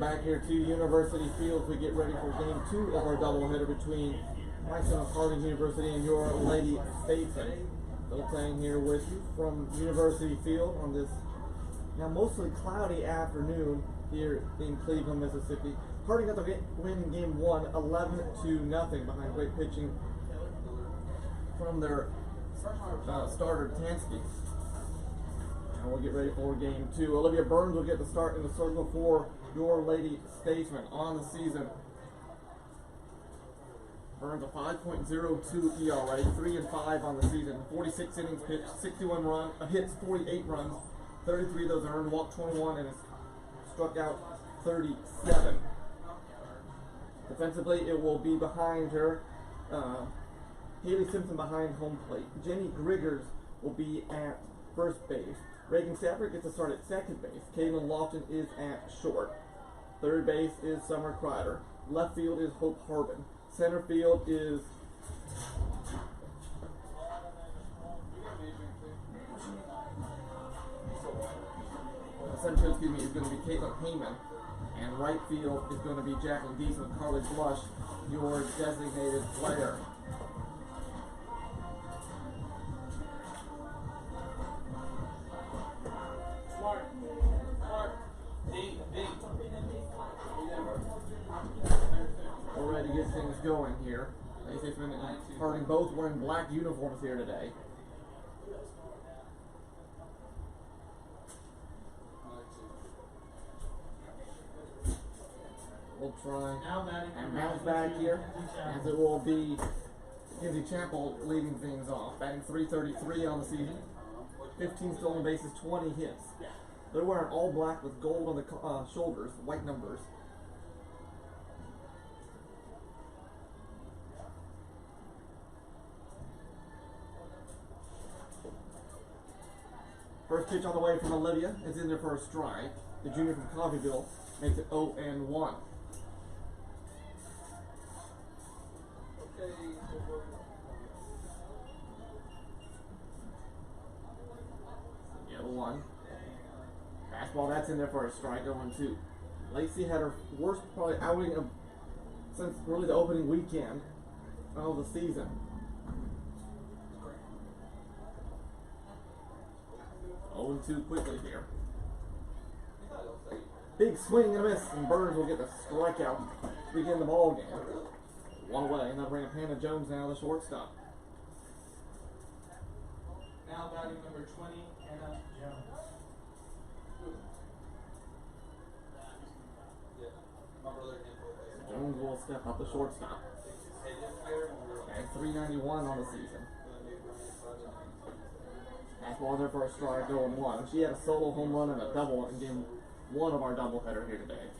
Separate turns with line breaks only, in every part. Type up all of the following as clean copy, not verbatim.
back here to University Field to get ready for game 2 of our doubleheader between my son of Harding University and your Lady Bisons. Still playing here with you from University Field on this now mostly cloudy afternoon here in Cleveland, Mississippi. Harding got the win in game 1, 11-0 behind great pitching from their starter Tansky. And we'll get ready for game 2. Olivia Burns will get the start in the circle for your Lady Statesman on the season. Burns a 5.02 ERA, 3-5 on the season, 46 innings pitched, 61 hits, 48 runs, 33 of those earned, walked 21, and has struck out 37. Defensively, it will be behind her. Haley Simpson behind home plate. Jenny Griggers will be at first base. Reagan Stafford gets a start at second base. Caitlin Lofton is at short. Third base is Summer Kreider. Left field is Hope Harbin. Center field is is going to be Caitlin Heyman. And right field is going to be Jacqueline Deason and Carly Blush, your designated player. We're ready to get things going here. Harding both wearing black uniforms here today. We'll try and bounce back here, as it will be Kinsey Chapel leading things off. Batting .333 on the season, 15 stolen bases, 20 hits. They're wearing all black with gold on the shoulders, white numbers. First pitch on the way from Olivia is in there for a strike. The junior from Coffeyville makes it 0-1. Yeah, 1. Fastball, that's in there for a strike, 0-2. Lacey had her worst probably outing of since really the opening weekend of the season. Oh, 2 quickly here. Big swing and a miss, and Burns will get the strikeout to begin the ball game. One away, and that'll bring up Hannah Jones now, the shortstop.
Now batting number 20, Hannah Jones.
Jones will step up the shortstop. And 391 on the season. Fastball there for a strike, 0-1. She had a solo home run and a double in game 1 of our doubleheader here today.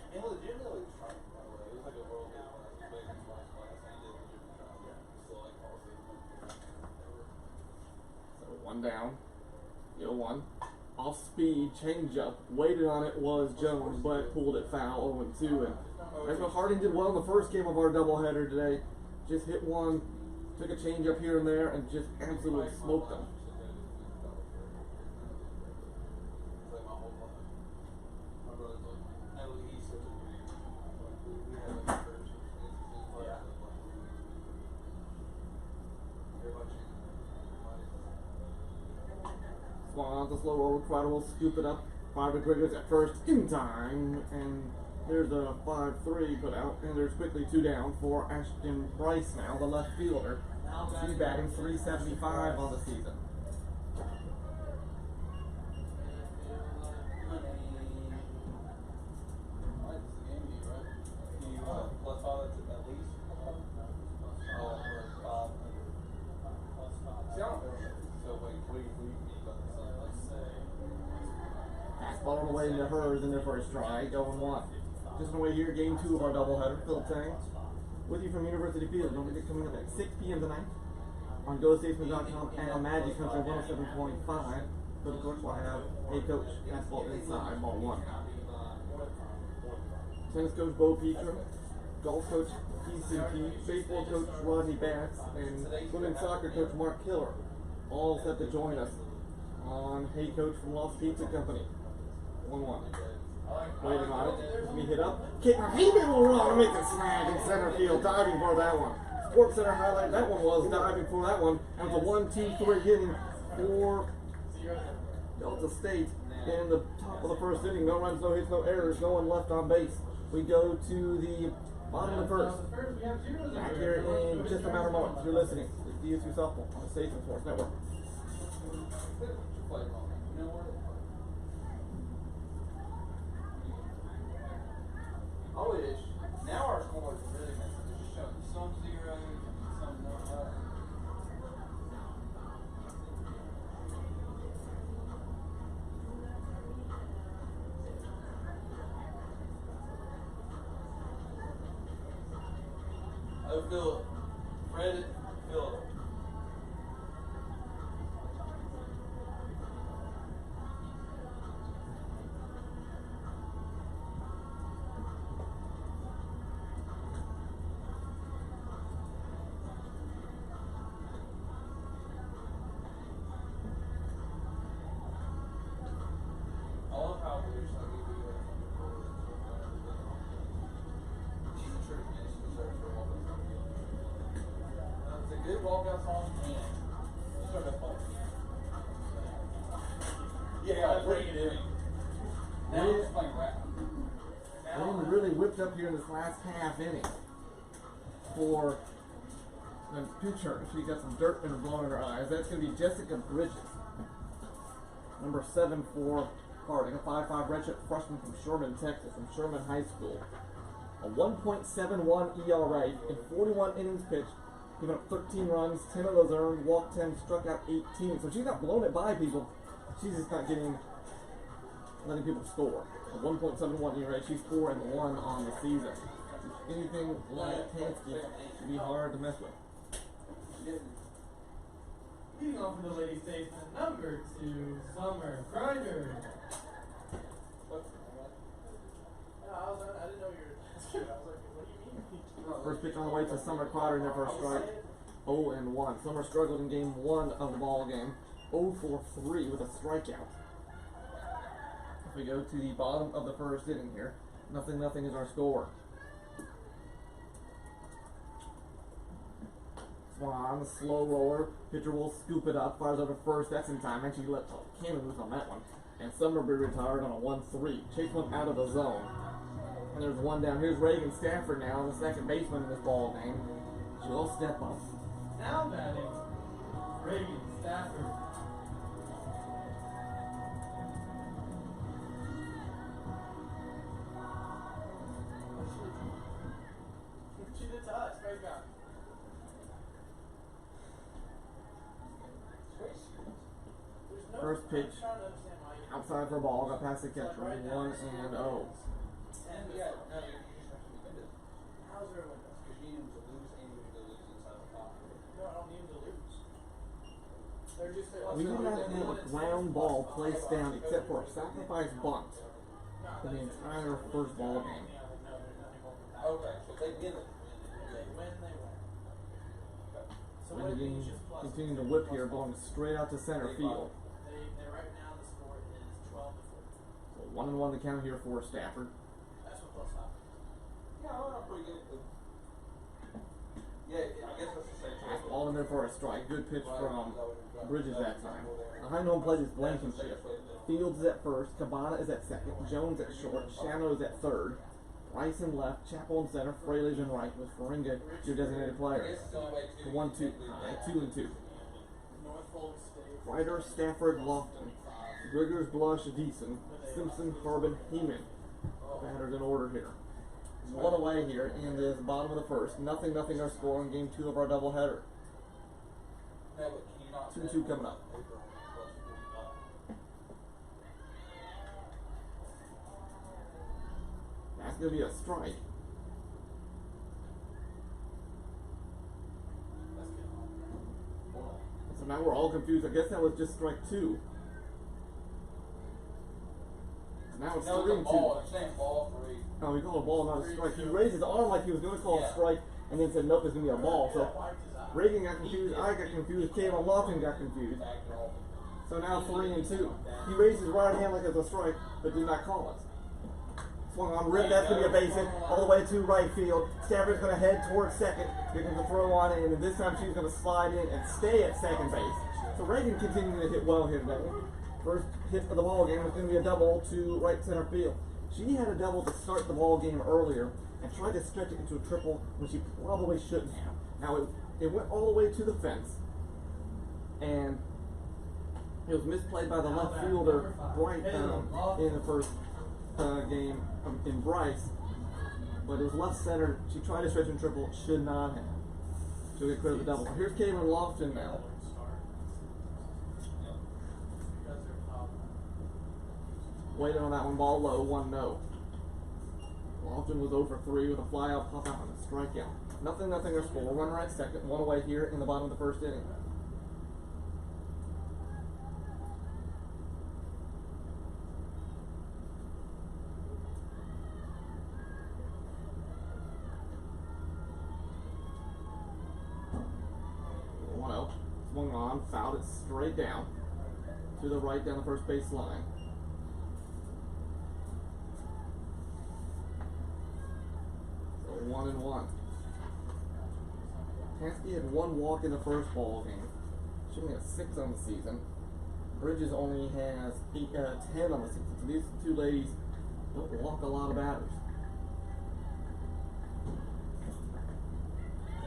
So 1 down, 0-1. Off speed, changeup. Waited on it was Jones, but pulled it foul, 0-2. And that's what Harding did well in the first game of our doubleheader today. Just hit one, took a changeup here and there, and just absolutely smoked them. Swung out the slow roll. Kreider will scoop it up. Five Griggers at first in time, and there's a 5-3 put out, and there's quickly 2 down for Ashton Bryce now, the left fielder. She's batting .375 on the season. Fastball on the way into hers in there for a strike, 0-1. Just on the way here, game 2 of our doubleheader. Phil Tang with you from University Field. Don't forget, coming up at 6 p.m. tonight on GoStatesman.com and Magic Country 107.5. But of course, we'll have head coach basketball inside, ball 1. Tennis coach Bo Petra, golf coach TCP, baseball coach Rodney Batts, and women's soccer coach Mark Killer, all set to join us on head coach from Lost Pizza Company. 1-1. Waiting on it. Me hit up. Kick my feet will run. Make it snag in center field. Diving for that one. Sports Center highlight. That one was diving for that one. And it's a 1-2-3 hitting for Delta State in the top of the first inning. No runs, no hits, no errors. No one left on base. We go to the bottom of the first. Back here in just a matter of moments. You're listening to DSU Softball on the Station Sports Network.
I wish. Now our score is really messed up. It's just showing some zeros and some not. Oh, Philip. Reddit, Philip. I love how we wish like we do it. It's a good walkout song and sort of fun. Yeah, bring it in. Now it's playing rap.
Wind really whipped up here in this last half inning for the pitcher. She got some dirt in her blowing in her eyes. That's going to be Jessica Bridges, number 7 for Harding, a 5'5" redshirt freshman from Sherman, Texas, from Sherman High School. A 1.71 ERA in 41 innings pitched, giving up 13 runs, 10 of those earned, walked 10, struck out 18. So she's not blowing it by people. She's just not letting people score. A 1.71 ERA, she's 4-1 on the season. Anything like Tansky should be hard to mess with.
Leading off for the Lady Statesman, number 2, Summer Grinder. I didn't know you were. I was like, what do you mean?
First pitch on the way to Summer Crider in their first strike. 0-1. Summer struggled in game 1 of the ball game. 0 for 3 with a strikeout. If we go to the bottom of the first inning here, 0-0 is our score. Swan, slow roller. Pitcher will scoop it up, fires over first. That's in time. Actually let the cannon loose on that one. And Summer be retired on a 1-3. Chase one out of the zone. And there's one down. Here's Reagan Stafford now, the second baseman in this ball game. She'll step up.
Now batting, Reagan Stafford. She did to us, straight down.
First pitch, outside for a ball, got past the catcher. 1-0.
Yeah, no, you just have to how's there a window? Because you need him to lose and you need to lose inside the pocket. No, I don't need him to lose. They're just
We do not have a ground ball placed down except for a sacrifice bunt in the entire first ball game.
Okay, so they win it. They win, they win. So what it means is plus
Continuing to whip here, going straight out to center field.
They right now the score is 12-4.
So 1-1 the count here for Stafford.
That's what plus up.
Yeah, I'm pretty good. Yeah, I guess that's the same thing.
All in there for a strike. Good pitch from Bridges that time. Behind home plate is Blankenship. Fields is at first. Cabana is at second. Jones at short. Shano is at third. Rice in left. Chappell in center. Fraley's in right. With Faringa, your designated player. 1-2. 2-2. Ryder, Stafford, Lofton. Griggers, Blush, Deason. Simpson, Harbin, Heeman. Batters in order here. One away here in this bottom of the first. 0-0 our score in game 2 of our doubleheader. 2-2 coming up. That's going to be a strike. So now we're all confused. I guess that was just strike 2. Now it's 3-2.
Ball 3.
Oh, he called a ball, not a strike. He raised his arm like he was going to call a strike, and then said, nope, it's going to be a ball. So Reagan got confused, I got confused, Caleb Lofton got confused. So now 3-2. He raised his right hand like it's a strike, but did not call it. Swung on, rip, that's going to be a base hit all the way to right field. Stafford's going to head towards second. Here comes the throw on in, and this time she's going to slide in and stay at second base. So Reagan continuing to hit well here today. First hit of the ball game was going to be a double to right center field. She had a double to start the ball game earlier and tried to stretch it into a triple when she probably shouldn't have. Now it went all the way to the fence, and it was misplayed by the left fielder Bright in the first game in Bryce, but it was left center. She tried to stretch in triple, should not have. She'll get credit for the double. So here's Kaylin Lofton now. Waiting on that one, ball low, 1-0. Lofton was over 3 with a fly out, pop out, and a strikeout. Nothing or score. Runner at second, one away here in the bottom of the first inning. Swung on, fouled it straight down to the right down the first base line. So 1-1. Tansky had 1 walk in the first ball game. She only has 6 on the season. Bridges only has 10 on the season. So these two ladies don't walk a lot of batters.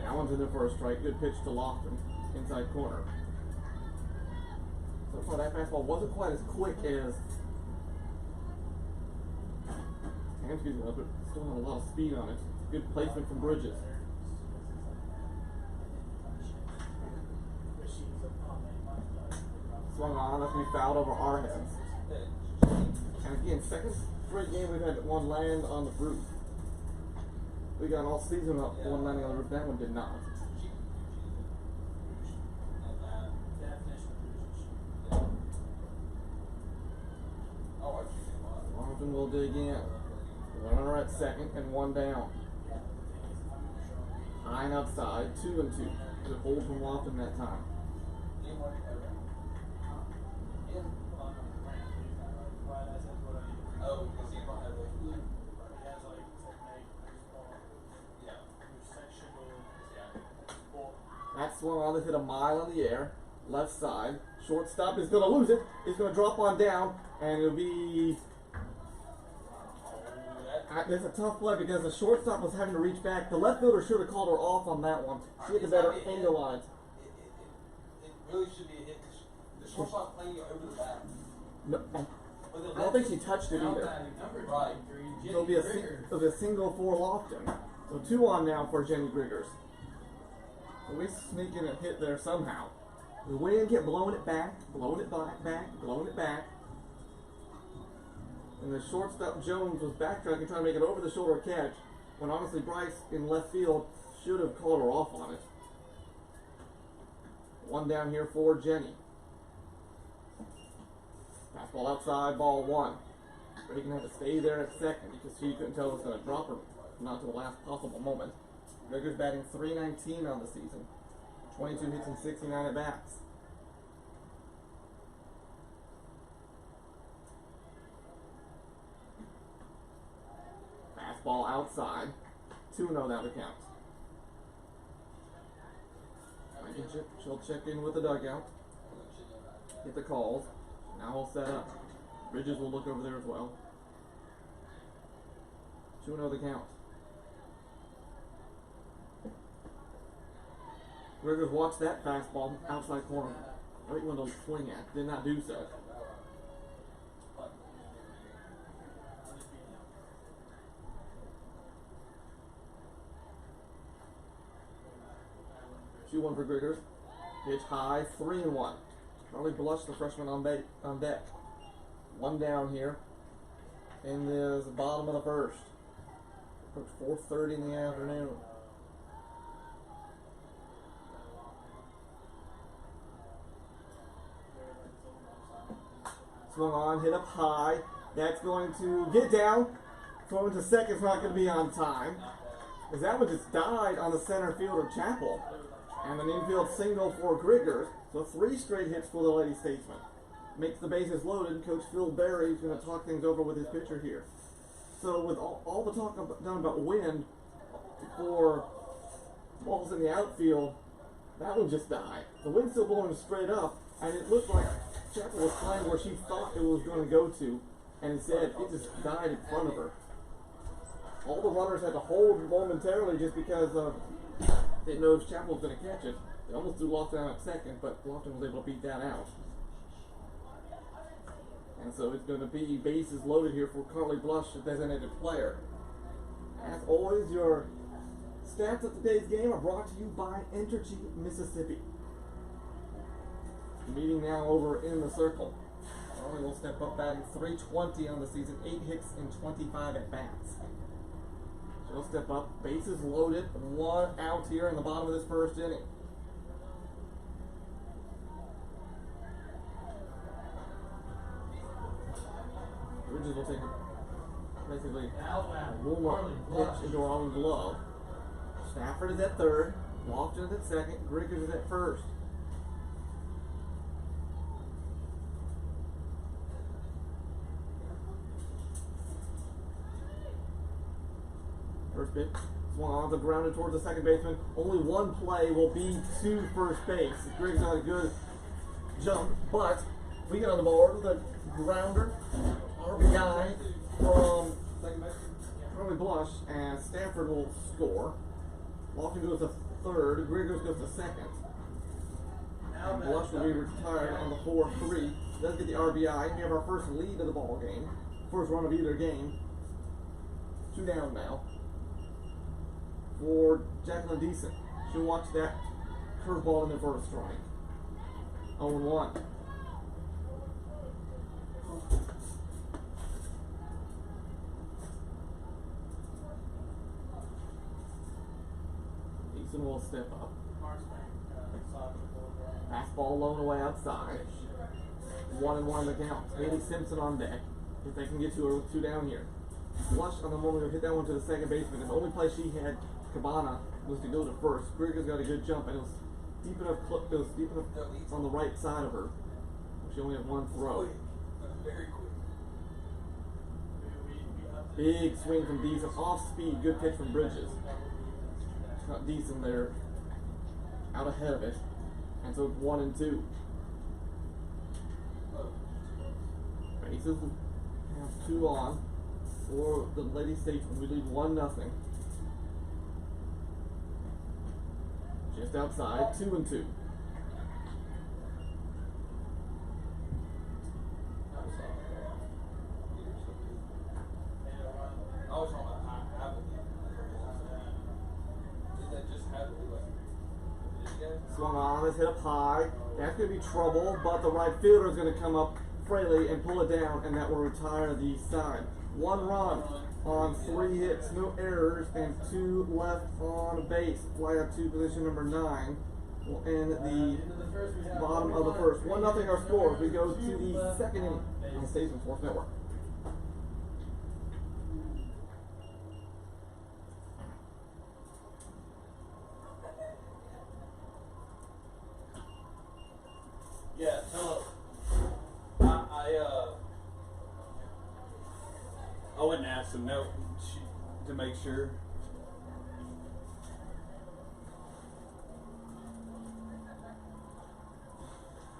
That one's in the first strike. Good pitch to Lofton. Inside corner. So far that fastball wasn't quite as quick as Tansky's was, but still had a lot of speed on it. Good placement from Bridges. Swung on, that's going to be fouled over our heads. And again, second straight game we've had one land on the roof. We got all season up one landing on the roof. That one did not. Lofton will dig in. Runner at second and 1 down. High and outside, 2-2. Good hold from Lofton that time. That swung on to hit a mile in the air, left side. Shortstop is going to lose it. It's going to drop on down, and it'll be. It's a tough play because the shortstop was having to reach back. The left fielder should have called her off on that one. She had a better angle on it.
It really should be a hit. The shortstop playing it over the back.
No, I don't think she touched it either.
Right.
It'll be a single for Lofton. So 2 on now for Jenny Griggers. So we sneak in a hit there somehow. The wind kept blowing it back, blowing it back. And the shortstop Jones was backtracking, trying to make it over the shoulder catch, when honestly Bryce in left field should have called her off on it. 1 down here for Jenny. Fastball outside, ball 1. Reagan had to stay there at second because she couldn't tell it was going to drop her, not to the last possible moment. Griggers batting .319 on the season. 22 hits and 69 at bats. Fastball outside. 2-0 now to count. She'll check in with the dugout. Get the calls. Now we'll set up. Bridges will look over there as well. 2-0 the count. Griggers watched that fastball outside corner. Right one to swing at. Did not do so. Two one for Griggers. Pitch high, 3-1. Charlie Blush, the freshman on deck. 1 down here. In the bottom of the first. Approach 4:30 in the afternoon. Swung on, hit up high. That's going to get down. Throwing to second's not going to be on time. Because that one just died on the center fielder Chapel. And an infield single for Griggers. So 3 straight hits for the Lady Statesman. Makes the bases loaded. Coach Phil Berry is going to talk things over with his pitcher here. So with all the talk done about wind for balls in the outfield, that one just died. The wind's still blowing straight up, and it looked like Chapel was playing where she thought it was going to go to, and instead it just died in front of her. All the runners had to hold momentarily just because they didn't know if Chapel was going to catch it. They almost threw Lofton out at second, but Lofton was able to beat that out. And so it's going to be bases loaded here for Carly Blush, the designated player. As always, your stats of today's game are brought to you by Entergy, Mississippi. Meeting now over in the circle. Carly will step up batting .320 on the season, 8 hits and 25 at bats. She'll step up, bases loaded, 1 out here in the bottom of this first inning. Bridges will take basically a warm-up pitch into her own glove. Stafford is at third, Lofton is at second, Griggers is at first. First pitch swung on the grounded towards the second baseman. Only one play will be to first base. Griggs got a good jump, but we get on the board with a grounder. RBI from Carly Blush, and Stanford will score. Lofton goes to third, Griggers goes to second. And Blush will be retired on the 4-3. Does get the RBI. We have our first lead of the ball game. First run of either game. 2 down now for Jacqueline Deason. She'll watch that curveball in the first strike. 0-1. Deason will step up. Fastball blown away outside. 1-1 the count. Haley Simpson on deck. If they can get to her with 2 down here. Blush on the moment hit that one to the second baseman. And the only place she had Cabana was to go to first. Griggers got a good jump, and it was deep enough. It was deep enough on the right side of her. She only had 1 throw.
Very quick.
Big swing from Deason, off speed, good pitch from Bridges. Got Deason there, out ahead of it, and so it's 1-2. Bases have 2 on for the Lady Statesmen. We lead 1-0. Just outside, 2-2. Swung on, it's hit up high. That's going to be trouble, but the right fielder is going to come up Fraley and pull it down, and that will retire the side. 1 run on 3 hits, no errors, and 2 left on base. Fly out to position number 9 will end the bottom of the first. 1-0 our score. We go to the second inning on Statesman Sports Network.
Yeah, hello. I went and asked him to make sure.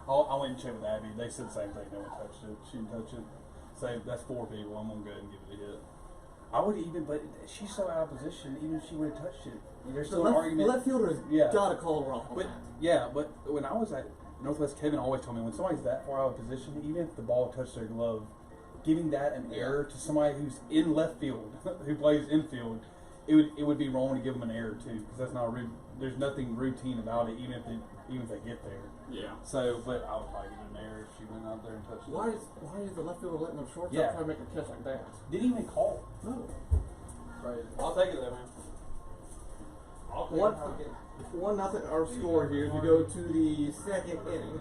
I went and checked with Abby. They said the same thing. No one touched it. She didn't touch it. So that's 4 people. I'm gonna go ahead and give it a hit. I would even, but she's so out of position. Even if she would have touched it, there's still an argument.
The left fielder's gotta call her off.
But yeah, but when I was at Northwest, Kevin always told me when somebody's that far out of position, even if the ball touched their glove, giving that an error to somebody who's in left field, who plays infield, it would be wrong to give them an error too, because that's not there's nothing routine about it, even if they get there. Yeah. So, but I would probably give it an error if she went out there and touched it.
Why is the left fielder letting them shortstop try to make a catch like that?
Didn't even call.
No.
Right. I'll take it though, man. I'll take it.
1-0 our score here as we go to the second inning.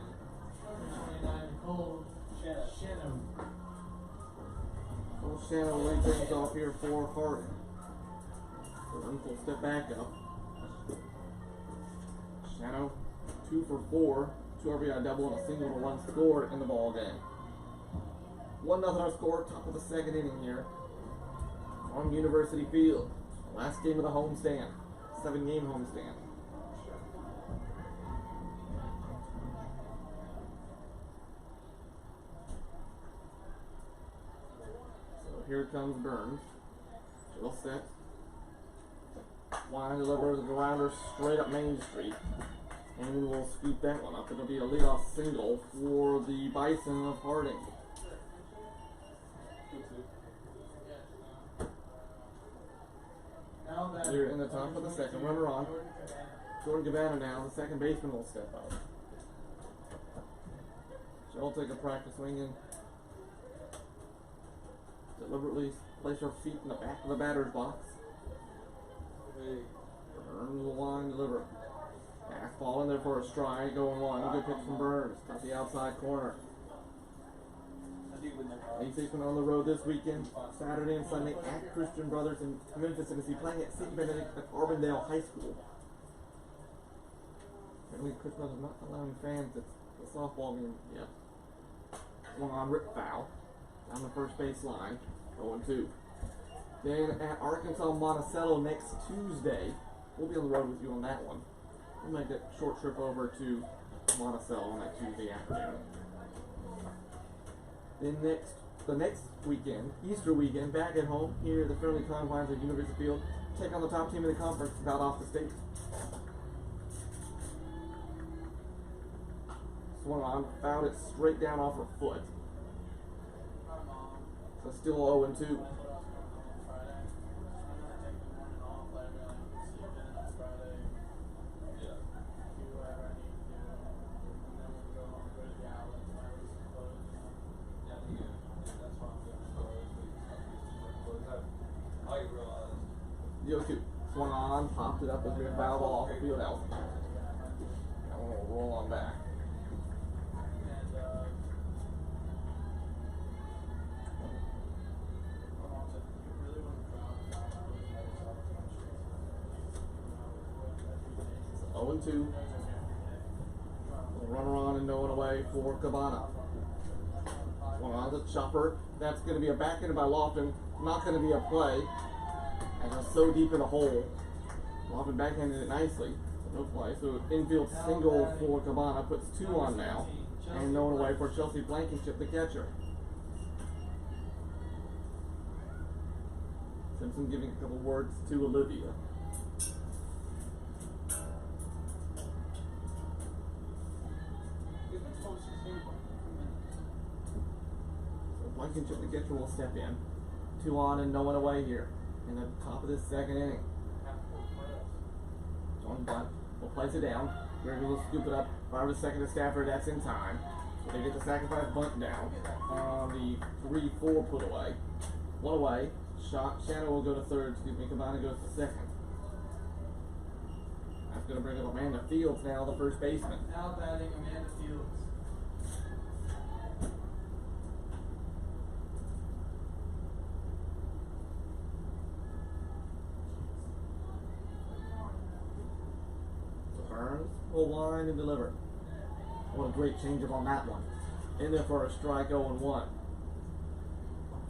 Shannon will lead things off here for Harding. We'll step back up. Shannon 2 for 4, 2 RBI double and a single to 1 scored in the ball game. 1-0 our score, top of the second inning here. on University Field. Last game of the homestand. 7-game homestand. So here comes Burns. She'll set. Line delivers the grounder straight up Main Street. And we'll scoop that one up. It'll be a leadoff single for the Bison of Harding. Here in the top of the second, runner on. Jordan Gabbana now, the second baseman will step out. She'll take a practice swing and deliberately place her feet in the back of the batter's box. Burns the line, deliver. Fastball in there for a strike, going one. Good pitch from Burns, got the outside corner. A6 on the road this weekend, Saturday and Sunday at Christian Brothers in Memphis, Tennessee, playing at St. Benedict at Arbondale High School. Apparently, Christian Brothers not allowing fans at the softball game yet. One on rip foul down the first base line, 0-2. Then at Arkansas Monticello next Tuesday, we'll be on the road with you on that one. We'll make that short trip over to Monticello on that Tuesday afternoon. Then the next weekend, Easter weekend, back at home here at the friendly confines of University Field, take on the top team of the conference, about off the state. Swung on, fouled it straight down off her foot. So still 0-2. The 0-2. Swung on, popped it up as a foul ball off the field out. That one will roll on back. So 0-2. Runner on and no one away for Cabana. Swung on the chopper. That's going to be a backhanded by Lofton. Not going to be a play. And it's so deep in the hole. Lofton backhanded it nicely. No play. So infield single for Cabana. Puts 2 on now. And no one away for Chelsea Blankenship, the catcher. Simpson giving a couple words to Olivia. So Blankenship, the catcher, will step in. 2 on and no one away here in the top of this second inning. On bunt, we'll place it down. Gregory will scoop it up. 5 to second to Stafford, that's in time. So they get the sacrifice bunt down on the 3-4 put away. 1 away. Shannon will go to third. Cabana goes to second. That's going to bring up Amanda Fields now, the first baseman.
Now batting Amanda Fields.
Burns will line and deliver. What a great changeup on that one. In there for a strike, 0-1.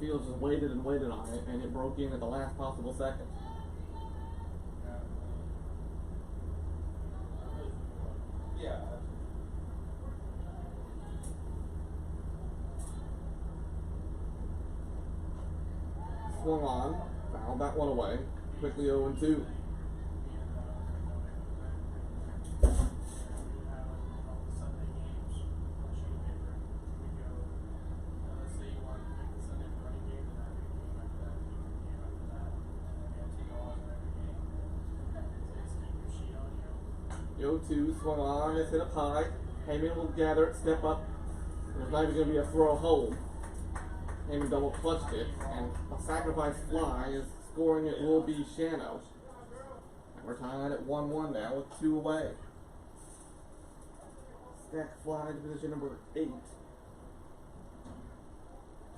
Fields just waited and waited on it, and it broke in at the last possible second.
Yeah.
Swung on, fouled that one away. Quickly 0-2. The 0-2 swung on, it's hit up high. Heyman will gather it, step up. There's not even going to be a throw hold. Heyman double clutched it, and a sacrifice fly is scoring. It will be Shano. And we're tying at 1-1 now with 2 away. Stack fly to position number 8.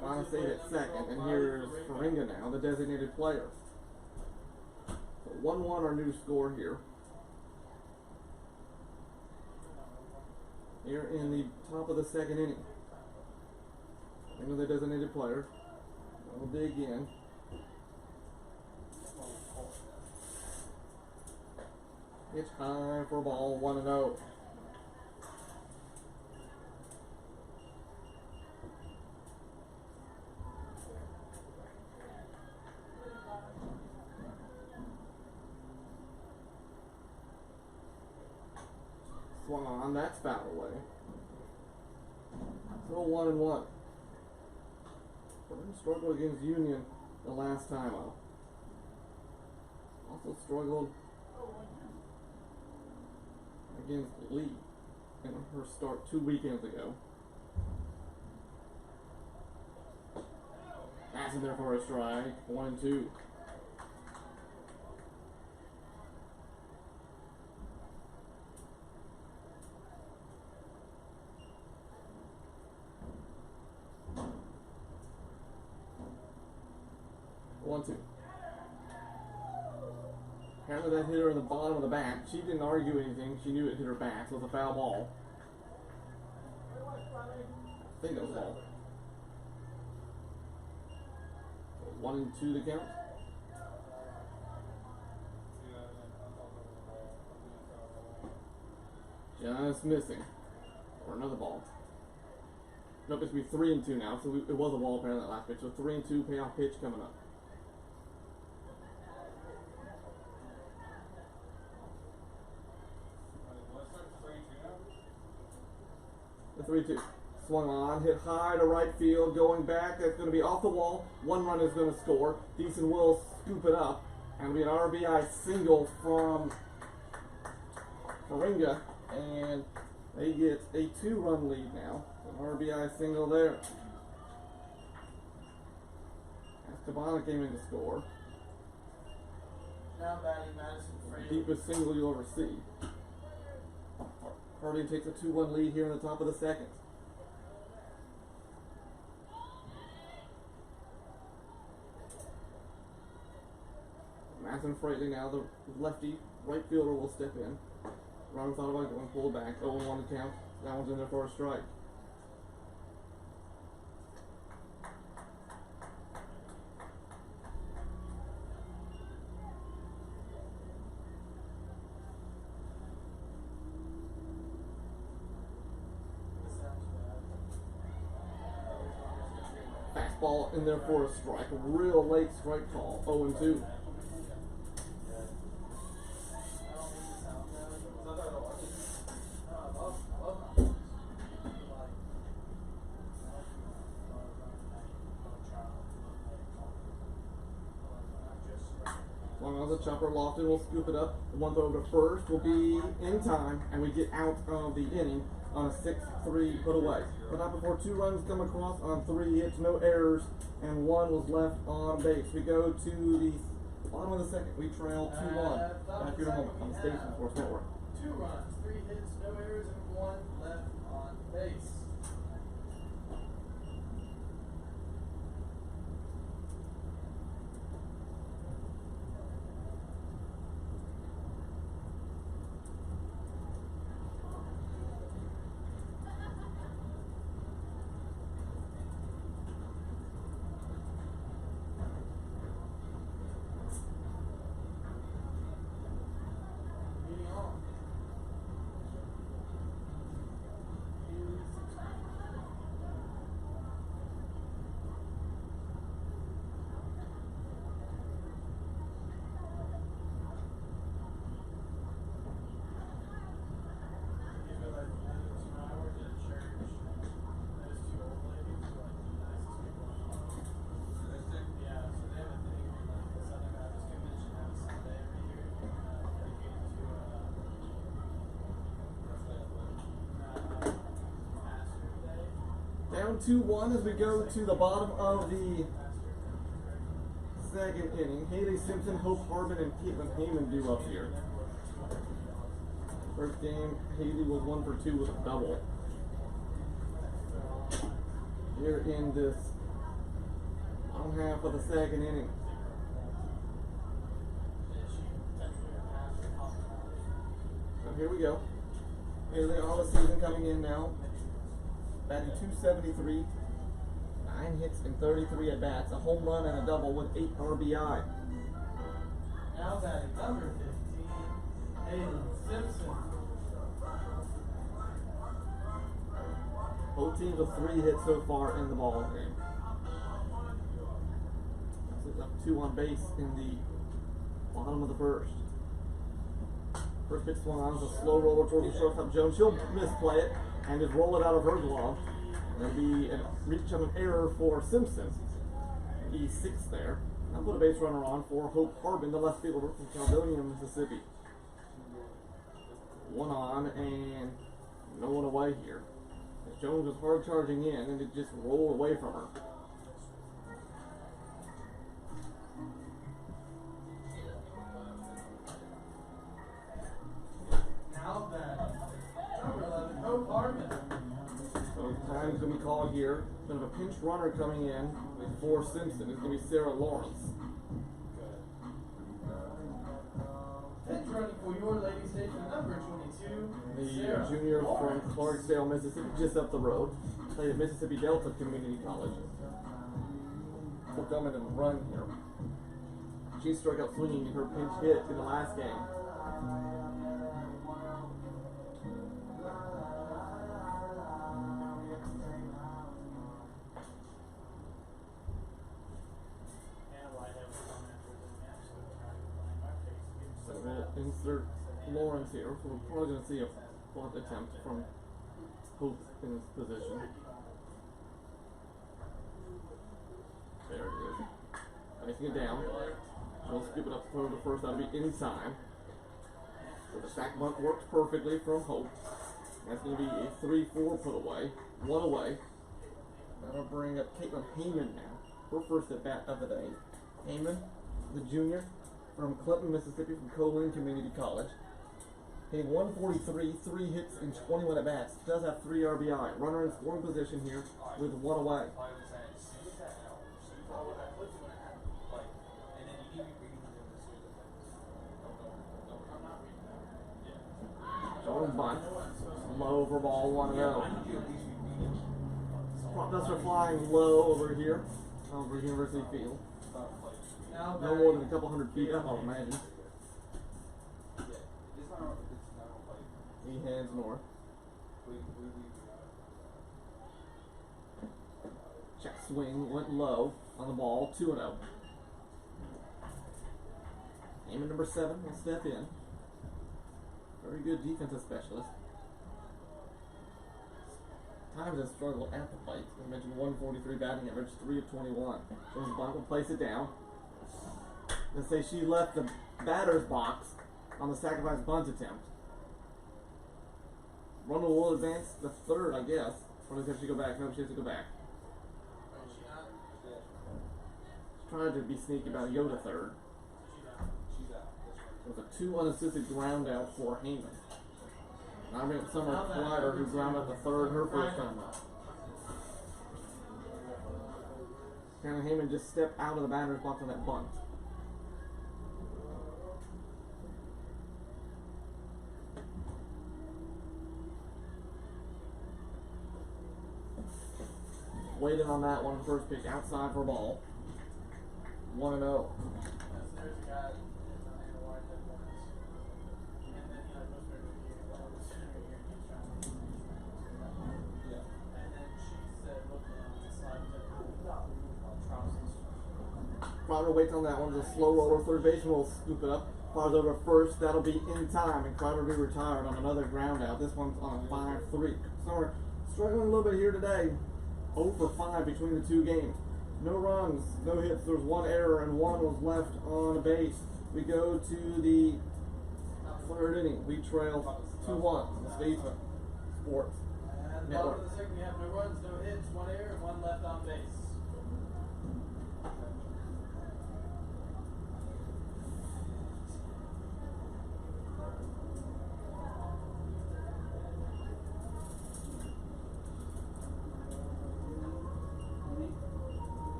Ron stayed at second, and here's Faringa now, the designated player. So 1-1 our new score here. Here in the top of the second inning. Into the designated player. We'll dig in. Pitch high for a ball, 1-0. Swung on, that's foul away. So 1-1. Burton struggled against Union the last time out. Also struggled against Lee in her start 2 weekends ago. That's in there for a strike. 1-2. Apparently that hit her in the bottom of the back. She didn't argue anything. She knew it hit her back, so it was a foul ball. I think that was a ball. 1-2 to count. Just missing. Or another ball. Nope, it's going to be 3-2 now. So it was a ball apparently that last pitch. So 3-2 payoff pitch coming up. The 3-2. Swung on, hit high to right field, going back. That's going to be off the wall. 1 run is going to score. Deason will scoop it up. And it'll be an RBI single from Moringa. And they get a 2-run lead now. An RBI single there. Escobar came in to score.
Now batting Madison Fraser.
Deepest single you'll ever see. Harding takes a 2-1 lead here in the top of the second. Madison Fraser now, the lefty right fielder will step in. Runner thought about going, pull back, 0-1 to count. That one's in there for a strike. Fastball in there for a strike. A real late strike call. 0-2. The chopper Lofton will scoop it up. One throw to first will be in time, and we get out of the inning on a 6-3 put away. But not before 2 runs come across on 3 hits, no errors, and 1 was left on base. We go to the bottom of the second. We trail 2-1. Back here in a moment on the Station Sports Network.
2 runs, 3 hits, no errors, and 1 left on base.
Down 2-1 as we go to the bottom of the second inning. Haley Simpson, Hope Harbin, and Caitlin Heyman due up here. First game, Haley was 1 for 2 with a double. Here in this bottom half of the second inning. So here we go. Haley on the season coming in now. Batting .273, 9 hits and 33 at bats, a home run and a double with 8 RBI.
Now batting number 15, Haley
Both teams with 3 hits so far in the ball game. It's up 2 on base in the bottom of the first. First pitch swung on is a slow roller towards the shortstop Jones. She'll misplay it and just roll it out of her glove. There'll be a reach of an error for Simpson. E6 there. I'll put a base runner on for Hope Harbin, the left fielder from Caledonia, Mississippi. 1 on and no one away here. Jones was hard charging in and it just rolled away from her.
Now that number 11, Hope Harbin.
So time's going to be called here. Bit of a pinch runner coming in for Simpson. It's going to be Sarah Lawrence.
Pinch running for your lady station, number 22,
The
Sarah
junior
Lawrence.
from Clarksdale, Mississippi, just up the road. Played at Mississippi Delta Community College. Will come in and run here. She struck out swinging in her pinch hit in the last game. So we'll insert Lawrence here. So we're probably going to see a bunt attempt from Hope in this position. There it is. Facing it down. She'll scoop it up to throw to first. That'll be inside. So the sack bunt worked perfectly from Hope. That's going to be a 3-4 put away. 1 away. That'll bring up Caitlin Heyman now. Her first at bat of the day. Heyman, the junior from Clinton, Mississippi, from Colin Community College. Hitting 143, 3 hits, and 21 at bats. Does have 3 RBI. Runner in scoring position here with 1 away. Jones bunt. Low over ball, 1-0. Prop duster flying low over here, over University Field.
Now
No more than a couple hundred feet up, I'll imagine. He heads north. Check swing, went low on the ball, 2-0. Heyman number 7 will step in. Very good defensive specialist. Times has struggled at the plate. I mentioned 143 batting average, 3 of 21. Jones Blunt will place it down. They say she left the batter's box on the sacrifice bunt attempt. Runner will advance the third, I guess. Or does she go back? No, she has to go back. She's trying to be sneaky about a go to third. With a 2 unassisted ground out for Heyman. Now bring up Summer Kleider, who ground out the third, her first time up. Apparently Heyman just stepped out of the batter's box on that bunt. Waited on that one, first pitch outside for a ball. 1-0.
There's a guy that's on the wide head once. And then he like goes right over here, goes right here, and he's trying to And then she said, look, the slide was like, trousers.
Crowder waits on that one. It's a slow roller. Third baseman will scoop it up. Fires over first. That'll be in time, and Crowder will be retired on another ground out. This one's on a 5-3. So we're struggling a little bit here today. 0 for 5 between the 2 games. No runs, no hits. There's 1 error, and 1 was left on a base. We go to the 3rd inning. We trail 2-1. The Statesman Sports
And
Network.
bottom of the second, we have no runs, no hits, 1 error, and 1 left on base.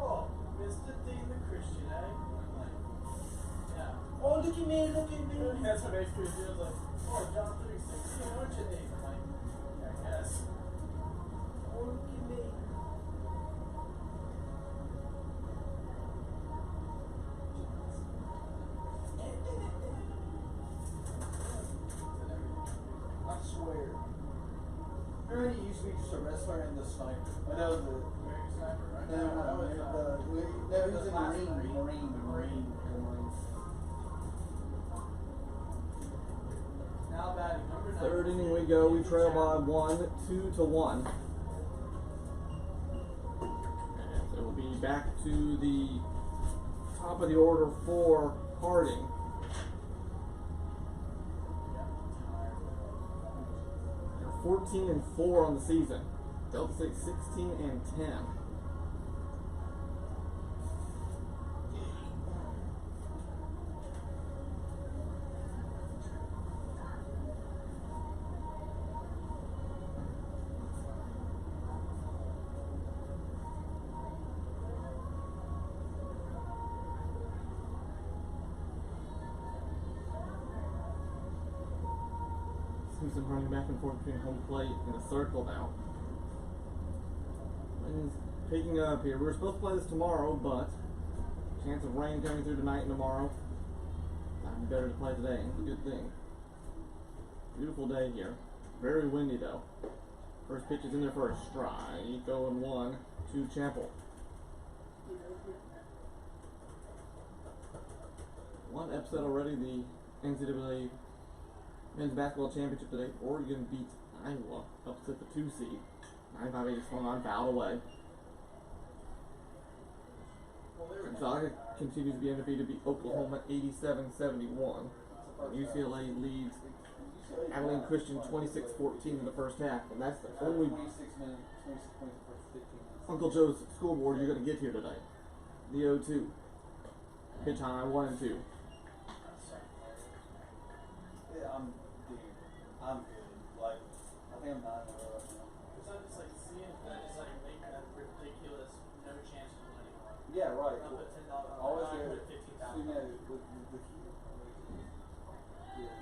Oh, Mr. Dean the Christian, eh? I'm like, yeah. Oh, look at me, look at me. That's what basically feels like. Oh, John 3:16, what's your name? I'm like, yeah, I guess. Oh, look at me. Remember he used to be just a wrestler and the sniper. I know the American sniper, right? No, he was a Marine. Now batting number 9.
Third inning we go. We trail by 2-1. And it will be back to the top of the order for Harding. They're 14-4 on the season. Delta State 16-10. Simpson running back and forth between home plate in a circle now. Rain's picking up here. We were supposed to play this tomorrow, but chance of rain coming through tonight and tomorrow. It'd be better to play today. It's a good thing. Beautiful day here. Very windy though. First pitch is in there for a strike. 0-1 to Chapel. One upset already. The NCAA Men's Basketball Championship today. Oregon beat Iowa, upset the 2 seed. 9-5-8 swung on, fouled away. Gonzaga continues to be undefeated, beat Oklahoma 87-71. UCLA leads Abilene Christian 26-14 in the first half, and that's the only
26 minutes, 26 points for 15 minutes.
Uncle Joe's scoreboard you're going to get here today. The 0-2. Pitch high, 1-2.
Yeah, I'm good. Like, I think I'm 9 right now.
Because I'm just like seeing that just like make that ridiculous, no chance of winning one.
Yeah, right.
I'll put $10 on
Always
it.
there.
I'll put $15,000.
The key is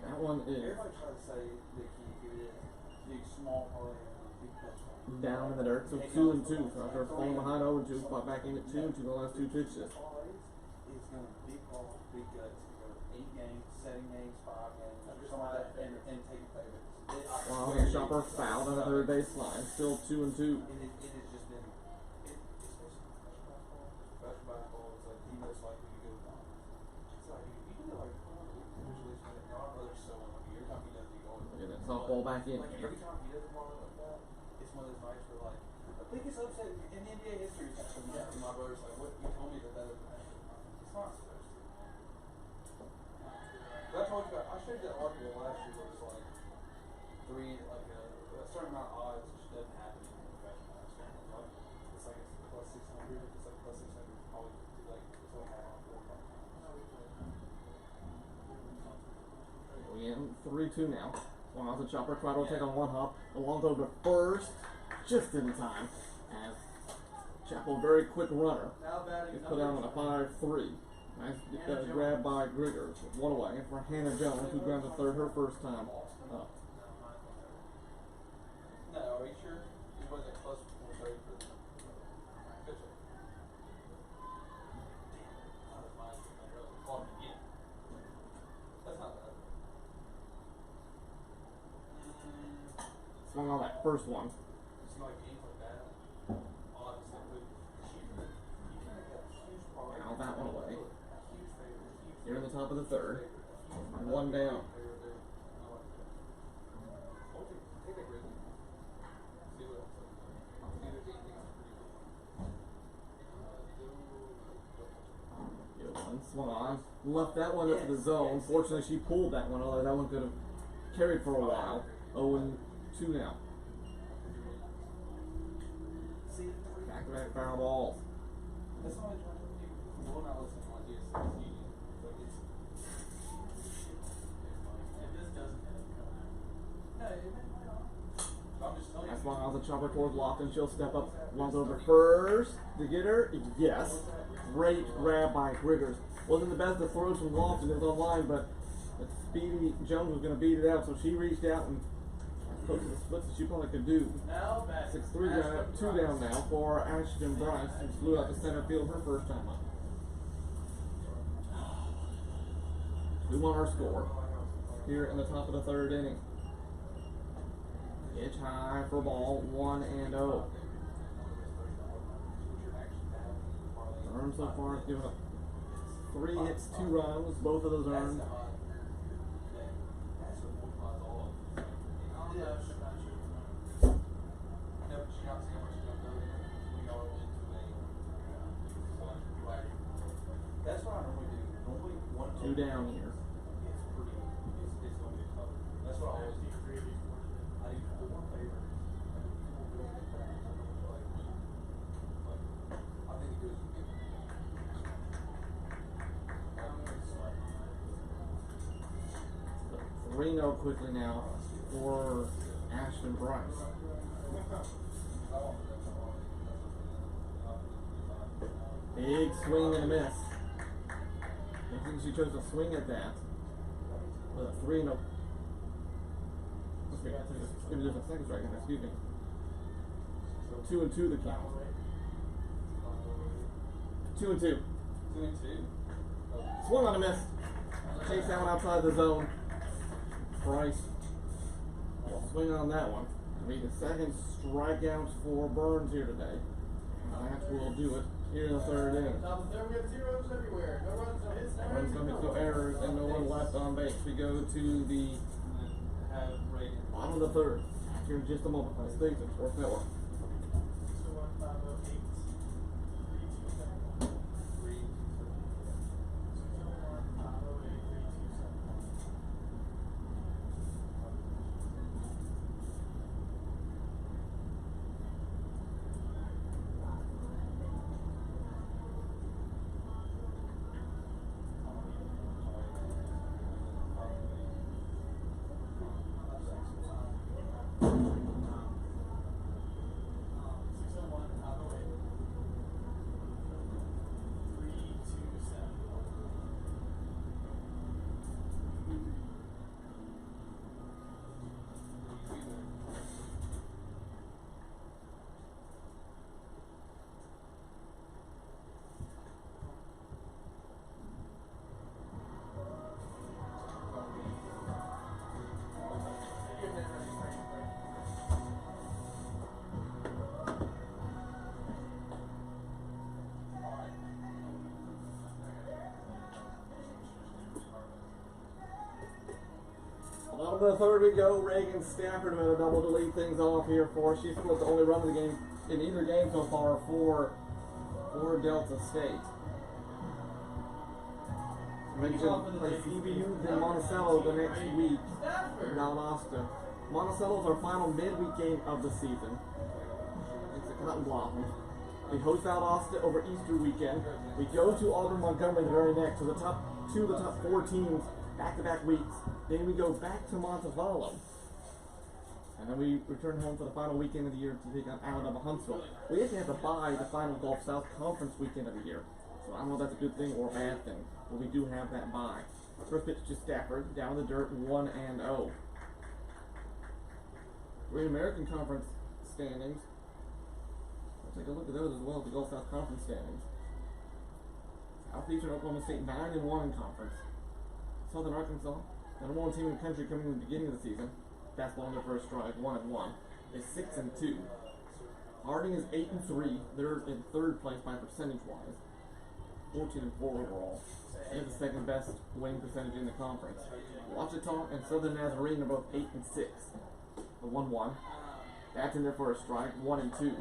That one is
everybody tries to say the key to it is big small parlay and big touchdown.
down in the dirt, so 2-2. So after falling behind 0-2, fought back in at 2-2 the last 2 pitches.
It's going to be big balls, big guts. Go 8 games, 7 games, 5 games, something like that, and take a favorites.
Wow, the shopper fouled on the third baseline. Still 2-2.
It has just been. It's basically professional basketball. It's like he most likely to go down. It's like you do like usually it's like our brother's so unlucky. Every time he does, he goes.
Look at that softball back in.
Like every time he does a ball like that, it's one of those nights where like the biggest upset in NBA history is happening. Yeah. And my brother's like, "What? You told me that doesn't happen." It's not supposed to. But I told you about. I showed you that article last year where it was like a certain amount of odds which doesn't happen in professional basketball. It's like it's plus 600. It's like plus 600. Probably like it's only happened 4 times.
We in 3-2 now. One off the chopper. Quad will take on one hop. Alonzo to first, just in time. As Chapel, very quick runner,
Now batting
is put out on a 5-3. Nice grab by Grigger. One away for Hannah Jones, who grounds a third her first time up.
No, are you sure? It was a plus 430 for the pitcher. Damn, that was mine. Call me again. That's not bad.
Swung on that first one.
It's not like games like that. Odds that would you can make a huge parlay.
Foul that one away.
Huge favor.
Here in the top of the third. One down. Good one. Swung on. Left that one up to the zone. Fortunately, she pulled that one, although that one could have carried for a while. 0-2 now. Back-to-back foul balls.
That's why I'm trying to do. We'll not listen to my DSC. But it's.
If this doesn't come out.
No, it might not. I'm just telling you.
That's one off the chopper towards Lofton. She'll step up. Runs over first to get her. Yes. Great grab by Griggers. Wasn't the best of throws from Lofton. It was online, but Speedy Jones was going to beat it out, so she reached out and took the splits that she probably could do.
Now batting.
6-3 down, 2 down now for Ashton Bryce, who flew out to center field her first time up. We want our score here in the top of the third inning. It Pitch high for ball, 1-0. Earned so far, has given up 3 hits, 2 runs, both of those earned.
That's what I normally do. Normally, one
2 down here.
It's pretty. It's gonna be a cover. That's what I always do. I do one favor. I think it goes.
3-0 quickly now for Ashton Bryce. Big swing and a miss. I think she chose to swing at that. But 3-0. Okay, give me just a second, right? Excuse me. 2-2 the count. 2-2.
2-2.
Swung on a miss. Chase that one outside the zone. Bryce will swing on that one. It'll be the second strikeout for Burns here today. That will do it here in the third inning.
Now the third, we have zeros everywhere. No runs, no hits, no
Runs, no hits, no errors, and no one left on base. We go to the bottom of the third. Here in just a moment on Staples Sports Network.
21508 3271. 21508 3271.
Bottom of the third we go. Reagan Stafford with a double to lead things off here for. She's scored the only run of the game in either game so far for Delta State. Mentioned plays EBU, then Monticello the next week. Down in Austin. Monticello's our final midweek game of the season. It's a Cotton Blossom. We host out Austin over Easter weekend. We go to Auburn Montgomery the very next. So the top 4 teams back-to-back weeks. Then we go back to Montevallo. And then we return home for the final weekend of the year to take on Alabama Huntsville. We actually have to buy the final Gulf South Conference weekend of the year. So I don't know if that's a good thing or a bad thing. But we do have that bye. First pitch to Stafford, down the dirt, 1-0. Great American Conference standings. We'll take a look at those as well, the Gulf South Conference standings. Southeastern Oklahoma State 9-1 in conference. Southern Arkansas, the number 1 team in the country coming in the beginning of the season. Fastball on their first strike, 1-1. Is 6-2. Harding is 8-3. They're in third place by percentage-wise. 14-4 overall. They have the second best winning percentage in the conference. Ouachita and Southern Nazarene are both 8-6. The 1-1. That's in there for a strike, 1-2.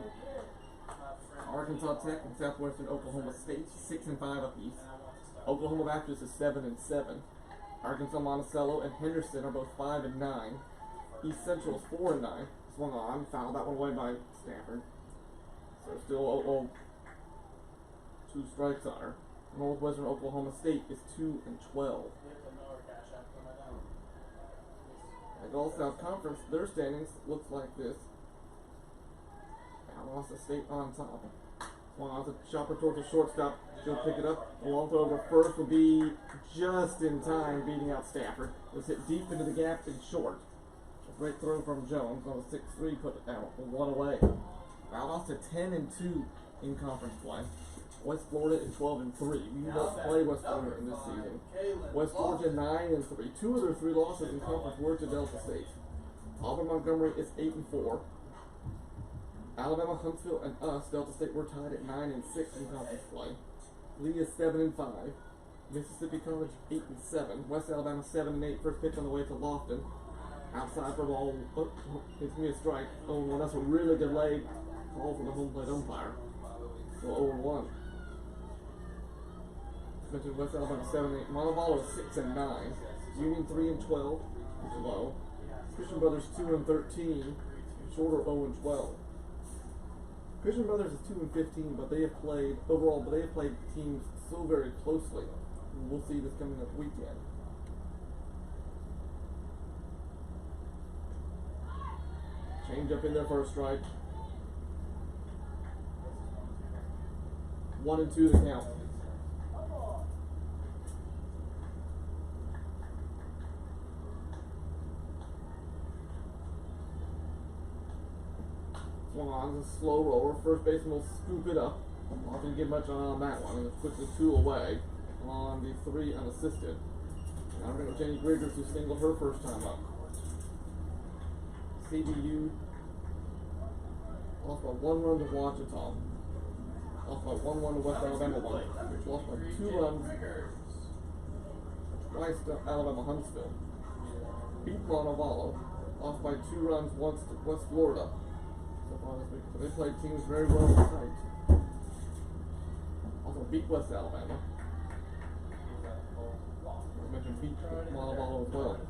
Arkansas Tech and Southwestern Oklahoma State, 6-5 apiece. Oklahoma Baptist is 7-7. Arkansas Monticello and Henderson are both 5-9. East Central is 4-9. Swung on, fouled that one away by Stafford. So still 2 strikes on her. Northwestern Oklahoma State is 2-12. The Gulf South Conference, their standings looks like this. Valdosta State on top. Swung on to Chopper towards the shortstop. She'll pick it up. A long throw over first will be just in time, beating out Stafford. It was hit deep into the gap and short. A great throw from Jones on a 6-3, put it out, 1 away. Valdosta 10-2 in conference play. West Florida is 12-3. We don't play West Florida in this season. West Georgia 9-3. 2 of their 3 losses in conference were to Delta State. Auburn Montgomery is 8-4. Alabama, Huntsville, and us, Delta State, we're tied at 9-6 in conference play. Lee is 7-5. Mississippi College 8-7. West Alabama 7-8. First pitch on the way to Lofton. Outside for ball. Oh, it's gonna be a strike. Oh, well, that's a really delayed call from the home plate umpire. So 0-1. Mentioned West Alabama 7-8. Montevallo 6-9. Union 3-12, which is low. Christian Brothers 2-13. Shorter 0-12. Christian Brothers is 2-15, but they have played overall. But they have played teams so very closely. And we'll see this coming up weekend. Change up in there for a strike. 1-2 the count. Swung on, it's a slow roller. First baseman will scoop it up. Not going to get much on that one. And puts the 2 away on the 3 unassisted. Now we're going to Jenny Griggers, who singled her first time up. CBU lost by 1 run to Ouachita. Lost by 1-1 to West Alabama 1. Lost by 2 runs twice to Alabama Huntsville. Beat Montevallo. Lost by 2 runs once to West Florida. So they played teams very well tonight. Also beat West Alabama. I mentioned beat Montevallo as well.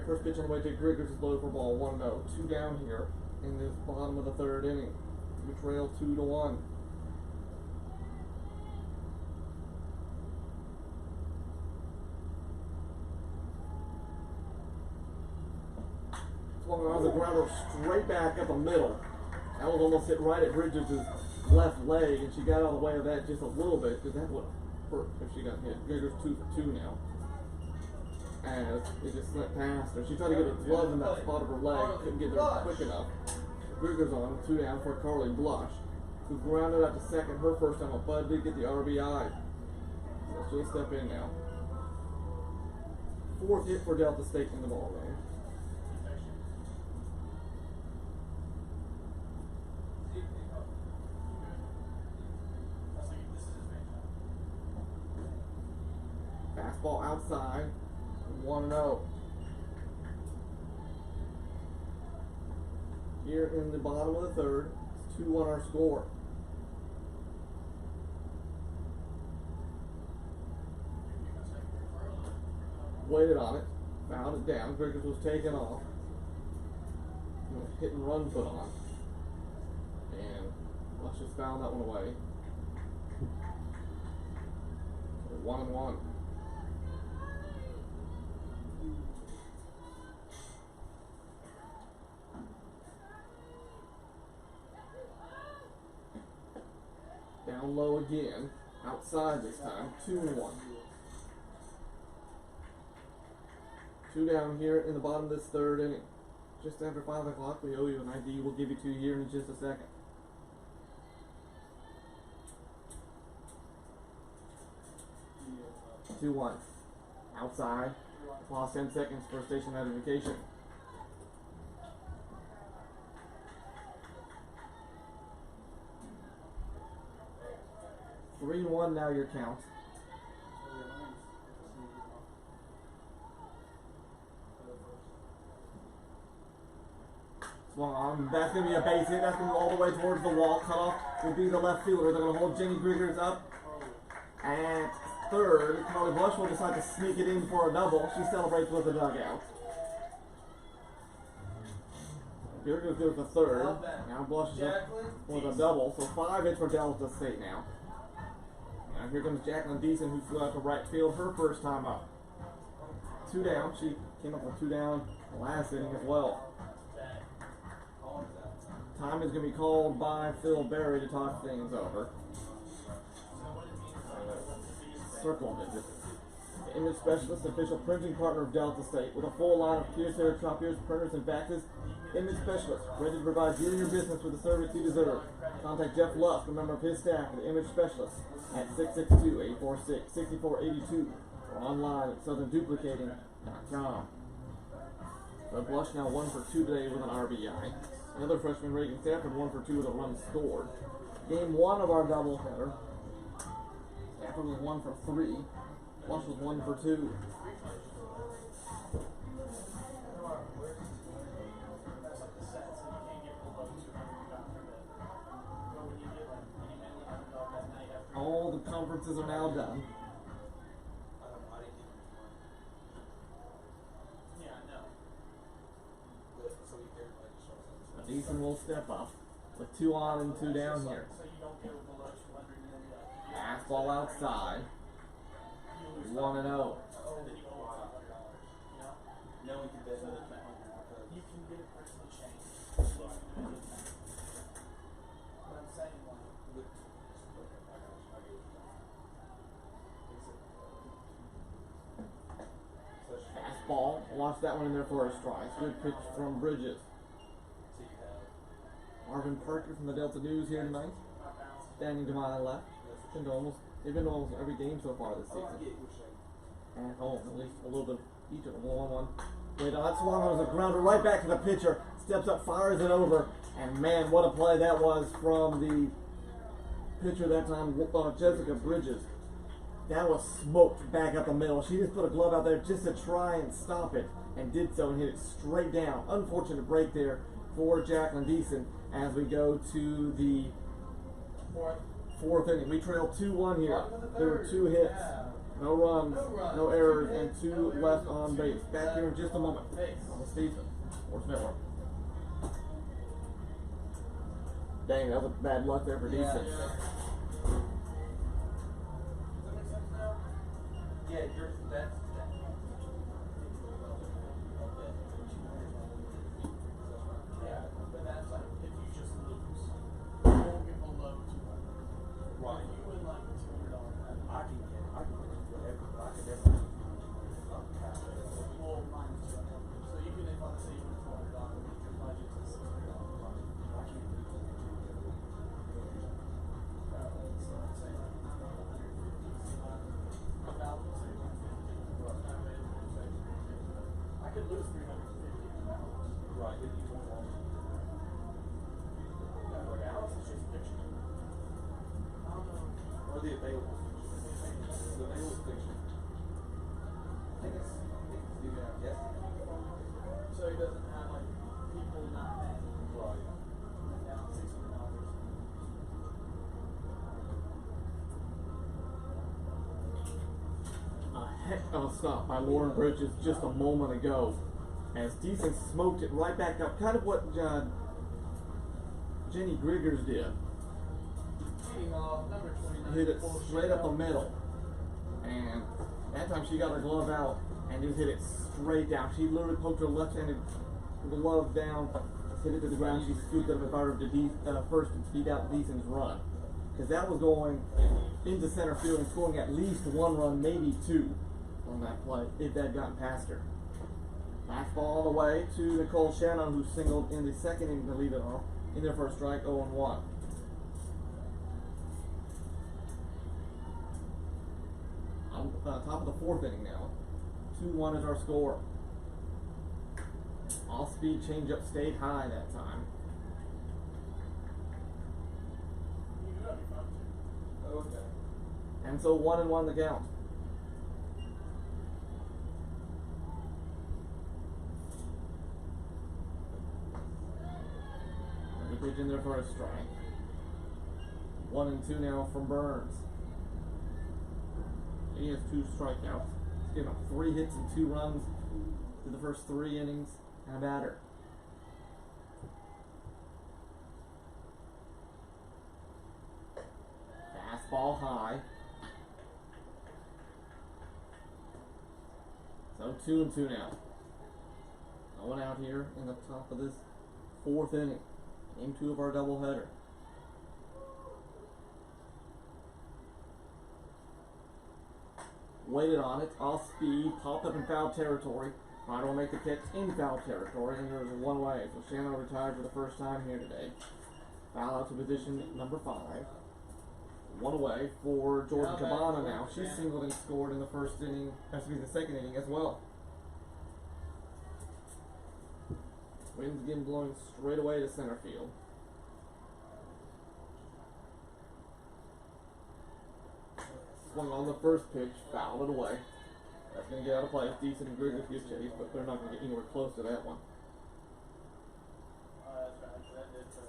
First pitch on the way to Griggers is low for ball 1-0. 2 down here in this bottom of the 3rd inning. We trail 2-1. Swung on the grounder straight back up the middle. That was almost hit right at Bridges' left leg, and she got out of the way of that just a little bit, because that would hurt if she got hit. Griggers 2 for 2 now. As it just slipped past her. She tried to get her glove in that spot of her leg, couldn't get there quick enough. Griggers on, 2 down for Carly Blush, who grounded out to second her first time up. Bud did get the RBI. So she'll step in now. 4th hit for Delta State in the ball game. Fastball outside, 1-0. Here in the bottom of the 3rd, it's 2-1 our score. Waited on it, fouled it down. Griggers was taken off. Hit and run put on. And let's just foul that one away. 1-1. Down low again, outside this time, 2-1. 2 down here in the bottom of this 3rd inning. Just after 5 o'clock, we owe you an ID. We'll give it to you here in just a second. Yeah. 2-1. Outside. Lost 10 seconds for station identification. 3-1 now your count. Swung on. That's going to be a base hit. That's going to go all the way towards the wall. Cut off will be the left fielder. They're going to hold Jenny Griggers up at 3rd. Carly Blush will decide to sneak it in for a double. She celebrates with a dugout. Griggers goes to 3rd. Now Blush is up with a double. So 5 hits for Delta State now. Now here comes Jacqueline Deason, who flew out to right field her first time up. 2 down. She came up with 2 down last inning as well. Time is going to be called by Phil Berry to talk things over. Circle visit. The image specialist, official printing partner of Delta State, with a full line of Pierce Hair copiers, printers, and faxes. Image specialist, ready to provide you and your business with the service you deserve. Contact Jeff Lusk, a member of his staff, the image specialist, at 662-846-6482 or online at southernduplicating.com. But Blush now 1 for 2 today with an RBI. The other freshman, Reagan Stafford, 1 for 2 with a run scored. Game 1 of our doubleheader. Stafford was 1 for 3. Blush was 1 for 2. All the conferences are now done. Easton will step up with 2 on and 2 down here. Fastball outside. 1-0.
No, we can bet another $200 because you can get a personal change. But I'm saying
Fastball. Watch that one in there for a strike. Good pitch from Bridges. Marvin Parker from the Delta News here tonight. Standing to my left. They've been to almost every game so far this season. At home, at least a little bit each of them. 1-1. Wait, that's one was a grounder right back to the pitcher. Steps up, fires it over, and man, what a play that was from the pitcher that time, Jessica Bridges. That was smoked back up the middle. She just put a glove out there just to try and stop it, and did so and hit it straight down. Unfortunate break there for Jacqueline Deason as we go to the fourth inning. We trail 2-1 here. There were 2 hits, no runs, no errors, and 2 left on base. Back here in just a moment on the Stephen Sports Network. Dang, that was bad luck there for Deason.
yeah, that's yeah, but that's like if you just lose, you won't get below 200.
Right.
If you win like $200,
I can get whatever, but I could definitely.
well, minus 200. So even if let's say you win $400, your budget is $600.
I can't do it.
So let's say like 150, 1,000, say 150. I could lose 350.
Right, if you want one.
Like Alex is just fiction. I don't know.
Or the available fiction. The available fiction. I think it's even out yesterday.
So he doesn't have like people not paying.
Right.
Down $600.
A heck of a stop by Lauren Bridges just a moment ago as Deason smoked it right back up. Kind of what Jenny Griggers did.
Number 29.
Hit it straight up the middle. And that time she got her glove out and just hit it straight down. She literally poked her left-handed glove down, hit it to the ground. She scooped it up and fired to first to beat out Deason's run. Because that was going into center field and scoring at least 1 run, maybe 2 on that play if that had gotten past her. Fastball all the way to Nicole Shannon, who singled in the second inning to lead it off in their first strike, 0-1. On top of the 4th inning now. 2-1 is our score. Off-speed changeup stayed high that time.
Okay.
And so 1-1 the count. The pitch in there for a strike. 1-2 now from Burns. He has 2 strikeouts. He's given up 3 hits and 2 runs through the first 3 innings and a batter. Fastball high. So 2-2 now. No one out here in the top of this 4th inning. Game 2 of our doubleheader. Waited on it, off speed, popped up in foul territory. Trying to make the catch in foul territory, and there's 1 away. So Shannon retired for the first time here today. Foul out to position number 5. 1 away for Jordan Cabana now. She singled and scored in the first inning, the second inning as well. Wind's again blowing straight away to center field. Swung on the first pitch, fouled it away. That's going to get out of play. It's decent and Grizzlies get chased, but they're not going to get anywhere close to that one.
That's right. That did for.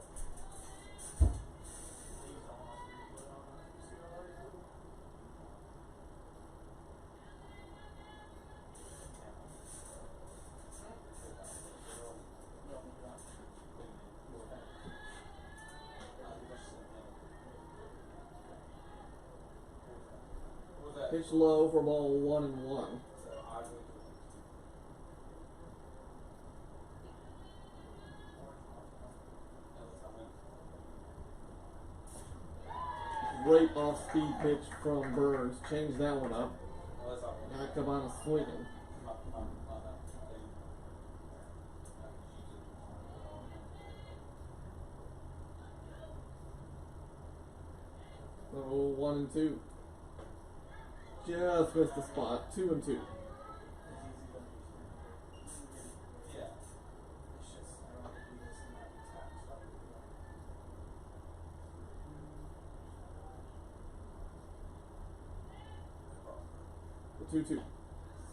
Pitch low for ball 1-1. Great off-speed pitch from Burns. Change that one up. Now come on swinging. So 1-2. Just missed the spot. 2-2. The 2-2.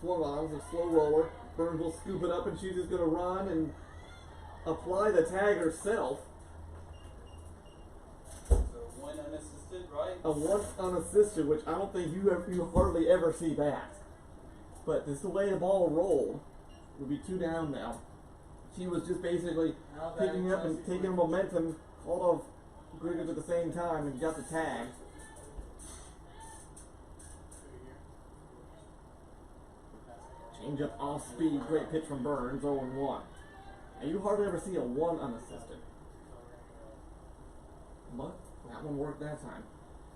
Swung on with a slow roller. Burns will scoop it up and she's just going to run and apply the tag herself.
So one unassisted, right?
A one unassisted, which I don't think you hardly ever see that. But this is the way the ball rolled. Would be 2 down now. She was just basically picking up and taking momentum, called off Griggins at the same time and got the tag. Change up off speed, great pitch from Burns, 0-1. And you hardly ever see a 1 unassisted. But that one worked that time.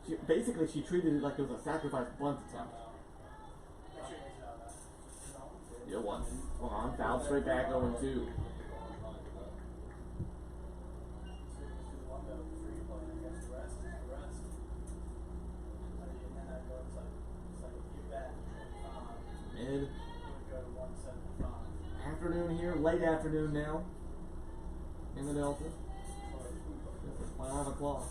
She treated it like it was a sacrifice bunt attempt. Yeah, 1. On, fouled straight back, 0-2. Mid afternoon here, late afternoon now in the Delta. It's 5 o'clock.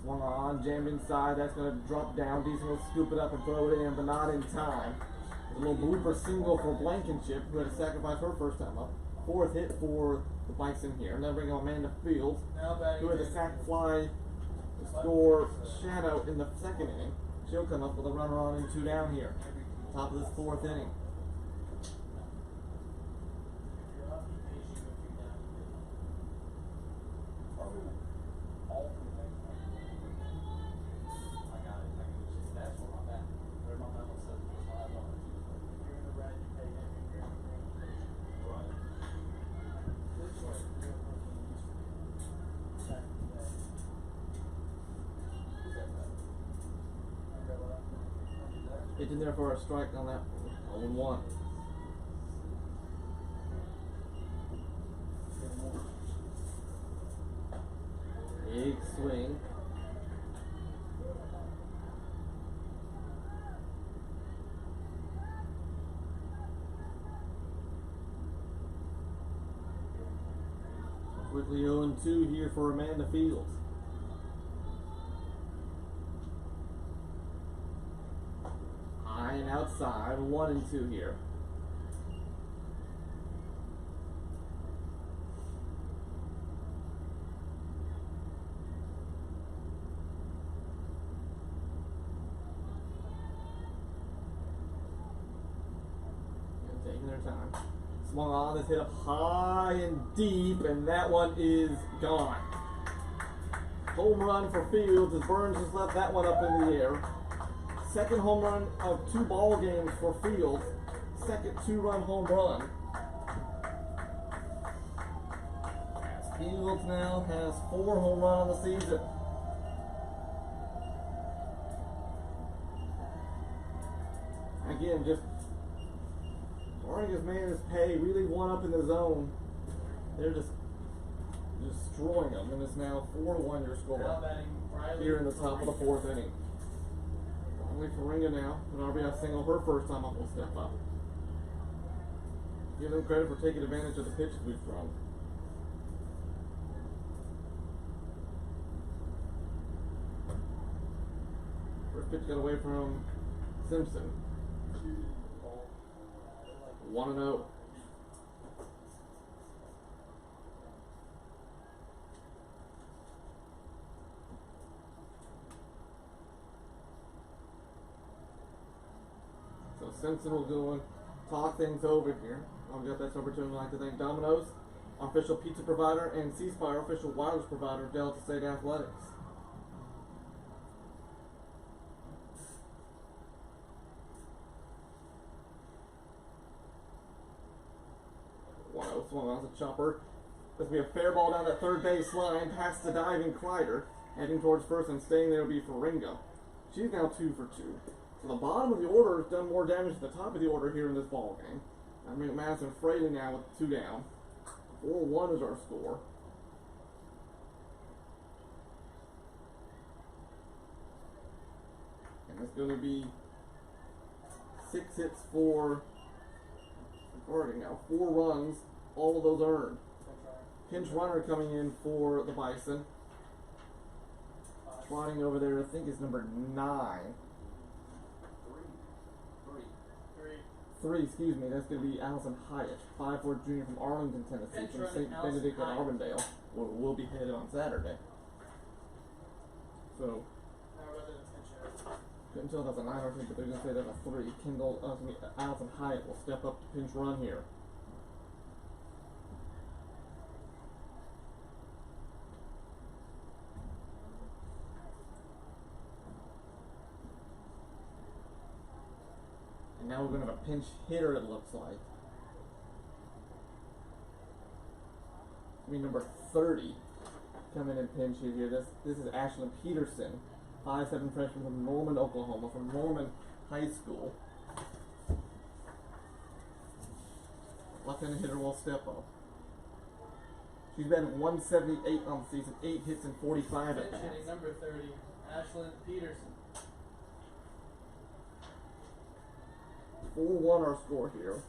Swung on, jammed inside. That's going to drop down. Decent will scoop it up and throw it in, but not in time. A little blooper single for Blankenship, who had to sacrifice her first time up. 4th hit for the Bison here. Now bring on Amanda Fields, who had the sack fly to score Shadow in the 2nd inning. She'll come up with a runner on and 2 down here. Top of this 4th inning. It's in there for a strike on that 0-1. Big swing. Quickly 0-2 here for Amanda Fields. High and outside, 1-2 here. Taking their time. Swung on, this hit up high and deep, and that one is gone. Home run for Fields as Burns has left that one up in the air. 2nd home run of 2 ball games for Fields. 2nd 2-run home run. Fields now has 4 home runs on the season. Again, just Oregon's made his pay, really one up in the zone. They're just destroying them, and it's now 4-1 your score here in the top of the 4th inning. Only Faringa now, an RBI single her first time up will step up. Give them credit for taking advantage of the pitches we've thrown. First pitch got away from Simpson. 1-0. So Simpson will go and talk things over here. I've got this opportunity. I'd like to thank Domino's, our official pizza provider, and C-Spire, official wireless provider of Delta State Athletics. Wow, swung on the chopper. This will be a fair ball down that third base line, past the diving Kleider, heading towards first, and staying there will be for Ringo. She's now 2 for 2. So the bottom of the order has done more damage than the top of the order here in this ball game. I mean, Madison Fraley now with 2 down. 4-1 is our score. And it's going to be 6 hits for Gordon now. 4 runs, all of those earned. Pinch runner coming in for the Bison. Trotting over there, I think is number 9. 3, excuse me, that's going to be Allison Hyatt, 5'4" junior from Arlington, Tennessee, from St. Benedict at Auburndale, where we'll be headed on Saturday. So, couldn't tell if that's a 9 or 3, but they're going to say that's a 3. Allison Hyatt will step up to pinch run here. And now we're going to have a pinch hitter, it looks like. I mean, number 30 coming in pinch hit here. This is Ashlyn Peterson, 5'7" freshman from Norman, Oklahoma, from Norman High School. Left-handed hitter will step up. She's been 178 on the season, 8 hits and 45 at bats.
Hitting number 30, Ashlyn Peterson.
4-1 our score here.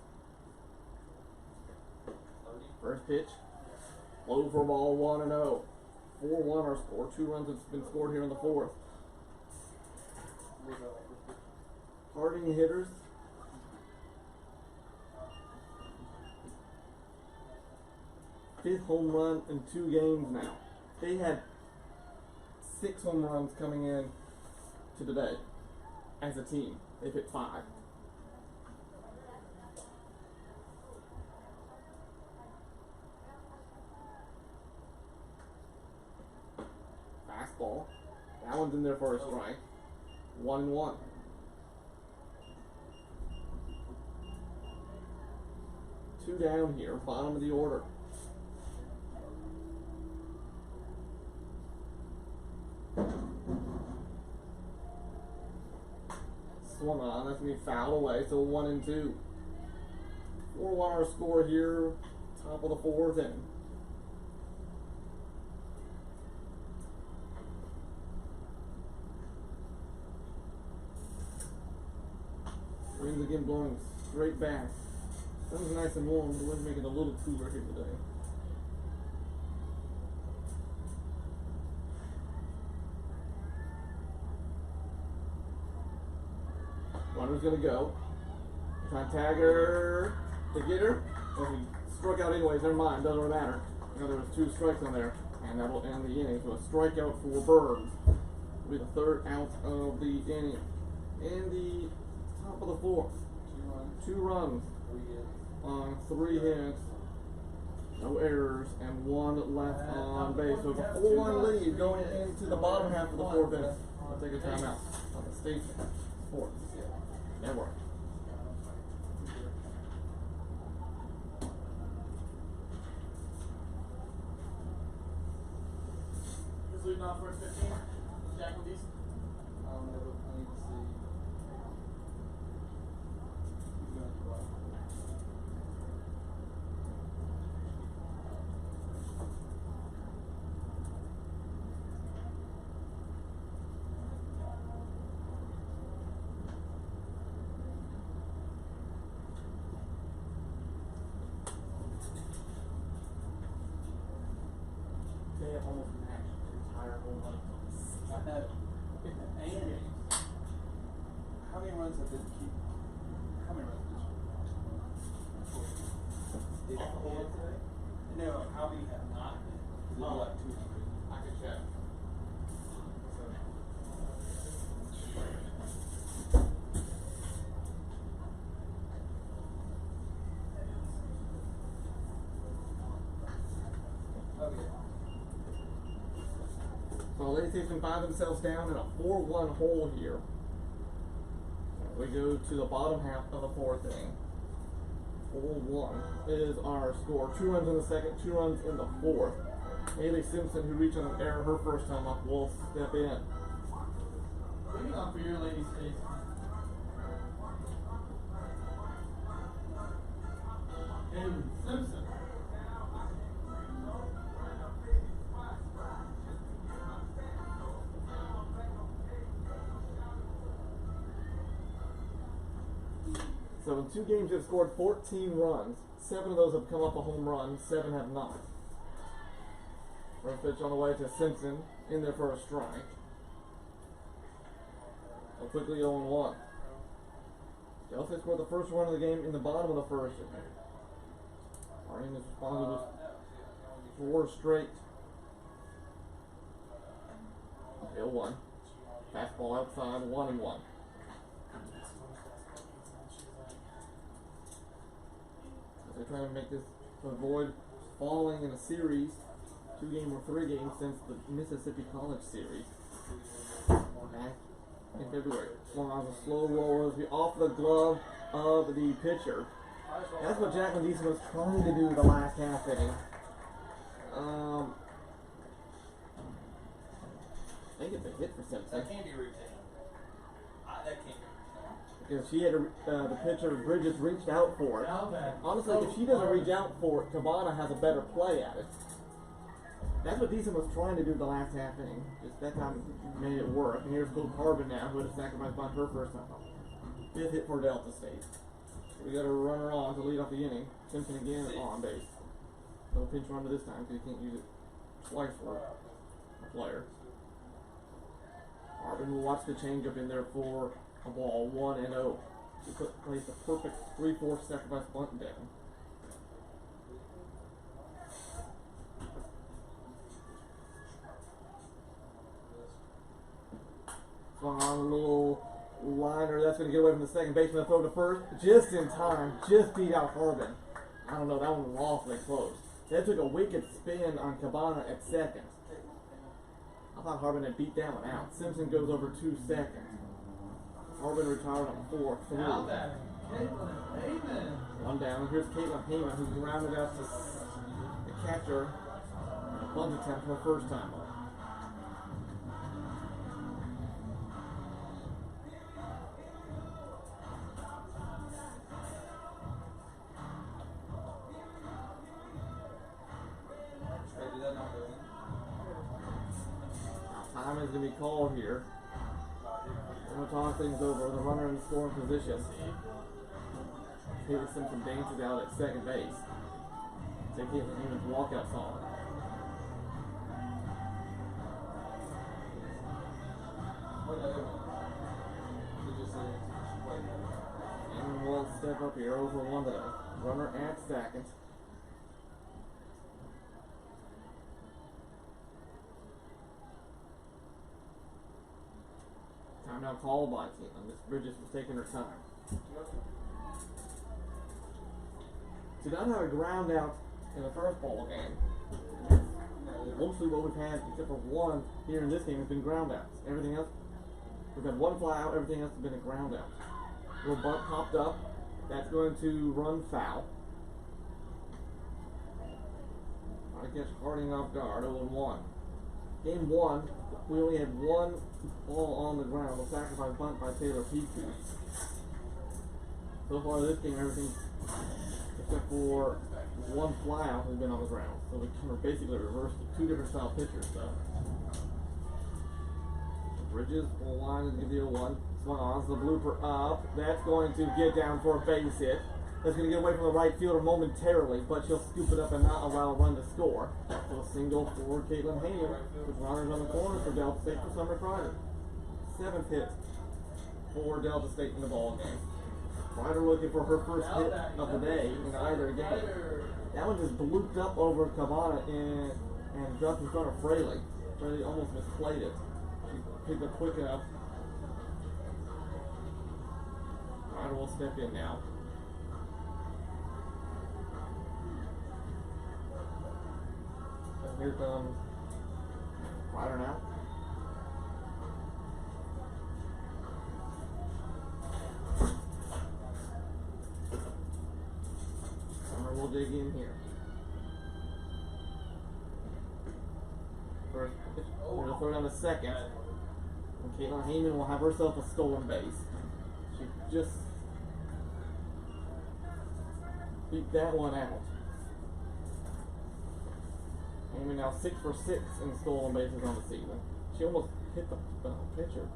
First pitch. Low for ball, 1-0. 4-1 our score. 2 runs have been scored here in the 4th. Harding hitters. Fifth home run in 2 games now. They had 6 home runs coming in to today as a team. They've hit 5. Fastball. That one's in there for a strike. 1-1. Two down here, bottom of the order. Swung on, that's going to be fouled away, so 1-2. 4-1 our score here, top of the 4th inning. Winds again blowing straight back. Sun's nice and warm, the wind's making it a little cooler here today. Runner's gonna go. Try and tag her to get her. Well, he struck out anyways, never mind, doesn't really matter. You know, there was 2 strikes on there, and that will end the inning. So a strikeout for Burns will be the 3rd out of the inning. And the top of the 4th. 2 runs on 3 hits. No errors and 1 left on base. So it's a 4-1 lead going into the bottom half of the 4th inning. I'll take a timeout on the State Sports Network.
Who's leading off first 15? Jack Lees.
I need to see. Who's going to go out?
almost matched his entire whole life.
I know. And how many runs have this keep? How many runs did you? No, how many have not? Is it like 200?
I can check. So Lady Bisons find themselves down in a 4-1 hole here. We go to the bottom half of the fourth inning. 4-1 is our score. 2 runs in the second, 2 runs in the fourth. Haley Simpson, who reached an error her first time up, will step in.
Maybe not for your lady's face.
Haley Simpson. So in 2 games, they've scored 14 runs. 7 of those have come up a home run. 7 have not. First pitch on the way to Simpson, in there for a strike. So quickly 0-1. Chelsea scored the first run of the game in the bottom of the first. Harding has responded with 4 straight. 0-1. Fastball outside, 1-1. They're trying to make this to avoid falling in a series, 2-game or 3-game since the Mississippi College series back in February. Swung on a slow roll as we off the glove of the pitcher. That's what Jacqueline Deason was trying to do the last half inning. I think it's a hit for Simpson.
That can't be routine. That can't be routine.
Because she had the pitcher Bridges reached out for it. Honestly, if she doesn't reach out for it, Cabana has a better play at it. That's what Deason was trying to do the last half inning. Just that time made it work. And here's Bill Carbon now, who had a sacrifice bunt her first time up. 5th hit for Delta State. So we got a runner on to lead off the inning. Simpson again on base. No pinch runner this time because you can't use it twice for a player. Carbon will watch the changeup in there for a ball, 1-0. He plays the perfect 3-4 sacrifice bunt down. Swung on a little liner. That's going to get away from the second baseman. Throw to first. Just in time. Just beat out Harbin. I don't know. That one was awfully close. That took a wicked spin on Cabana at second. I thought Harbin had beat that one out. Simpson goes over 2 seconds. Harbin retired on 4.
Now that Caitlin Heyman.
One down. Here's Caitlin Heyman, who grounded out to the catcher. A bunt attempt her first time up. Time is going to be called here. We're going to talk things over. The runner in scoring position. Haley Simpson dances out at second base. Take Caitlin Heyman's walkout song. And we'll step up here over 1-0. Runner at second. Time now called by Caitlin. Miss Bridges was taking her time. To not have a ground out in the first ball game. Mostly what we've had, except for one here in this game, has been ground outs. Everything else, we've had one fly out, everything else has been a ground out. Little bunt popped up. That's going to run foul. I guess Harding off guard, 0-1. Game 1, we only had one ball on the ground, a sacrifice bunt by Taylor Petrie. So far this game, everything except for one fly out has been on the ground. So we kind of basically reversed 2 different style pitchers. So Bridges will line and give you a 1. Swung on, so the blooper up. That's going to get down for a base hit. That's going to get away from the right fielder momentarily, but she'll scoop it up and not allow a run to score. So a single for Caitlin Heyman, with runners on the corner for Delta State for Summer Kreider. 7th hit for Delta State in the ball game. Kreider looking for her first hit of the day in either game. That one just blooped up over Cabana and dropped in front of Fraley. Fraley almost misplayed it. She picked up quick enough. Kreider will step in now. And here comes Kreider now. Summer will dig in here. First, we're going to throw down the second. And Caitlin Heyman will have herself a stolen base. She just beat that one out. Heyman now 6 for 6 in stolen bases on the season. She almost hit the pitcher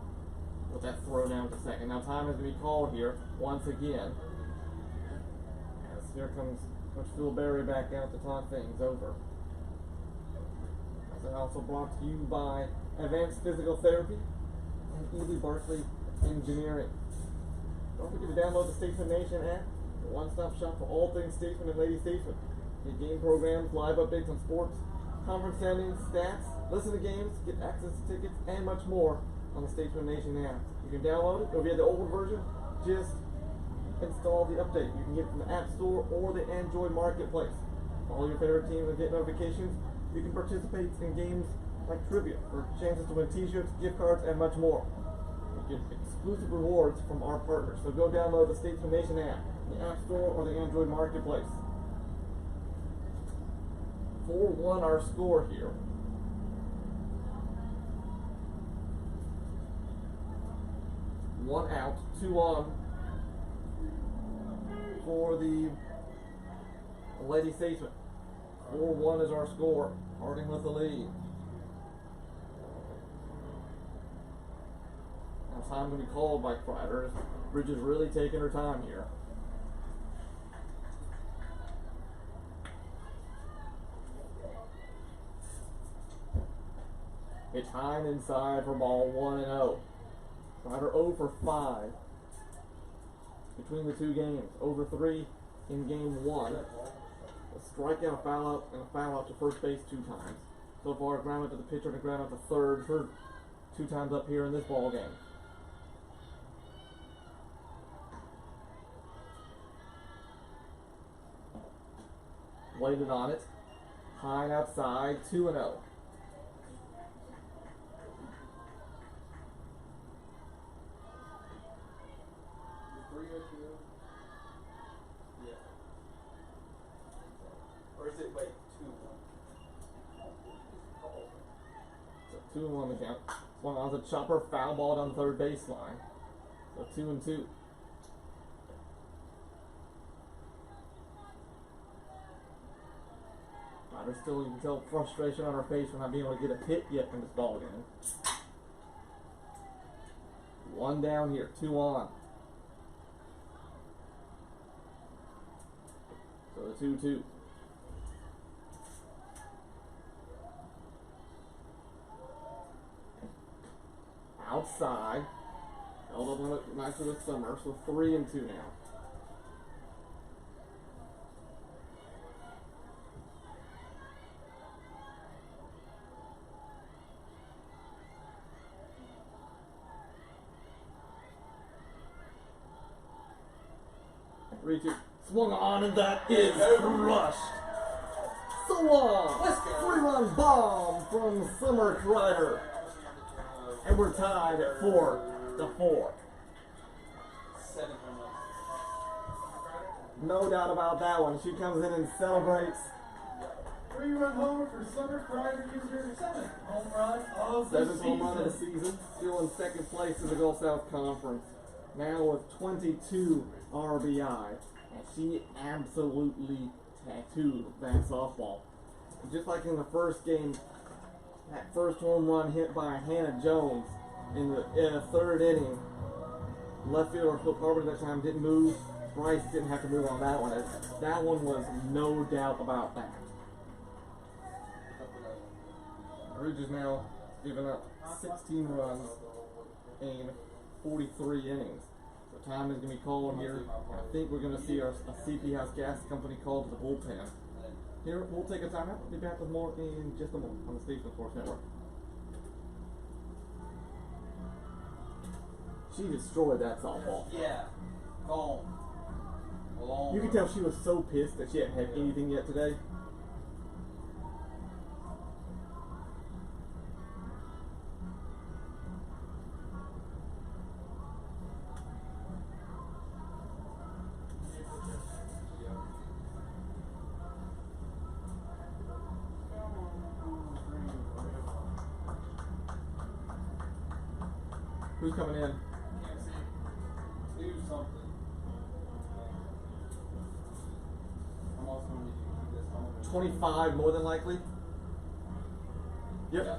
with that throw down to second. Now time has to be called here once again. As here comes Coach Phil Berry back out to talk things over. And also brought to you by Advanced Physical Therapy and Ely Barkley Engineering. Don't forget to download the Statesman Nation app, the one-stop shop for all things Statesman and Lady Statesman. Get game programs, live updates on sports, conference standings, stats, listen to games, get access to tickets, and much more on the Statesman Nation app. You can download it, or if you have the old version, just install the update. You can get it from the App Store or the Android Marketplace. Follow your favorite teams and get notifications. You can participate in games like trivia for chances to win t-shirts, gift cards, and much more. You get exclusive rewards from our partners. So go download the Statesman Nation app, the App Store, or the Android Marketplace. 4-1 our score here. One out, 2 on for the Lady Statesman. 4-1 is our score. Harding with the lead. Now time to be called by Kreider. Bridges really taking her time here. It's time inside for ball 1-0. Kreider 0 for 5 between the two games. Over 3 in game 1. A strikeout, a foul out, and a foul out to first base 2 times. So far, a ground out to the pitcher and a ground out to third. Her 2 times up here in this ball game. Waited on it. High and outside, 2-0.
Or is it like 2-1?
So 2-1 the count. Swung on the chopper, foul ball down the third baseline. So 2-2. Ryder still, you can tell frustration on her face for not being able to get a hit yet in this ball game. 1 down here, 2 on. So the 2-2. Outside. Held up on it nicely with Summer, so 3-2 now. Swung on, and that is crushed. So long.
Let's go.
3-run bomb from Summer Kreider. And we're tied at 4-4.
7 home runs.
No doubt about that one. She comes in and celebrates.
3-run homer for Summer Kreider gives her 7th home run of the
7th home run of the
season.
season. Still in second place in the Gulf South Conference. Now with 22 RBI. And she absolutely tattooed that softball. Just like in the first game, that first home run hit by Hannah Jones in the 3rd inning. Left fielder Phil Carpenter that time didn't move. Bryce didn't have to move on that one. That one was no doubt about that. Ridge is now given up 16 runs in 43 innings. So time is going to be called here. I think we're going to see a CP House Gas Company called to the bullpen. Here, we'll take a timeout. We'll be back with more in just a moment on the Station Sports Network. She destroyed that softball.
Yeah. Gone. Long.
You could tell she was so pissed that she hadn't had anything yet today. Who's coming in?
Can't see. Do something. I'm also going to need you to keep this home.
25 more than likely. Yep.
Yeah.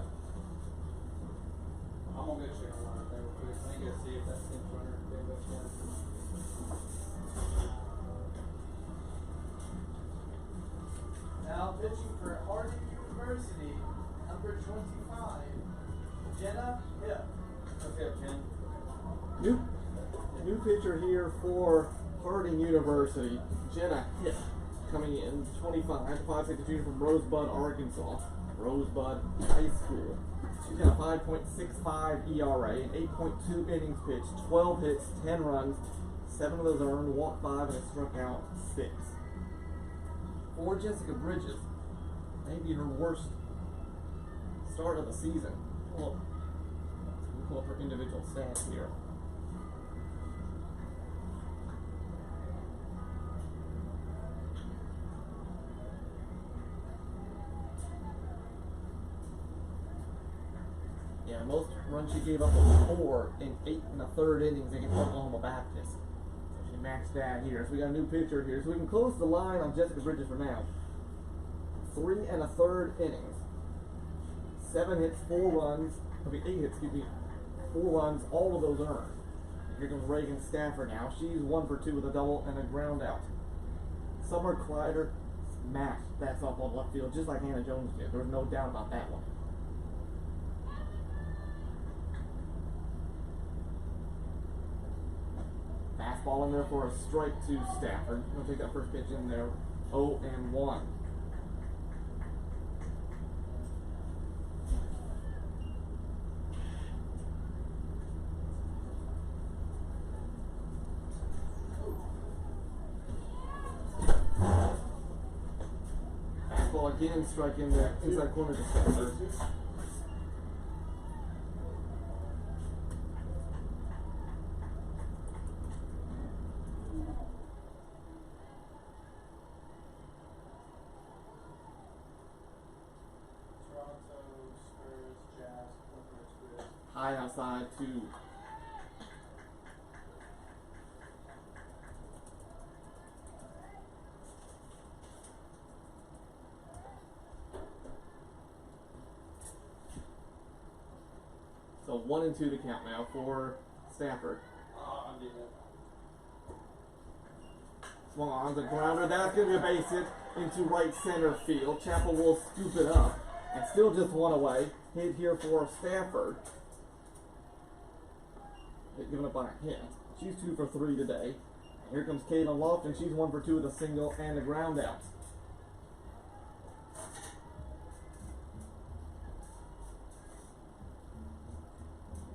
I'm going to get a check on it real quick. I need to see if that's in front of her.
Now pitching for Harding University, number 25, Jenna Hill.
Okay, Ken.
New pitcher here for Harding University, Jenna Hitt, coming in 25, 5'6" junior from Rosebud, Arkansas. Rosebud High School. She's got a 5.65 ERA, and 8.2 innings pitched, 12 hits, 10 runs, 7 of those earned, walked 5, and struck out 6. For Jessica Bridges, maybe her worst start of the season. We'll pull up her individual stats here. Yeah, most runs she gave up was 4 in 8 1/3 innings against Oklahoma Baptist. So she matched that here. So we got a new pitcher here. So we can close the line on Jessica Bridges for now. 3 1/3 innings. 7 hits, 4 runs. 8 hits, 4 runs, all of those earned. Here comes Reagan Stafford now. She's 1 for 2 with a double and a ground out. Summer Kleider smashed that softball left field just like Hannah Jones did. There was no doubt about that one. Fastball in there for a strike to Stafford. We'll take that first pitch in there. 0-1. Fastball again, strike in the inside corner to Stafford. High outside to so 1-2 the count now for Stafford. Swung on the grounder. That's going to be a base hit into right center field. Chappell will scoop it up and still just 1 away. Hit here for Stafford. Given up by a hit. She's 2 for 3 today. And here comes Kaylin Lofton. She's 1 for 2 with a single and a ground out.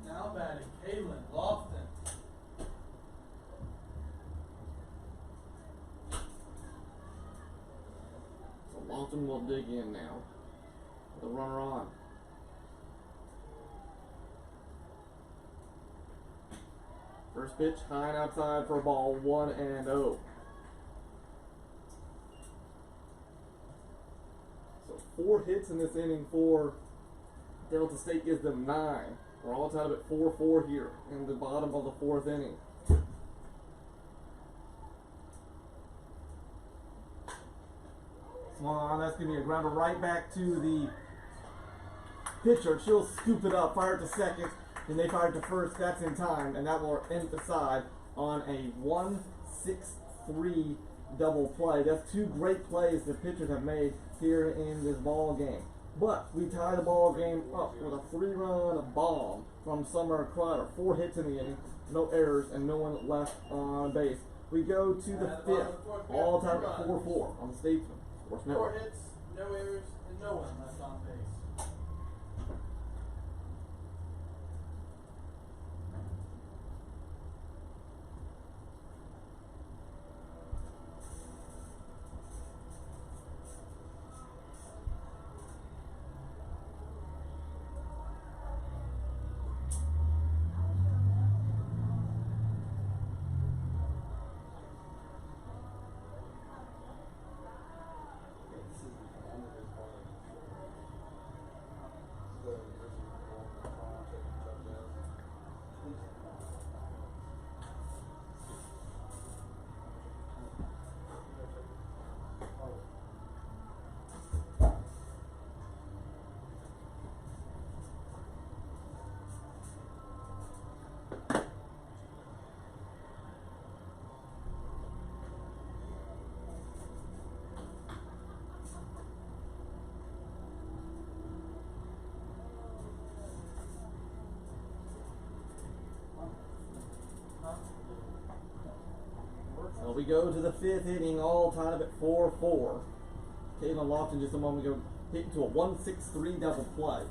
Now batting, Kaylin Lofton.
So Lofton will dig in now. The runner on. First pitch, high and outside for a ball, 1-0. So 4 hits in this inning for Delta State gives them 9. We're all tied up at 4-4 here in the bottom of the 4th inning. Swung on, that's going to be a grounder right back to the pitcher. She'll scoop it up, fire it to second. And they fired to first, that's in time, and that will end the side on a 1-6 3 double play. That's 2 great plays the pitchers have made here in this ball game. But we tie the ball game up with a 3-run bomb from Summer Crider. 4 hits in the inning, no errors, and no one left on base. We go to the 5th, all time at 4-4 on the Statesman Sports
4
Network.
hits, no errors, and no one left on base.
So we go to the 5th inning, all tied up at 4-4. Kalen Lofton just a moment ago hit into a 1-6-3 double play.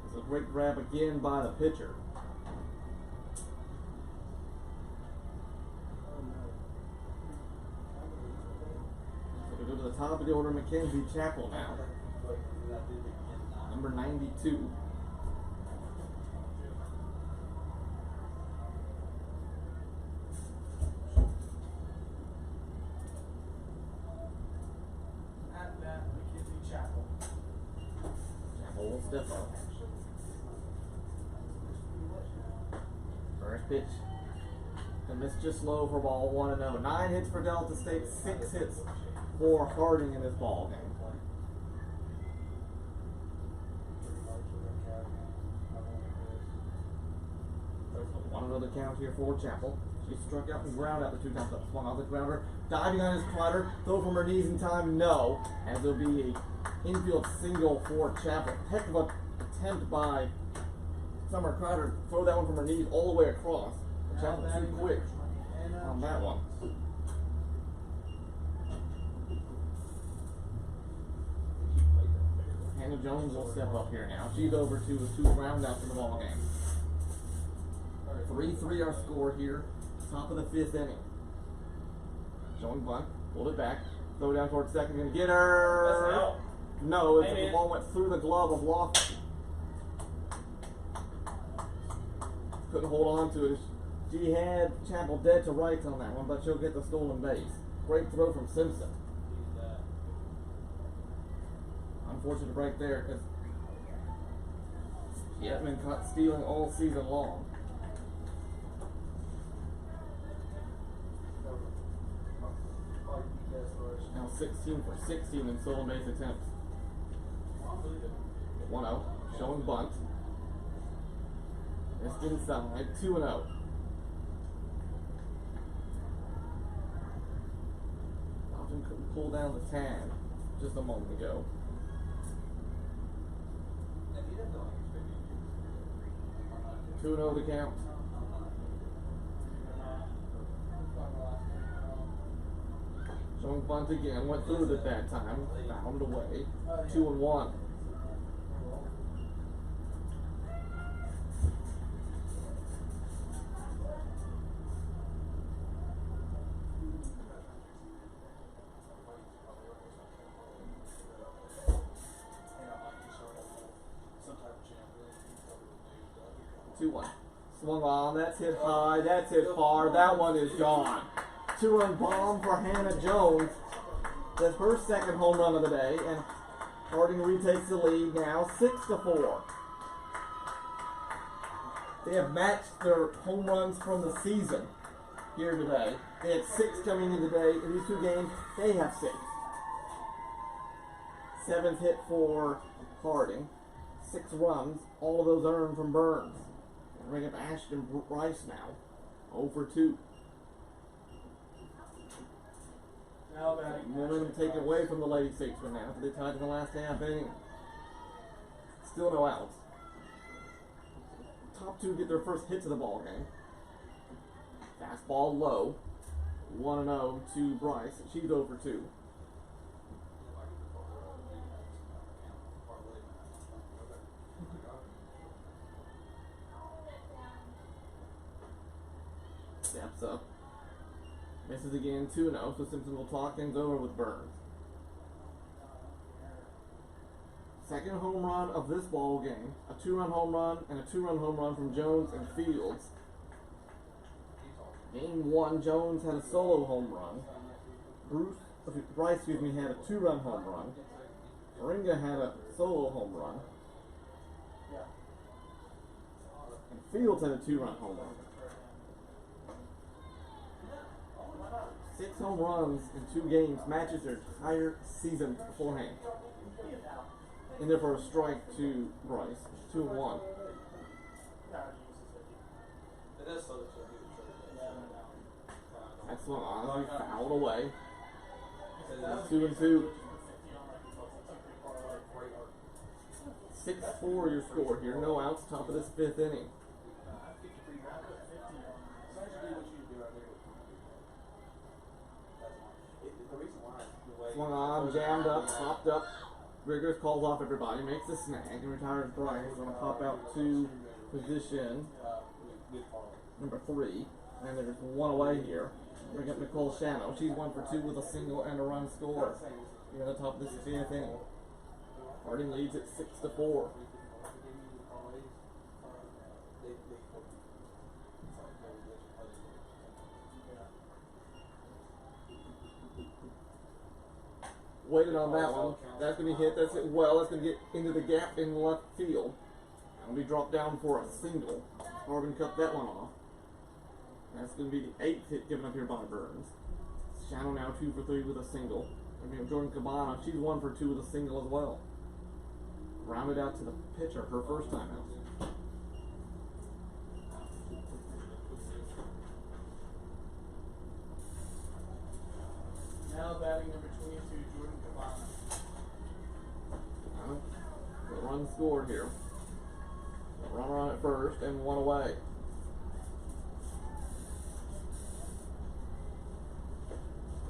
It's a great grab again by the pitcher. So we go to the top of the order, Mackenzie Chappell now. Number 92. Will step up. First pitch. And this just low for ball 1-0. 9 hits for Delta State, 6 hits for Harding in this ball game. 1-0 the count here for Chappell. She struck out and ground out the 2 times up. Swung off the grounder. Diving on his Crider. Throw from her knees in time. No. As there'll be a infield single for Chappell. Heck of an attempt by Summer Crider. Throw that one from her knees all the way across. Chappell too quick on that one. Hannah Jones will step up here now. She's over to the 2 roundouts in the ball game. 3-3 our score here. Top of the 5th inning. Showing bunt. Pulled it back. Throw down towards second. Gonna get her.
That's out.
No, the ball went through the glove of Lofton. Couldn't hold on to it. She had Chappell dead to rights on that one, but she'll get the stolen base. Great throw from Simpson. Unfortunate break there because she hasn't been caught stealing all season long. Now 16 for 16 in stolen base attempts. 1-0, showing bunt. Missed inside, 2-0. Lofton couldn't pull down the tag just a moment ago. Two and 0 the count. Showing bunt again, went through it at that time, found away. 2-1. Swung on, that's hit high, that's hit far, that one is gone. 2-run bomb for Hannah Jones. That's her second home run of the day, and Harding retakes the lead now 6-4. They have matched their home runs from the season here today. They had 6 coming in today. In these 2 games, they have 6. 7th hit for Harding. 6 runs, all of those earned from Burns. Bring up Ashton Bryce now. 0 for 2.
Now batting.
Momentum taken away from the Lady Statesmen now. They tied in the last half inning. Still no outs. Top two get their first hits of the ball game. Fastball low. 1-0 to Bryce. She's 0 for 2. Steps up. Misses again, 2-0, so Simpson will talk things over with Burns. Second home run of this ball game. A 2-run home run and a 2-run home run from Jones and Fields. Game 1, Jones had a solo home run. Bryce had a 2-run home run. Moringa had a solo home run. And Fields had a 2-run home run. 6 home runs in 2 games matches their entire season beforehand. And therefore a strike to Bryce. 2-1. That's one on. Fouled away. 2-2. 6-4 your score here. No outs. Top of this 5th inning. Swung on, jammed up, popped up. Riggers calls off everybody, makes a snag, and retires Bryce. Going to pop out to position number 3. And there's one away here. Bring up Nicole Shano. She's 1 for 2 with a single and a run score. Here at the top of this 5th inning. Harding leads at 6-4. Waited on that one. That's going to be hit. That's it. Well, that's going to get into the gap in left field. It'll be dropped down for a single. Corbin cut that one off. That's going to be the 8th hit given up here by Burns. Shano now 2 for 3 with a single. And Jordan Cabana, she's 1 for 2 with a single as well. Rounded out to the pitcher, her first time out.
Now batting number 22, Jordan Cabana.
The run scored here. A runner on at first and 1 away.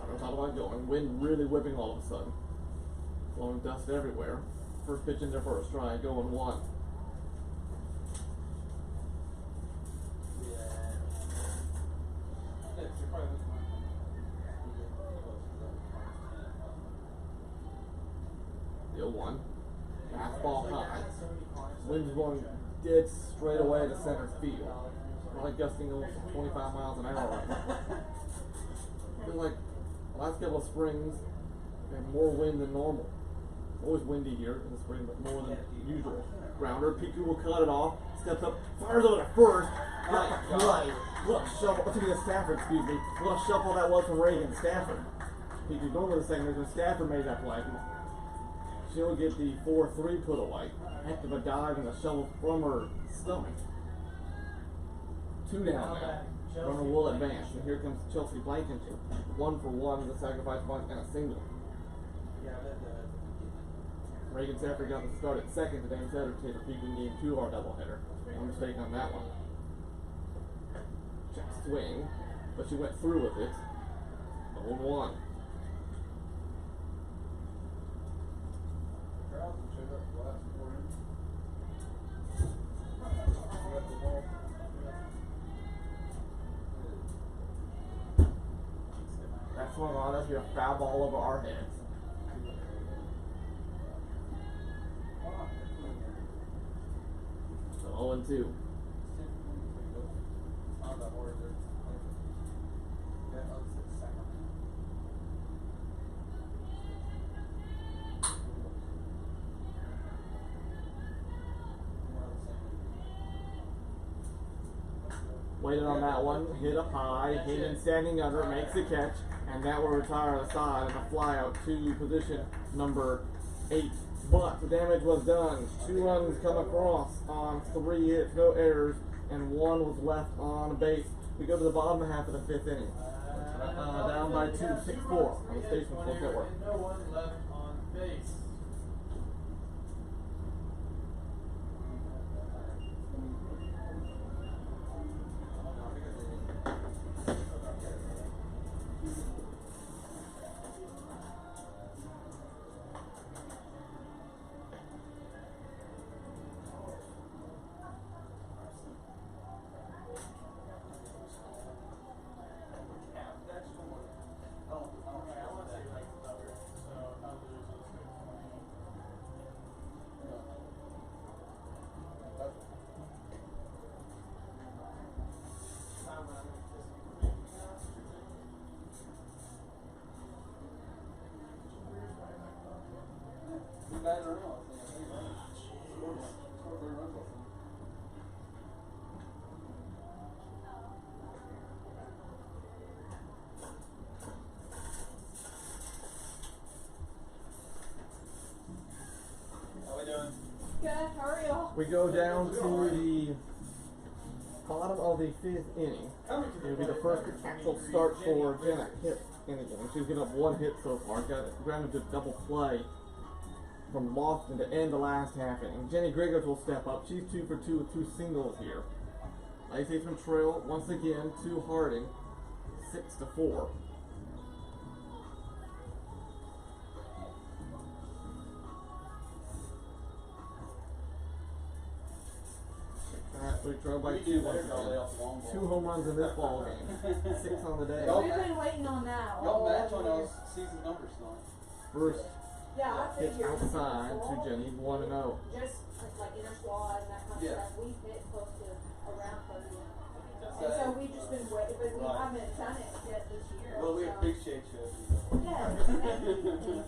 I don't know how about going. Wind really whipping all of a sudden. Blowing dust everywhere. First pitch in there for a strike, going 1. The 0-1. Fastball high. Wind's blowing dead straight away to center field. Probably gusting almost 25 miles an hour right now. Feels like the last couple of springs we have more wind than normal. Always windy here in the spring, but more than usual. Grounder, Piku will cut it off, steps up, fires over to first. Right. Look, shuffle. Stafford, excuse me. What a shuffle that was from Reagan. Stafford. Piku normally the same reason Stafford made that play. She'll get the 4-3 put away. Heck of a dive and a shovel from her stomach. 2 down now. Runner will advance. And here comes Chelsea Blankenship. 1 for 1 with a sacrifice bunt and a single. Reagan Stafford got the start at second today instead of Taylor Peak in game 2 of our doubleheader. No mistake on that one. Check swing, but she went through with it. 0-1. That's one on us. We have foul ball over our heads. So 0-2. Waited on that one, hit up high, Hayden standing under, makes the catch, and that will retire the side and a fly out to position number 8. But the damage was done. 2 runs come across on 3 hits, no errors, and 1 was left on base. We go to the bottom half of the 5th inning. down by 2, 6-4 on the Station Sports Network.
And no one left on base.
We go down to the bottom of the 5th inning. It'll be the first actual start for Jenna Hip in the game. She's given up 1 hit so far. Got grounded to double play from Lofton to end the last half inning. Jenny Grigos will step up. She's 2 for 2 with 2 singles here. Lady Bisons trail once again to Harding, 6-4. We trail by 2 once again. 2 home runs in this ball game. 6 on the day.
We've been waiting on that.
Y'all match on y'all's season numbers tonight.
First
Yeah, I
hit
figured.
outside to Jenny, 1-0.
Just like inner squad and that kind of
Yeah.
stuff. We've hit close to around 30.
That's
And so
sad.
we've just been waiting, but we
Right.
haven't done it yet this year.
Well, we
so.
appreciate you.
Yeah, thank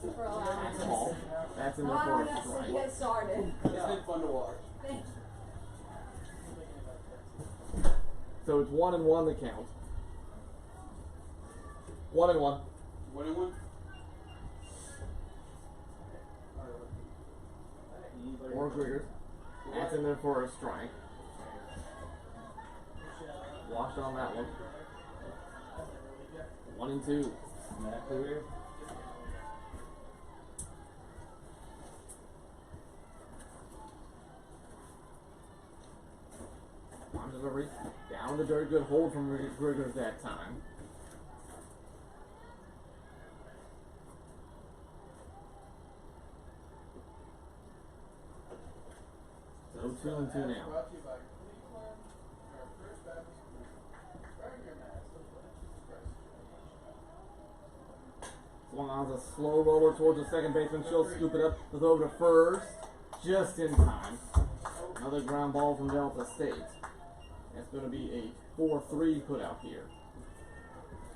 you for allowing
That's all.
us.
That's in the
Allowing
first
us to
strike.
get started.
It's been fun to watch.
Thank you.
So it's 1-1 the count. 1-1.
1-1.
More Griggers. That's in there for a strike. Washed on that one. 1-2.
Matt Clear.
On delivery. Down the dirt. Good hold from Griggers that time. So 2-2 now.
Brought to you by Cleveland, our First Baptist Movement. Wearing your mask, the flag of Jesus Christ.
Swung on a slow roller towards the second baseman. She'll scoop it up. The throw to first. Just in time. Another ground ball from Delta State. That's going to be a 4-3 put out here.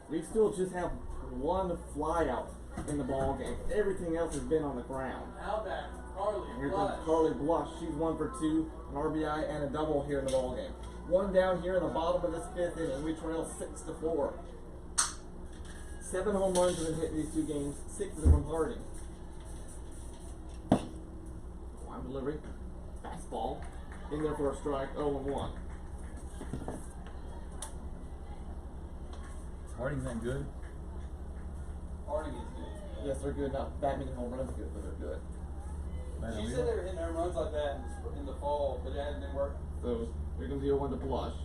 We still just have 1 fly out in the ball game. Everything else has been on the ground.
Now back, Carly.
And here
Blush.
comes Carly Blush. She's 1 for 2, an RBI and a double here in the ball game. 1 down here in the bottom of this 5th inning. We trail 6-4. 7 home runs have been hit in these 2 games. 6 of them from Harding. Line delivery. Fastball. In there for a strike. 0-1.
Harding's that good.
Harding is good.
Yes, they're good. Not that many home runs good, but they're good.
She said they were hitting home runs like that in the fall, but it hadn't been working.
So here comes the 0-1 to Blush.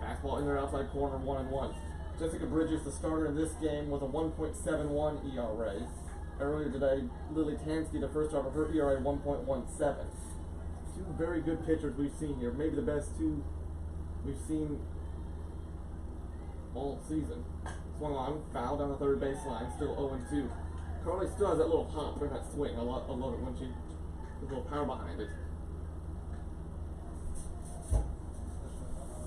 Fastball in there outside corner, 1-1. Jessica Bridges, the starter in this game, with a 1.71 ERA. Earlier today, Lily Tansky, the first starter, her ERA 1.17. 2 very good pitchers we've seen here. Maybe the best 2 we've seen all season. Swung on, foul down the third baseline, still 0-2. Carly still has that little hop during that swing. I love it when she has a little power behind it.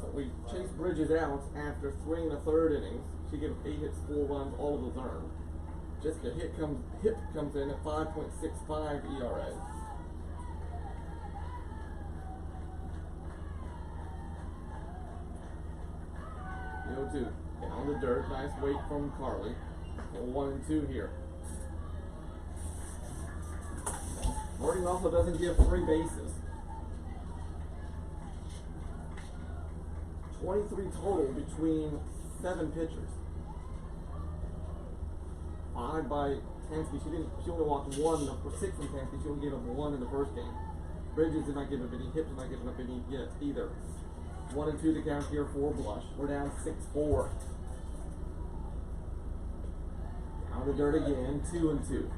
But we chased Bridges out after 3 1/3 innings. She gave 8 hits, 4 runs, all of those earned. Jessica Hip comes in at 5.65 ERA. The 0-2. Down the dirt. Nice weight from Carly. 1-2 here. Harding also doesn't give 3 bases. 23 total between 7 pitchers. 5 by Tansky. She only walked 1 for 6 in Tansky. She only gave up 1 in the first game. Bridges did not give up any hits, did not give up any yet either. 1 and 2 to count here for Blush. We're down 6-4. Down to dirt again, 2 and 2.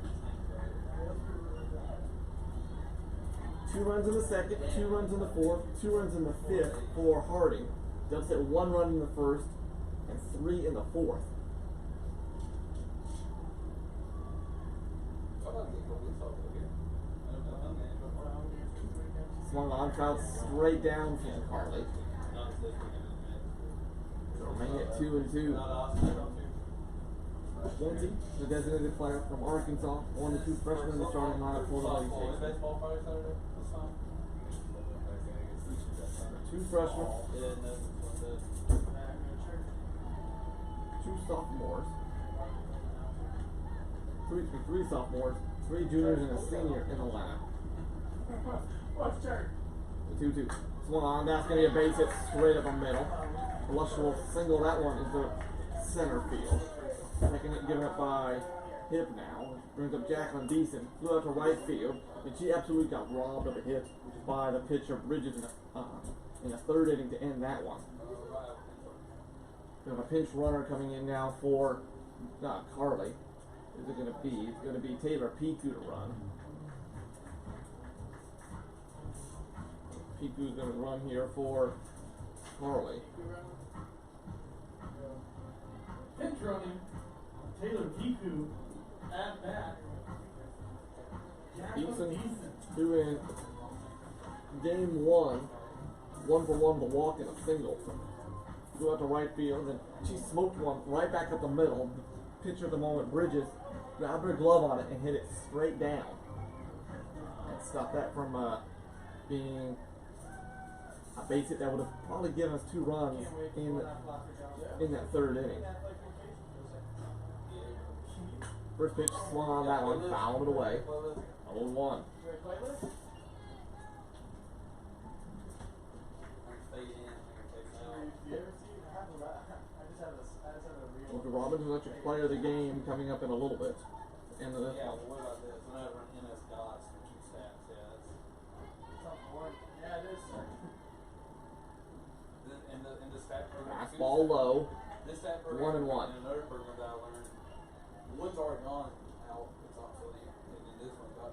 2 runs in the second, 2 runs in the fourth, 2 runs in the fifth for Harding. Dubs hit 1 run in the first and 3 in the fourth. Swung on, foul straight down from Carly. So remain at 2 and 2. 20, the designated player from Arkansas, 1 and 2 freshmen in the starting lineup for the Lady Bisons. 2 freshmen, 2 sophomores, 3 sophomores, 3 juniors, and a senior in the lineup.
Watch turn.
The 2-2. Swung on, that's going to be a base hit straight up the middle. Blush will single that one into center field. Second hit given up by Hip now. Brings up Jacqueline Beeson. Flew out to right field. And she absolutely got robbed of a hit by the pitcher Bridges in the third inning to end that one. We have a pinch runner coming in now for Carly. Who's it going to be? It's going to be Taylor Piku to run. Piku's going to run here for Carly.
Pinch running. Taylor Piku at bat.
Beeson doing game 1, 1 for 1 the walk and a single. Go out to right field, and she smoked one right back up the middle. The pitcher at the moment, Bridges, grabbed her glove on it and hit it straight down. And stopped that from being a base hit that would have probably given us 2 runs in that third inning. First pitch swung on that one, fouled it away. 0-1. Well, Robbins is electric player of the game coming up in a little bit. End of this
Yeah,
one.
well, what about this? When I run NS Dots and keep stats, yeah, that's.
Yeah, it is, sir.
In the stat program.
Fastball low.
This stat program.
1 and 1.
And another program that I learned. One's already gone out, it's obsolete, and then this one's up.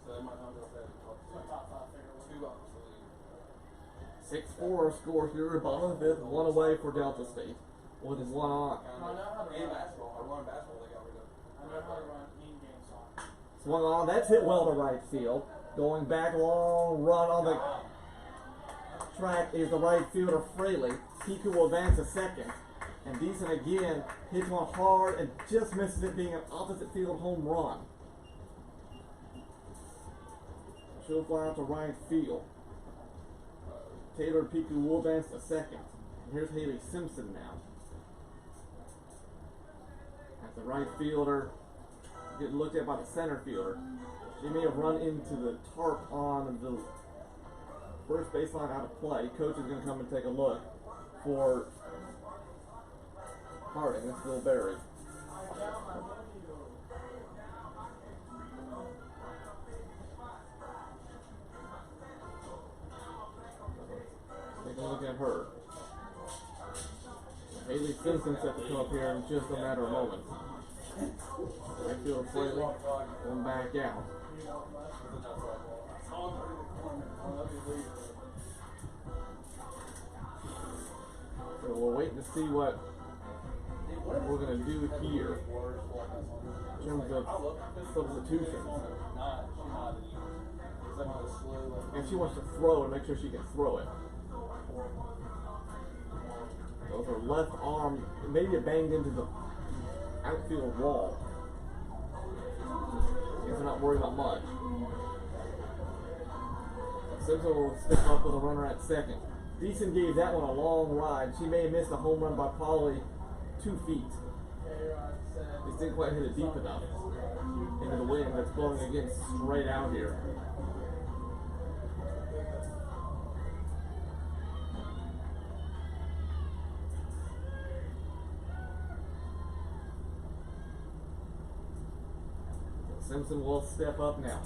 So they might not just have two obsolete.
6-4 score here, bottom of the 5th, 1 away for Delta State. With 1 on.
And basketball. I run basketball, they got rid of.
I know how to run in-game soccer.
Swung on, that's hit well to right field. Going back, long run on the track is the right fielder Fraley. Piku will advance to second. And Beeson again hits one hard and just misses it, being an opposite field home run. She'll fly out to right field. Taylor Piku will advance to second. And here's Haley Simpson now. As the right fielder getting looked at by the center fielder. She may have run into the tarp on the first baseline out of play. Coach is going to come and take a look for Harding. That's Bill Berry. Take a look at her. Haley Simpson set to come up here in just a matter of moments. Right fielder Fraley going back out. So we're waiting to see what we're going to do here in terms of substitutions. And she wants to throw and make sure she can throw it. So her left arm, maybe it banged into the outfield wall. Guess they're not worried about much. Simpson will step up with a runner at second. Beeson gave that one a long ride. She may have missed a home run by probably 2 feet. Just didn't quite hit it deep enough into the wind that's blowing again straight out here. Simpson will step up now.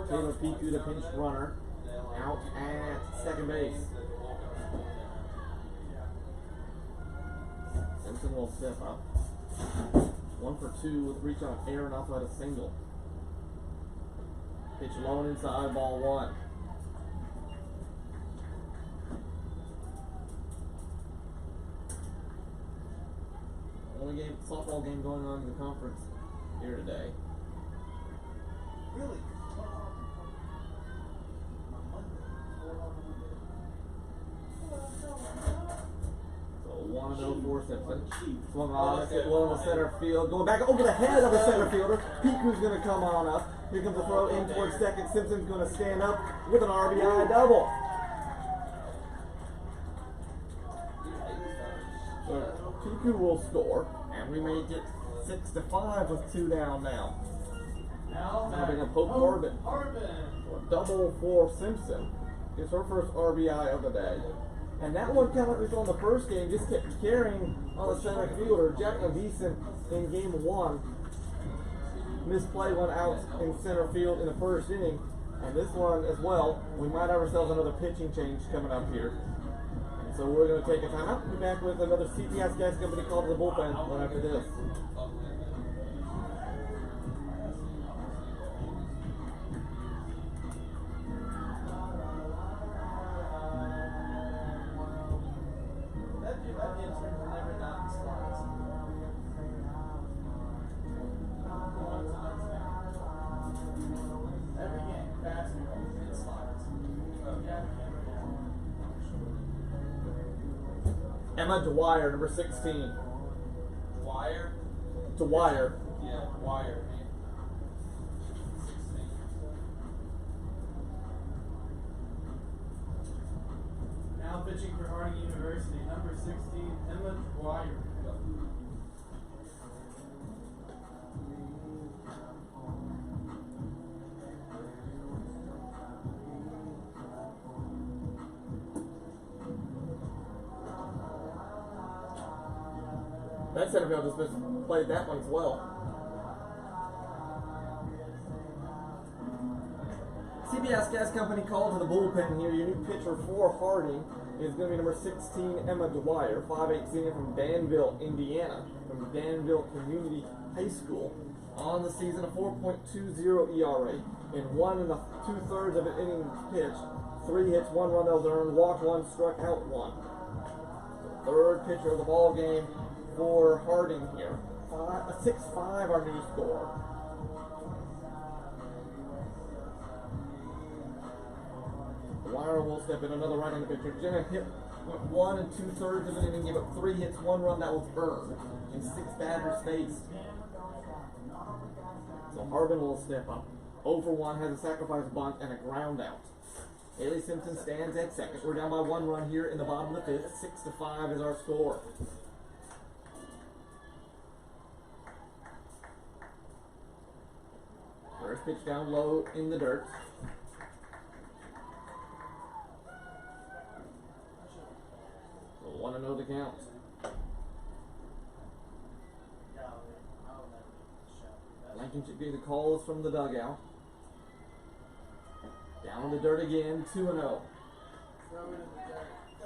Taylor Piku, the pinch runner, out at second base. Simpson will step up. 1 for 2 with reach on air and also had a single. Pitch low and inside, ball 1. Only softball game going on in the conference here today.
Really?
So 1-0 for Simpson. Swung on, hit low in the center field. Going back over the head of the center fielder. Piku's going to come on up. Here comes the throw in towards second. Simpson's going to stand up with an RBI double. So Piku will score, and we make it 6-5 with 2 down now. Now bring up Hope Harbin. So a double for Simpson. Gets her first RBI of the day. And that one kind of was on the first game, just kept carrying on the center fielder. Jack Leveson in game 1 misplay one out in center field in the first inning. And this one as well, we might have ourselves another pitching change coming up here. And so we're going to take a timeout and be back with another CPS Gas Company call to the bullpen right after this. Emma Dwyer, number 16.
Wire?
Dwyer.
Yeah, wire.
Now pitching for Harding University, number 16, Emma Dwyer.
That center field just played that one as well. CBS Gas Company called to the bullpen here. Your new pitcher for Harding is going to be number 16, Emma Dwyer, 5'8" senior from Danville, Indiana, from Danville Community High School. On the season, a 4.20 ERA, in 1 2/3 of an inning pitched, 3 hits, 1 run that was earned, walked 1, struck out 1. Third pitcher of the ball game for Harding here. 6-5 our new score. Dwyer will step in, another right-handed pitcher. Jenna hit 1 2/3 of an inning, gave up 3 hits, 1 run that was earned, and 6 batters faced. So Harbin will step up. 0 for 1, has a sacrifice bunt and a ground out. Haley Simpson stands at second. We're down by 1 run here in the bottom of the 5th. 6-5 is our score. First pitch down low in the dirt. So 1-0 to count. Blankenship the calls from the dugout. Down in the dirt again, 2-0.
Throw it in the dirt.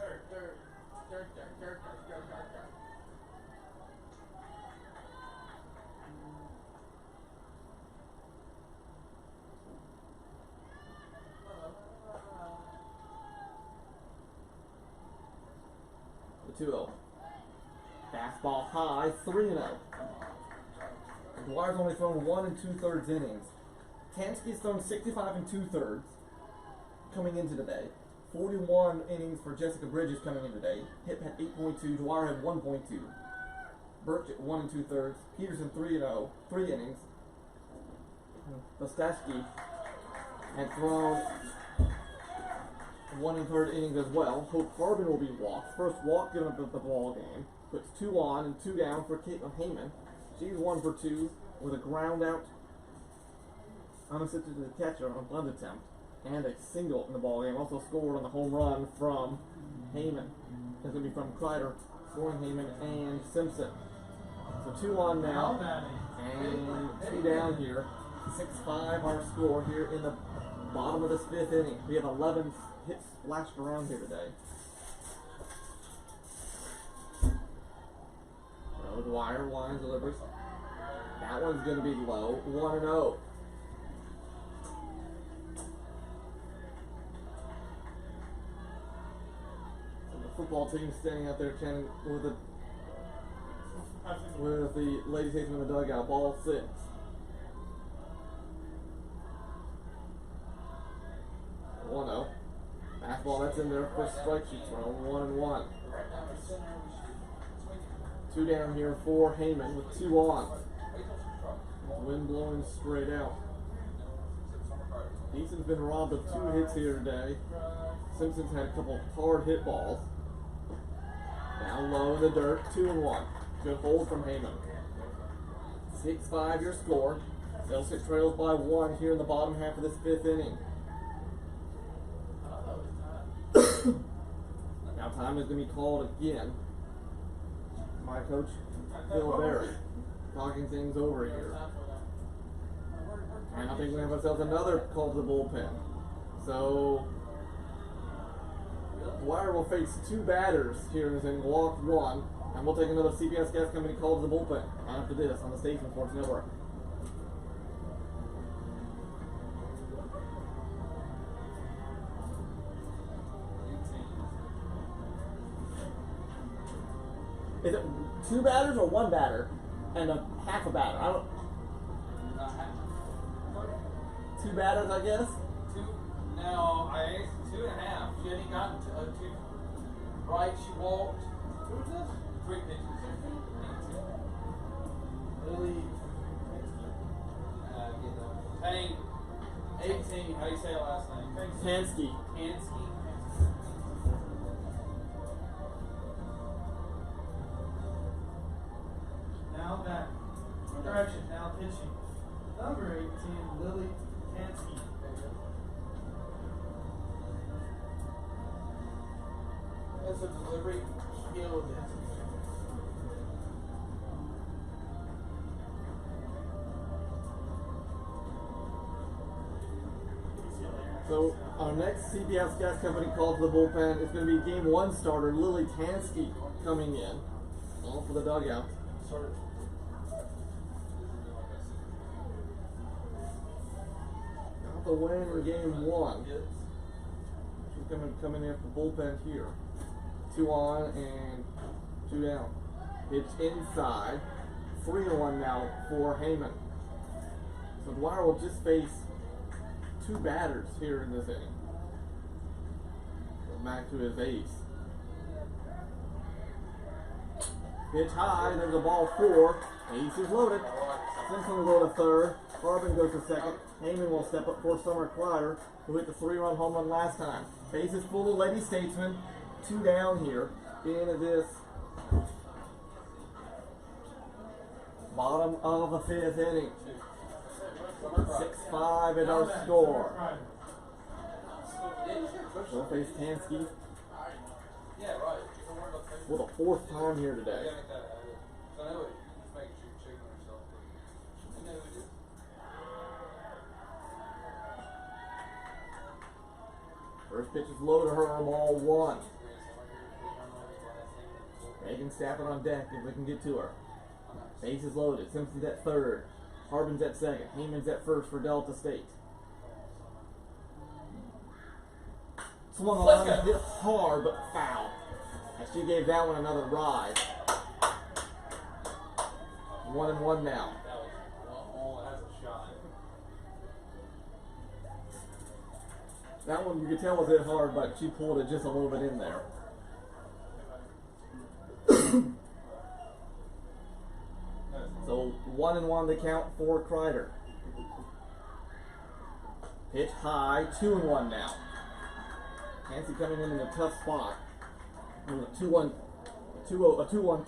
The 2-0. Fastball high, 3-0. Dwyer's only thrown 1 2/3 innings. Tansky's thrown 65 2/3 coming into today. 41 innings for Jessica Bridges coming in today. Hit had 8.2. Dwyer had 1.2. Birch at 1 2/3. Peterson 3-0, 3 innings. Vostashki had thrown 1 1/3 innings as well. Hope Harbin will be walked. First walk given up at the ball game. Puts 2 on and 2 down for Caitlin Heyman. She's 1 for 2 with a ground out unassisted to the catcher on a bunt attempt and a single in the ball game. Also scored on the home run from Heyman. It's going to be from Kreider, scoring Heyman and Simpson. So 2 on now and 2 down here 6-5 our score here in the bottom of this 5th inning. We have 11 hits splashed around here today. Dwyer line delivers. That one's going to be low. 1-0. The football team standing out there chanting with the Lady Bisons in the dugout. Ball 6. Fastball that's in there for strike sheet thrown. 1-1. 2 down here for Heyman with 2 on. Wind blowing straight out. Easton's been robbed of 2 hits here today. Simpson's had a couple hard hit balls. Down low in the dirt, 2-1. Good hold from Heyman. 6-5 your score. Celtics trails by 1 here in the bottom half of this 5th inning. Now time is going to be called again. My coach, Phil Berry, talking things over here. And I think we have ourselves another call to the bullpen. So, Dwyer will face 2 batters here in this inning, walk 1, and we'll take another CBS Gas Company call to the bullpen after this on the Station Sports Network. Is it 2 batters or 1 batter and a half a batter? I don't. 2 batters, I guess.
2. No, I 2.5. She hadn't gotten to 2. Right, she walked. Who was this? 3 pitches.
Lily.
Tank. 18. How do you say her last name?
Tansky.
Tansky.
Now back. Correction, now pitching. Number 18, Lily Tansky.
That's a delivery. Killed it.
So our next CBS Gas Company call to the bullpen is going to be Game 1 starter Lily Tansky coming in. All for the dugout. Got the win in Game 1. She's coming in the bullpen here. 2 on and 2 down. Pitch inside. 3-1 now for Heyman. So Dwyer will just face 2 batters here in this inning. Go back to his ace. Pitch high, there's a ball 4. Ace is loaded. Simpson will go to third. Harbin goes to second. Heyman will step up for Summer Crider, who hit the 3-run home run last time. Bases full of Lady Statesman. 2 down here in this bottom of the 5th inning. 6-5 is our score. We'll face Tansky
Yeah, right.
for the 4th time here today.
I know it. Just making sure you're checking yourself. I know it is.
First pitch is low to her, ball 1. Megan Stafford on deck if we can get to her. Base is loaded. Simpson's at third. Harbin's at second. Heyman's at first for Delta State. Swung on and hit hard but foul. And she gave that one another ride. 1-1 now.
That was that's a shot.
That one you could tell was hit hard, but she pulled it just a little bit in there. So 1-1 the count for Crider. Pitch high, 2-1 now. Nancy coming in a tough spot. With a 2-1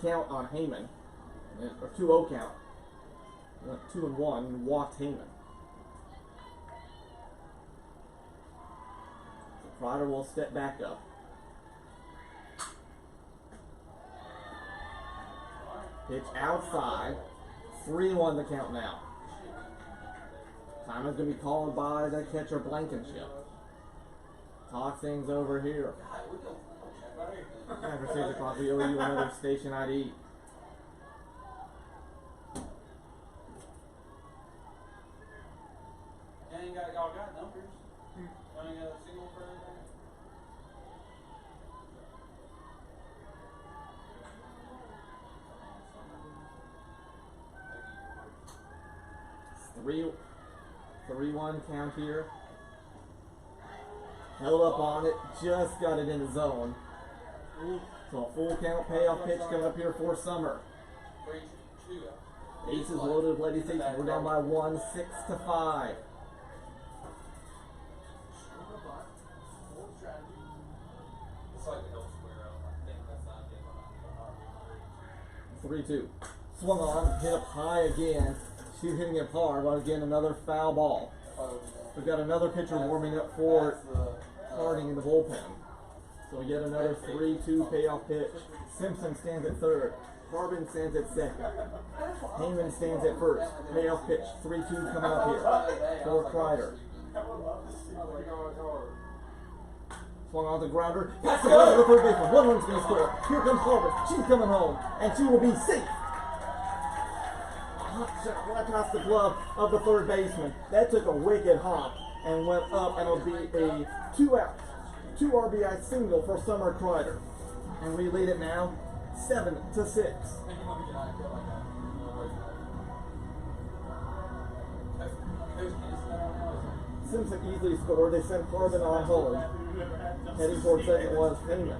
count on Heyman, or 2-0 count. 2-1 and walked Heyman. So Crider will step back up. Pitch outside. 3-1 the count now. Time is going to be called by the catcher Blankenship. Talk things over here. After 6 o'clock, we owe you another station ID.
Y'all got numbers. Y'all ain't got a single for anything.
Three, 3-1 count here. Held up on it, just got it in the zone. So a full count payoff pitch coming up here for Summer.
3-2.
Aces loaded with Lady Bisons. We're down by 1, 6-5.
It's like the hill square up. I think that's not it.
3-2. Swung on, hit up high again. She's hitting it hard, but again, another foul ball. We've got another pitcher warming up for Harding in the bullpen. So yet another 3-2 payoff pitch. Simpson stands at third. Harbin stands at second. Heyman stands at first. Payoff pitch, 3-2 coming up here for Kreider. Swung on the grounder. Pass it over to the third baseman. One run's going to score. Here comes Harbin. She's coming home, and she will be safe. Hot shot right past the glove of the third baseman. That took a wicked hop and went up, and it'll be a 2-out, 2 RBI single for Summer Kreider. And we lead it now 7-6. Simpson easily scored. They sent Harbin on home. Heading towards second was Heyman.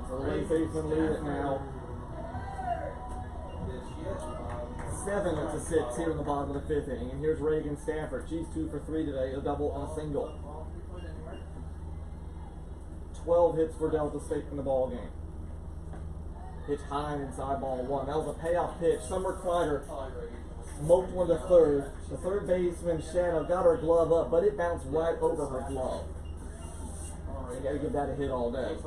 So the Lady Bisons lead it now 7-6 here in the bottom of the 5th inning. And here's Reagan Stafford. She's 2 for 3 today, a double and a single. 12 hits for Delta State in the ball game. Pitch high and inside ball 1. That was a payoff pitch. Summer Kreider smoked one to third. The third baseman Shadow got her glove up, but it bounced right over her glove. You got to give that a hit all day.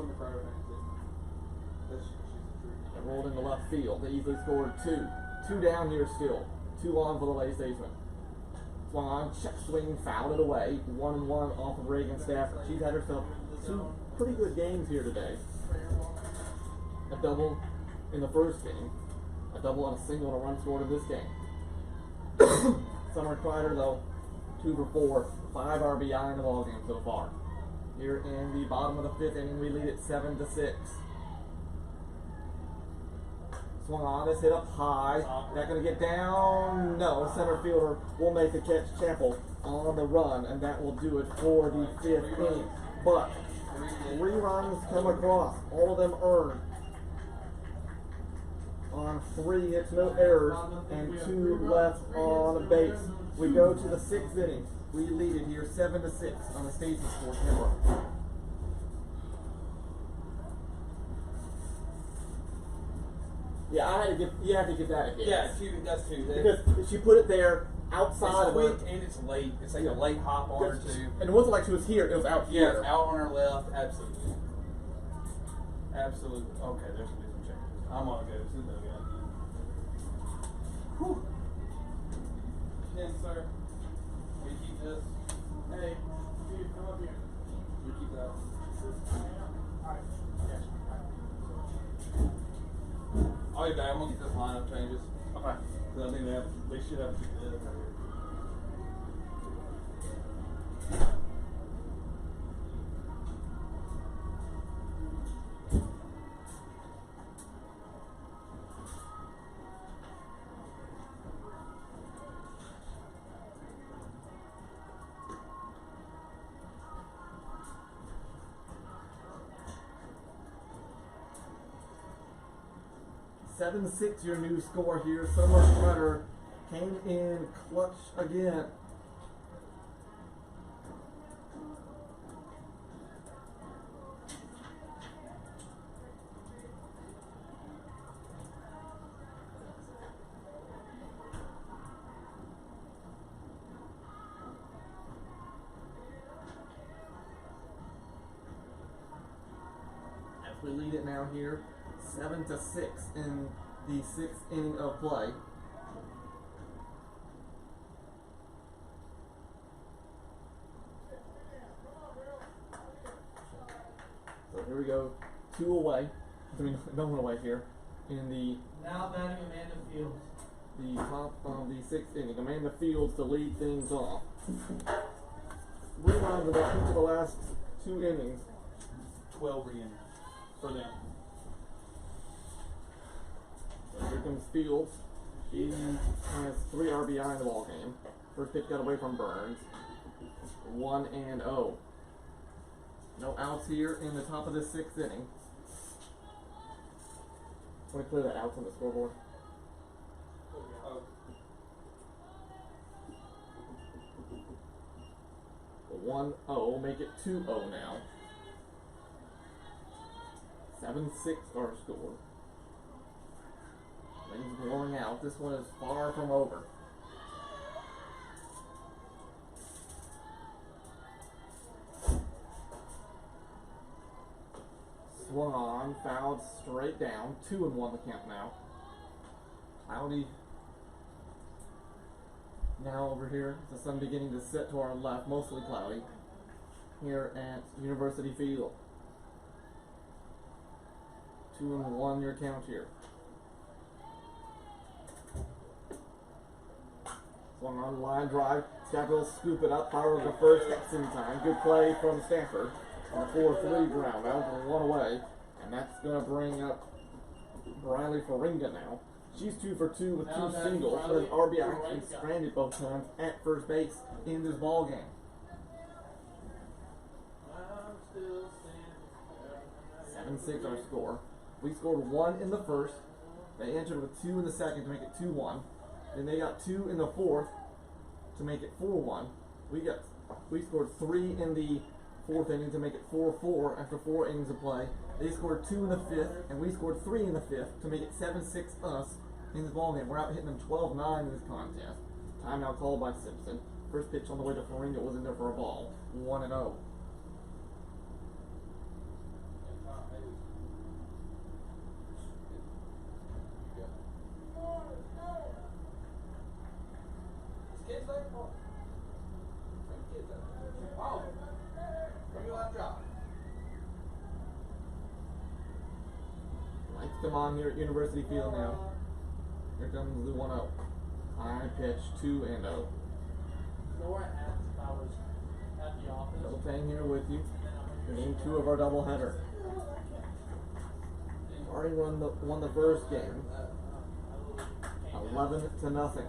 It rolled into left field. They easily scored 2. 2 down here still. 2 on for the Lady Statesman. Swung on, check swing, fouled it away. 1-1 off of Reagan Stafford. She's had herself 2 pretty good games here today. A double in the first game. A double and a single and a run scored in this game. Summer Kreider, though, 2 for 4. 5 RBI in the ball game so far. Here in the bottom of the 5th inning, we lead it 7-6. Swung on, this hit up high. Not going to get down. No, center fielder will make the catch. Chappell on the run, and that will do it for the 5th inning. But 3 runs come across, all of them earned. On 3 hits, no errors, and 2 left on base. We go to the 6th inning. We lead it here 7-6 on the Stacey Sports Network. Yeah, you have to give that a hit.
Yeah, that's 2.
Because she put it there outside of her.
It's quick and it's late. It's like a late hop on her too.
And it wasn't like she was here, it was out here.
Yeah, it's out on her left. Absolutely. Absolutely. Okay, there's some different changes. I'm gonna go to the dugout. Whew.
Yes, sir. We keep this.
Hey, dude, come up here.
We keep that.
Alright, yes.
I'll be back. I'm gonna get this lineup changes.
Okay.
Because I think they should have 2 dead.
7-6 your new score here. Summer Kreider came in clutch again. As we lead it now here, 7-6 in the 6th inning of play. So here we go, 2 away. I mean, no one away here in the
Now batting Amanda Fields.
the top of the 6th inning. Amanda Fields to lead things off. 3 runs in each of the last 2 innings.
12 re-entries for them.
So here comes Fields. She has 3 RBI in the ball game. First pitch got away from Burns. 1-0. No outs here in the top of the 6th inning. Want to clear that out on the scoreboard?
Oh,
1-0, make it 2-0 now. 7-6 our score. Things blowing out. This one is far from over. Swung on, fouled straight down. 2-1 the count now. Cloudy. Now over here, the sun beginning to set to our left, mostly cloudy. Here at University Field. 2-1 your count here. Swung on, line drive. Stafford will scoop it up, fire over the first, that's in time. Good play from Stafford. On a 4-3 ground out for 1 away. And that's going to bring up Briley Faringa now. She's 2 for 2 with 2 singles. Her RBI and stranded both times at first base in this ball game.
I'm still standing.
7-6 our score. We scored 1 in the first. They entered with 2 in the second to make it 2-1. Then they got 2 in the fourth to make it 4-1. We scored 3 in the 4th inning to make it 4-4 after 4 innings of play. They scored 2 in the 5th, and we scored 3 in the 5th to make it 7-6 us in this ballgame. We're out hitting them 12-9 in this contest. Timeout called by Simpson. First pitch on the way to Faringa was in there for a ball. 1-0.
Kids there? Oh. Bring kids up. Oh. Bring your left drop.
Lights come on here at University Field now. Here comes the 1-0. High pitch, 2-0.
You know where I asked if I was at the office?
Still staying here with you. Game 2 of our doubleheader. Already won the first game. 11-0.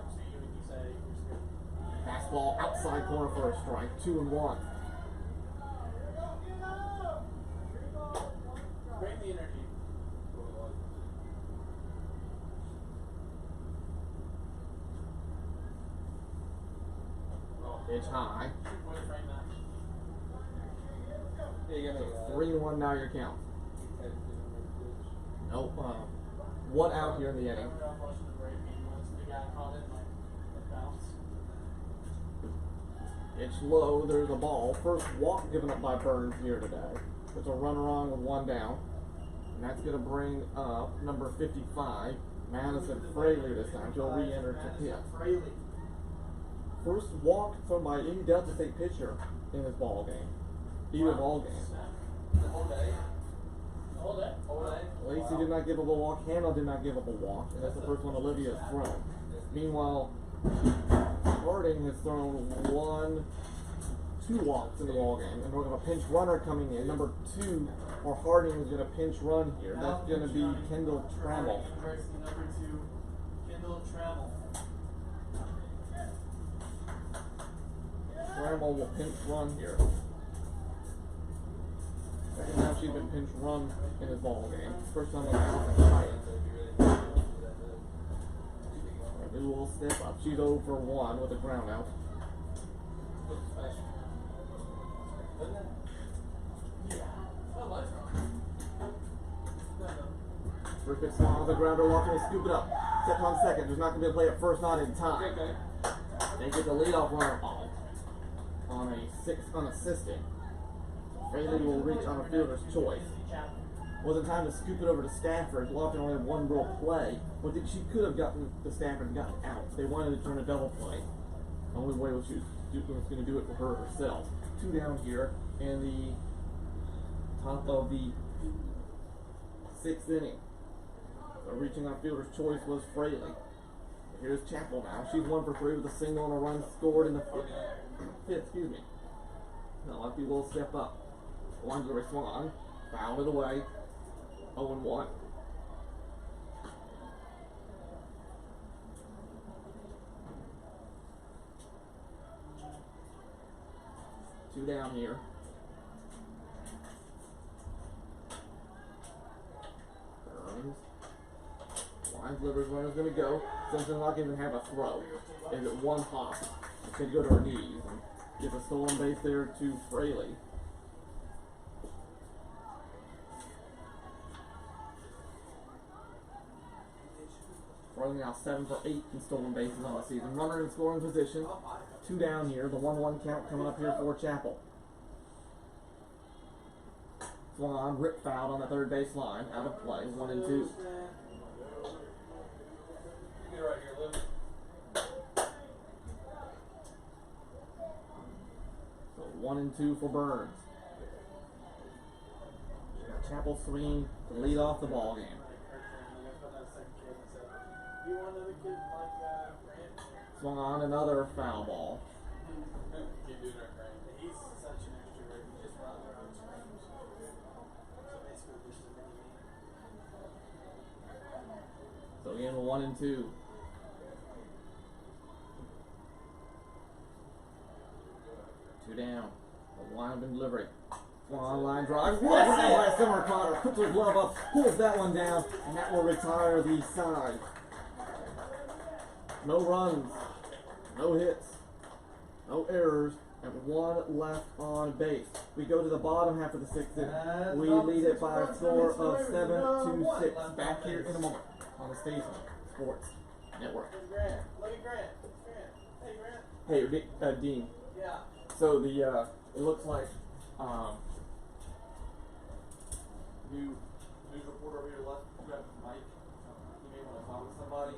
Fastball outside corner for a strike. 2-1.
Bring the energy.
Pitch high.
Way to frame that.
Yeah, you gotta
3-1 now your count. Nope. One out here in the
I
inning.
remember I was watching the Brave game once, and the guy caught it like a bounce.
It's low. There's a ball. First walk given up by Burns here today. There's a runner on with 1 down. And that's going to bring up number 55, Madison Fraley this time. She'll re-enter to hit.
Fraley.
First walk from by any Delta State pitcher in this ball game. Either ball game.
The whole day.
Hold it.
Whole day.
Lacey did not give up a walk. Hannah did not give up a walk. And that's the first one Olivia has thrown. Meanwhile, Harding has thrown 2 walks in the ball game. And we're going to have a pinch runner coming in. Number 2, or Harding is going to pinch run here. That's going to be Kendall Trammell.
University number 2, Kendall Trammell.
Trammell will pinch run here. Second time she's been pinch run in this ball game. First time on the outside. Maybe we'll step up. She's 0 for 1 with a ground out. First pitch swung on the grounder, Walker will scoop it up. Step on second. There's not going to be a play at first, not in time. They get the leadoff runner on a 6 unassisted. Fraley will reach on a fielder's choice. Wasn't time to scoop it over to Stafford. Lofton only had one real play, but she could have gotten to Stafford and gotten out. They wanted to turn a double play. The only way was she was going to do it for her herself. 2 down here in the top of the 6th inning. So reaching our fielder's choice was Fraley. Here's Chapel now. She's 1 for 3 with a single and a run scored in the 5th. Excuse me. Now Lucky will step up. One to Swan. Fouled it away. 0-1. Two down here. Burns. Line delivers, runner's gonna go. Simpson's not gonna have a throw. Is it one hop? It's gonna go to her knees and give a stolen base there to Fraley. Fraley now 7 for 8 in stolen bases on the season. Runner in scoring position. 2 down here. The 1-1 count coming up here for Chapel. Swan rip fouled on the third base line. Out of play. 1 and 2.
Get right here, Lou.
So 1 and 2 for Burns. Chapel swinging to lead off the ball game.
You want another kid like Grant?
Swung on another foul ball.
Keep doing our Grant.
He's such an extrovert. He just runs around and screams. So basically, just a mini me.
So again, 1 and 2. Two down. The line and delivery. Swung on line drive. What a by Summer Potter. Puts her glove up, pulls that one down, and that will retire the side. No runs, no hits, no errors, and 1 left on base. We go to the bottom half of the 6th inning. We lead it by a score of 7-6. Back here in a moment on the Station Sports Network.
Hey, Grant. Look at Grant. Grant. Hey, Grant.
Hey, Dean.
Yeah.
So the it looks like new news reporter over here left. You got Mike. He may want to talk to somebody.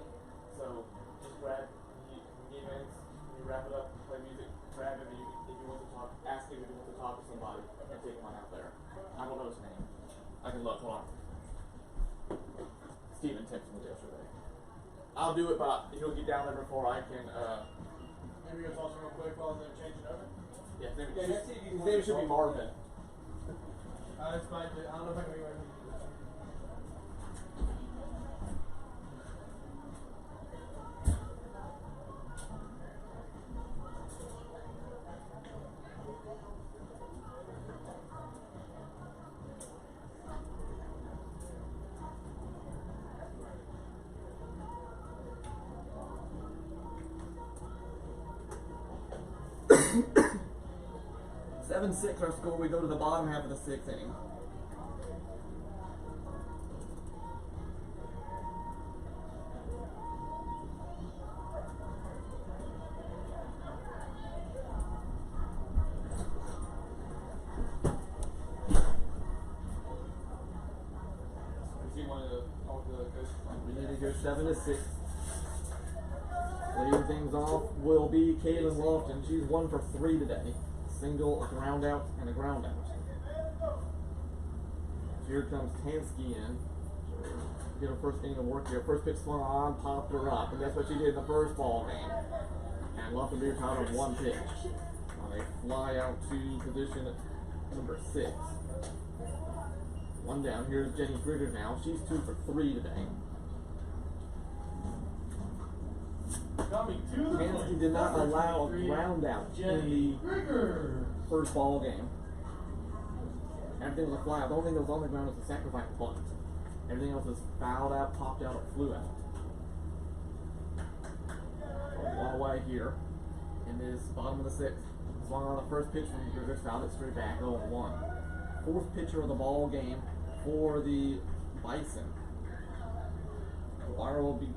So just grab he emails. When you wrap it up, play music. Grab him, and if you want to talk, ask him if you want to talk to somebody, and take him on out there. I don't know his name. I can look. Hold on. Steven texted me yesterday. I'll do it, but he'll get down there before I can.
Maybe you'll talk to him real quick while they're changing over.
Yeah, his name should be Marvin.
That's fine. I don't know if I can be right.
Seven 6 our score. We go to the bottom half of the 6th inning. We need to go 7-6. Leading things off will be Kaylin Lofton. She's 1 for 3 today. Single, a ground out, and a ground out. Here comes Tansky in. Get her first inning of work here. First pitch swung on, popped her up, and that's what she did in the first ball game. And Lofton being caught on 1 pitch. Now they fly out to position number 6. 1 down. Here's Jenny Grigger now. She's 2 for 3 today. Tansky did not allow a ground out in the first ball game. Everything was a fly out. The only thing that was on the ground was a sacrifice bunt. Everything else was fouled out, popped out, or flew out. One away here in this bottom of the 6th. Swung on the first pitch from Grigger, fouled it straight back, 0-1. 4th pitcher of the ball game for the Bison. Wire will be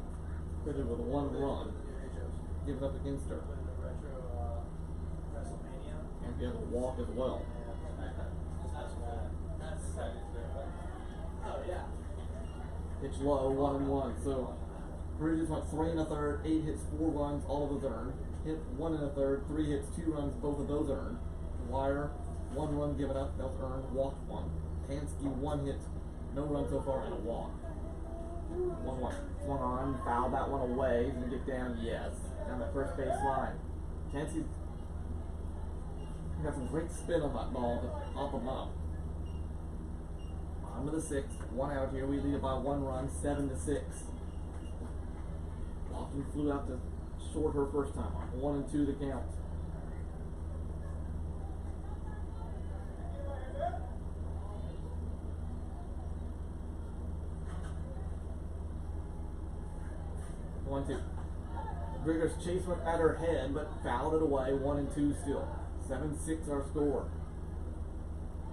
credited with 1 run. Given up against her. And she has a walk as well.
Oh, yeah.
Pitch low, 1-1. So Bridges went 3 1/3, 8 hits, 4 runs, all of those earned. Hit 1 1/3, 3 hits, 2 runs, both of those earned. Wire, 1 run given up, that was earned, walked 1. Tansky, 1 hit, no run so far, and a walk. 1-1. Swung on, fouled that one away. He's gonna get down, yes. Down the first base line. Tansky's got some great spin on that ball to pop him up. Bottom of the 6th, 1 out here. We lead it by 1 run, 7-6. Lofton flew out to short her first time on. 1-2 the count. One, two. Grigger's chase went at her head, but fouled it away. 1-2 still. 7-6 our score.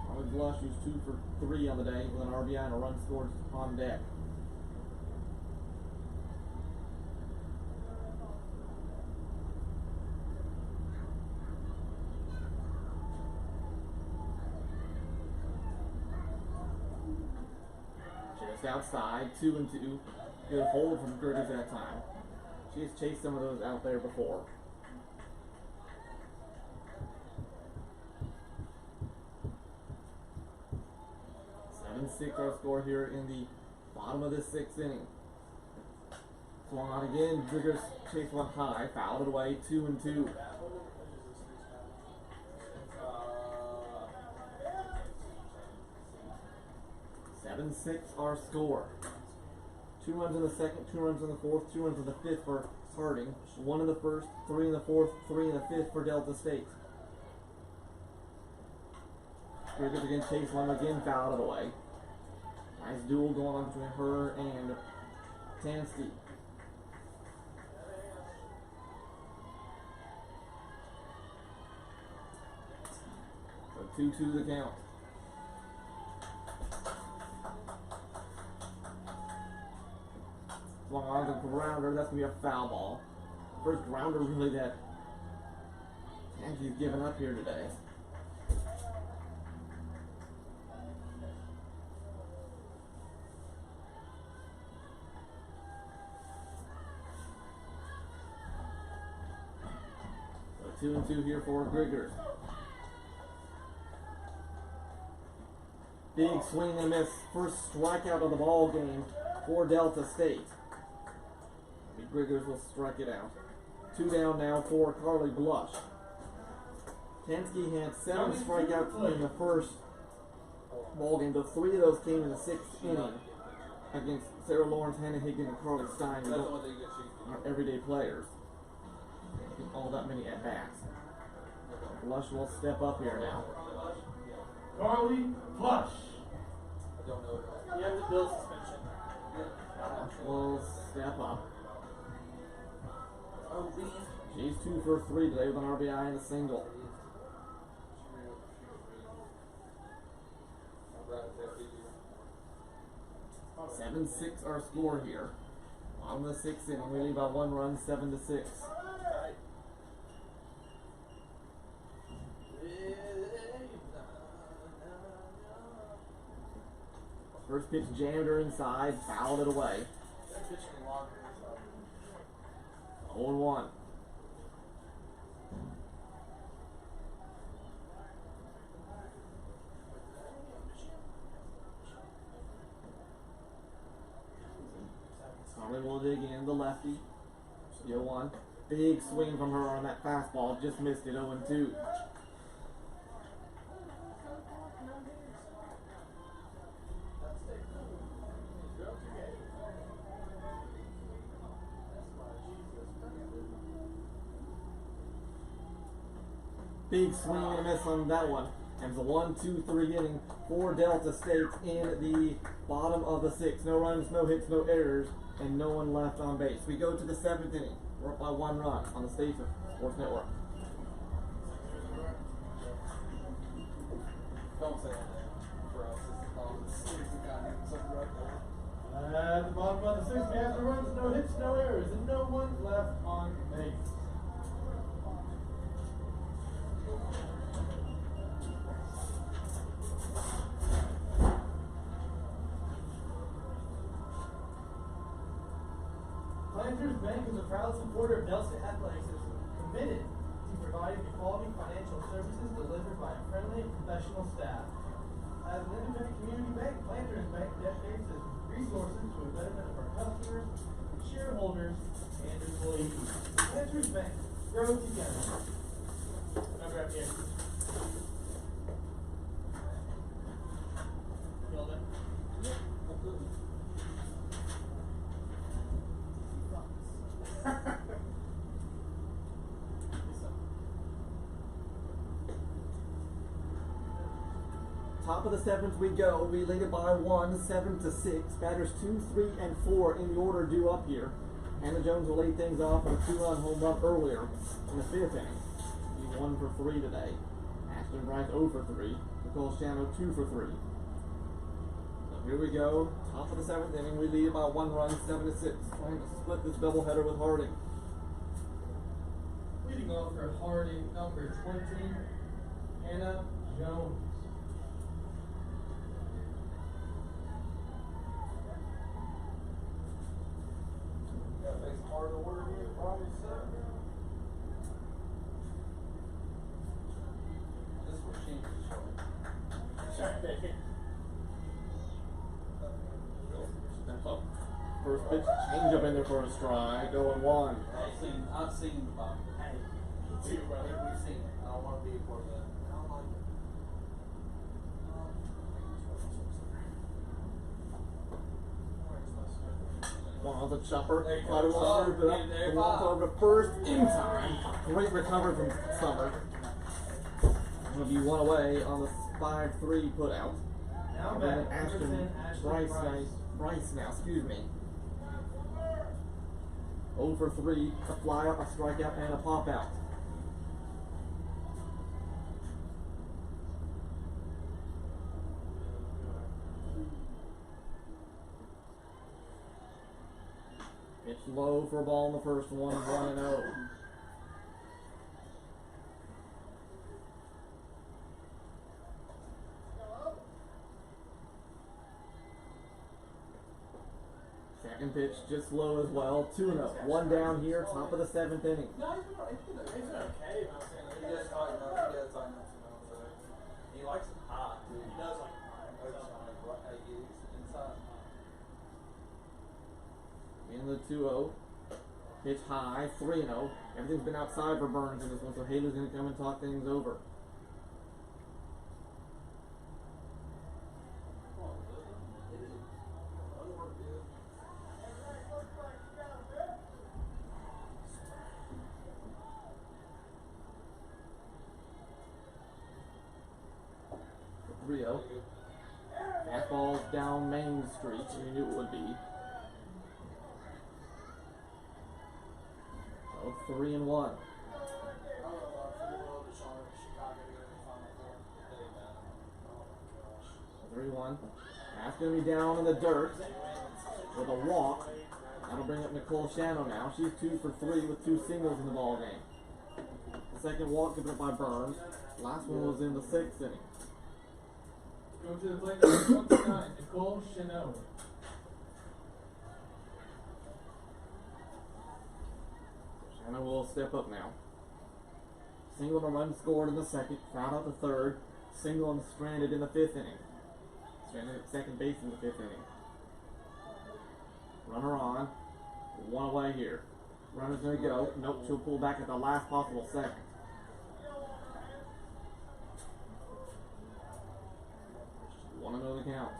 Holly Blush, who's 2 for 3 on the day, with an RBI and a run scored on deck. Chase outside, 2-2. Good hold from Griggers that time. She has chased some of those out there before. Our score here in the bottom of this 6th inning. Swung on again. Griggers chase one high, fouled it away. 2-2. 7-6 our score. 2 runs in the 2nd, 2 runs in the 4th, 2 runs in the 5th for Harding. 1 in the 1st, 3 in the 4th, 3 in the 5th for Delta State. Griggers again, chase one again, fouled it away. Nice duel going on between her and Tansky. So 2-2 the count. Swung on the grounder, that's going to be a foul ball. First grounder really that Tansky's given up here today. So 2-2 here for Griggers. Big swing and miss. First strikeout of the ball game for Delta State. Griggers will strike it out. 2 down now for Carly Blush. Tansky had 7 strikeouts in the first ball game, but 3 of those came in the 6th inning against Sarah Lawrence, Hannah Higgin, and Carly Stein. Who aren't everyday players. All that many at bats. Blush will step up here now.
Carly Blush.
I don't know.
You have to build suspension.
Blush will step up. She's 2 for 3 today with an RBI and a single.
Oh,
7-6 our score here. On the 6th inning, we lead by 1 run, 7-6. First pitch jammed her inside, fouled it away. 0-1. Carly will dig in, the lefty. 0-1. Big swing from her on that fastball, just missed it. 0-2. Big swing and a miss on that one. And it's a 1-2-3 inning for Delta State in the bottom of the 6th. No runs, no hits, no errors, and no one left on base. We go to the 7th inning. We're up by 1 run on the State Sports Network.
Don't say that for us.
At the bottom of the 6th, we have no runs, no hits, no errors, and no one left on base. Planters Bank is a proud supporter of Delta Athletics and is committed to providing the quality financial services delivered by a friendly and professional staff. As an independent community bank, Planters Bank dedicates its resources to the betterment of our customers, shareholders, and employees. Planters Bank, grow together. Number up here. Feel it?
Top of the seventh we go. We lead it by 1, 7-6. Batters 2, 3, and 4 in the order due up here. Hannah Jones will lead things off with a 2-run home run earlier in the 5th inning. He's 1 for 3 today. Ashton Bryce 0 for 3. Nicole Shano 2 for 3. So here we go. Top of the 7th inning. We lead it by 1 run, 7-6. Trying to split this doubleheader with Harding.
Leading off for Harding, number 20, Hannah Jones.
Got to face hard order here, probably so. This was Sheen's showing.
Step up. First pitch, change up in there for a strike. Going 1.
I've seen the bottom.
Hey,
I think we've seen it. I don't want to be a part of that. I don't like it.
One on the chopper.
There you go.
Caught it
Oh,
on third,
get there,
the one
Bob.
over to first in time. Great recovery from Summer. Gonna be 1 away on the 5-3 put out.
now
And
back,
then
number 10, Ashton
Bryce now, excuse me. 0 for 3, a flyout, a strikeout, and a pop out. Pitch low for a ball in the first one, 1-0. Second pitch just low as well, 2-0. 1 down here, top of the 7th inning.
No, he's been okay.
It's okay, but I'm saying
He does tighten up. He does tighten up some of them. He likes it high, too.
he does like
Inside.
In the 2-0. Pitch high, 3-0. Everything's been outside for Burns in this one, so Haley's going to come and talk things over. For 3-0. Fastball down Main Street, you knew it would be. So 3-1. 3-1. That's going to be down in the dirt with a walk. That'll bring up Nicole Shano now. She's 2 for 3 with 2 singles in the ball game. Second walk given up by Burns. Last one was in the 6th inning.
Go to the plate, number 29, Nicole Shano.
Shano will step up now. Single and a run scored in the 2nd. Foul out the 3rd. Single and stranded in the 5th inning. Stranded at second base in the 5th inning. Runner on. 1 away here. Runner's gonna go. Nope, she'll pull back at the last possible second. Want to know the count.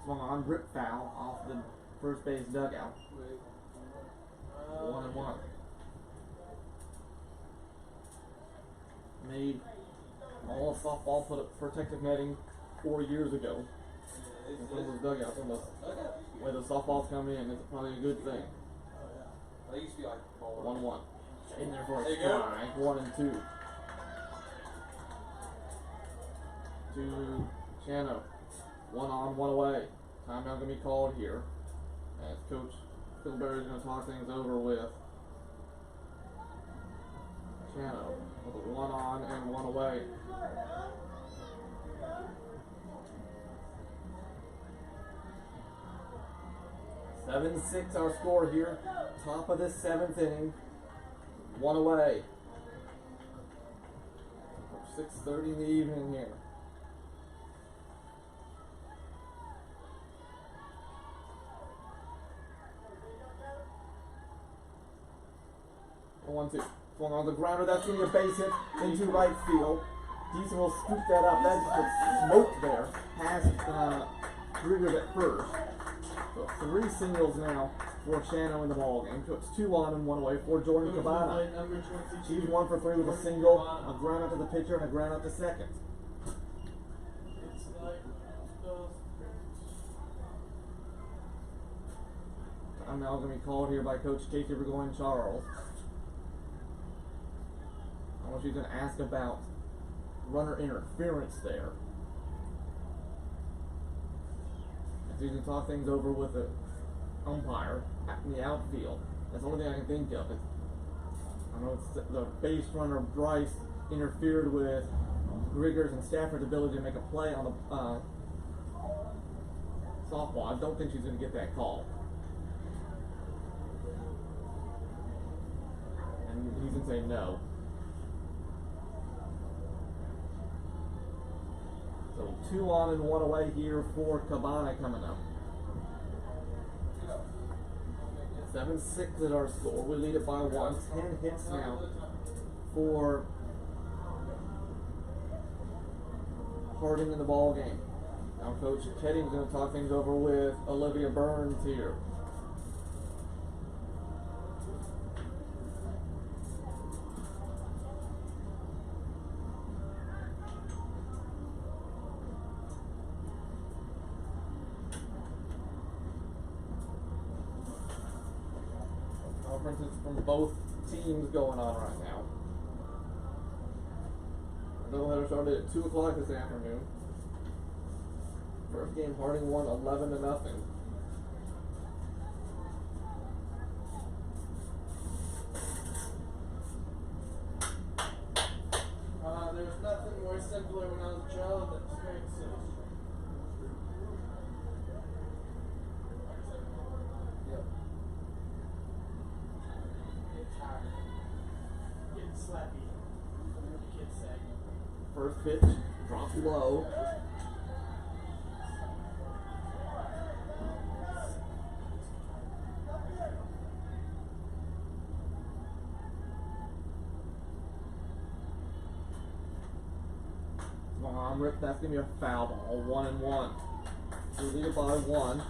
Swung on, grip foul off the first base dugout. 1-1. Made all of softball put up protective netting 4 years ago. In some of those dugouts, and the way the softballs come in, it's probably a good thing.
They used to be like
1-1. In there for a
There you go.
strike. 1 and 2. To Shano. 1 on, 1 away. Timeout gonna be called here. As Coach Phil Berry's gonna talk things over with Shano. With a 1 on and 1 away. 7-6 our score here. Top of this 7th inning. 1 away. 6:30 in the evening here. One, two. Swung on the grounder. That's going to be a base hit into right field. Deason will scoop that up. That's just smoke there. Past Grigger at first. So 3 singles now for Shano in the ballgame. So it's 2 on and 1 away for Jordan Cabana. She's 1 for 3 with a single, a ground out to the pitcher, and a ground out to second. I'm now going to be called here by Coach Casey Burgoyne Charles. I want you to ask about runner interference there. So you can talk things over with the umpire in the outfield. That's the only thing I can think of. I know it's the base runner Bryce interfered with Grigger's and Stafford's ability to make a play on the softball. I don't think she's going to get that call. And he's going to say no. So 2 on and 1 away here for Cabana coming up. 7-6 at our score. We lead it by 1. 10 hits now for Harding in the ball game. Now Coach Kedding's going to talk things over with Olivia Burns here. Conferences from both teams going on right now. The doubleheader started at 2 o'clock this afternoon. First game, Harding won 11-0.
There was nothing more simpler when I was a child than straight six.
Yep.
Get tired. Getting slappy. Whatever the kids say.
First pitch, dropped low. Long rip, that's going to be a foul ball, 1-1. We lead it by 1.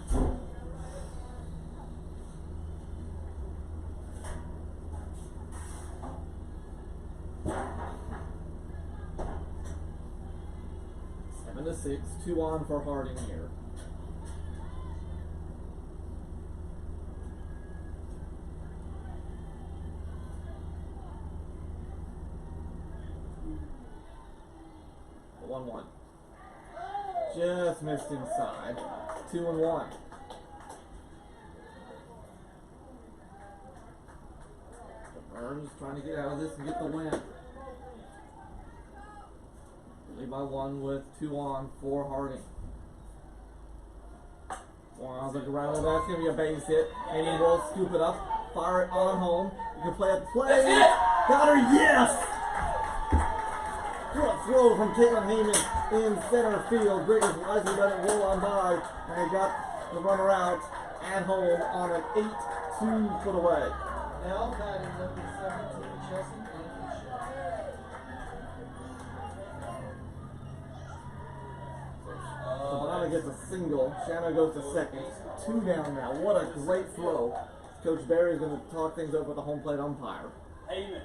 Seven to 6, 2 on for Harding here. One one. Just missed inside. 2-1. Burns trying to get out of this and get the win. Lead by 1 with 2 on for Harding. Wow, the ground, that's going to be a base hit. And he will scoop it up, fire it on home. You can play it. Play! Got her, yes! Good throw from Caitlin Heyman in center field. Griggers wisely let it roll on by, and they got the runner out at home on an 8-2 put away.
Now batting number 17, Chelsea Blankenship.
Cabana gets a single. Shanna goes to second. 2 down now. What a great throw. Coach Barry is going to talk things over with the home plate umpire.
Heyman.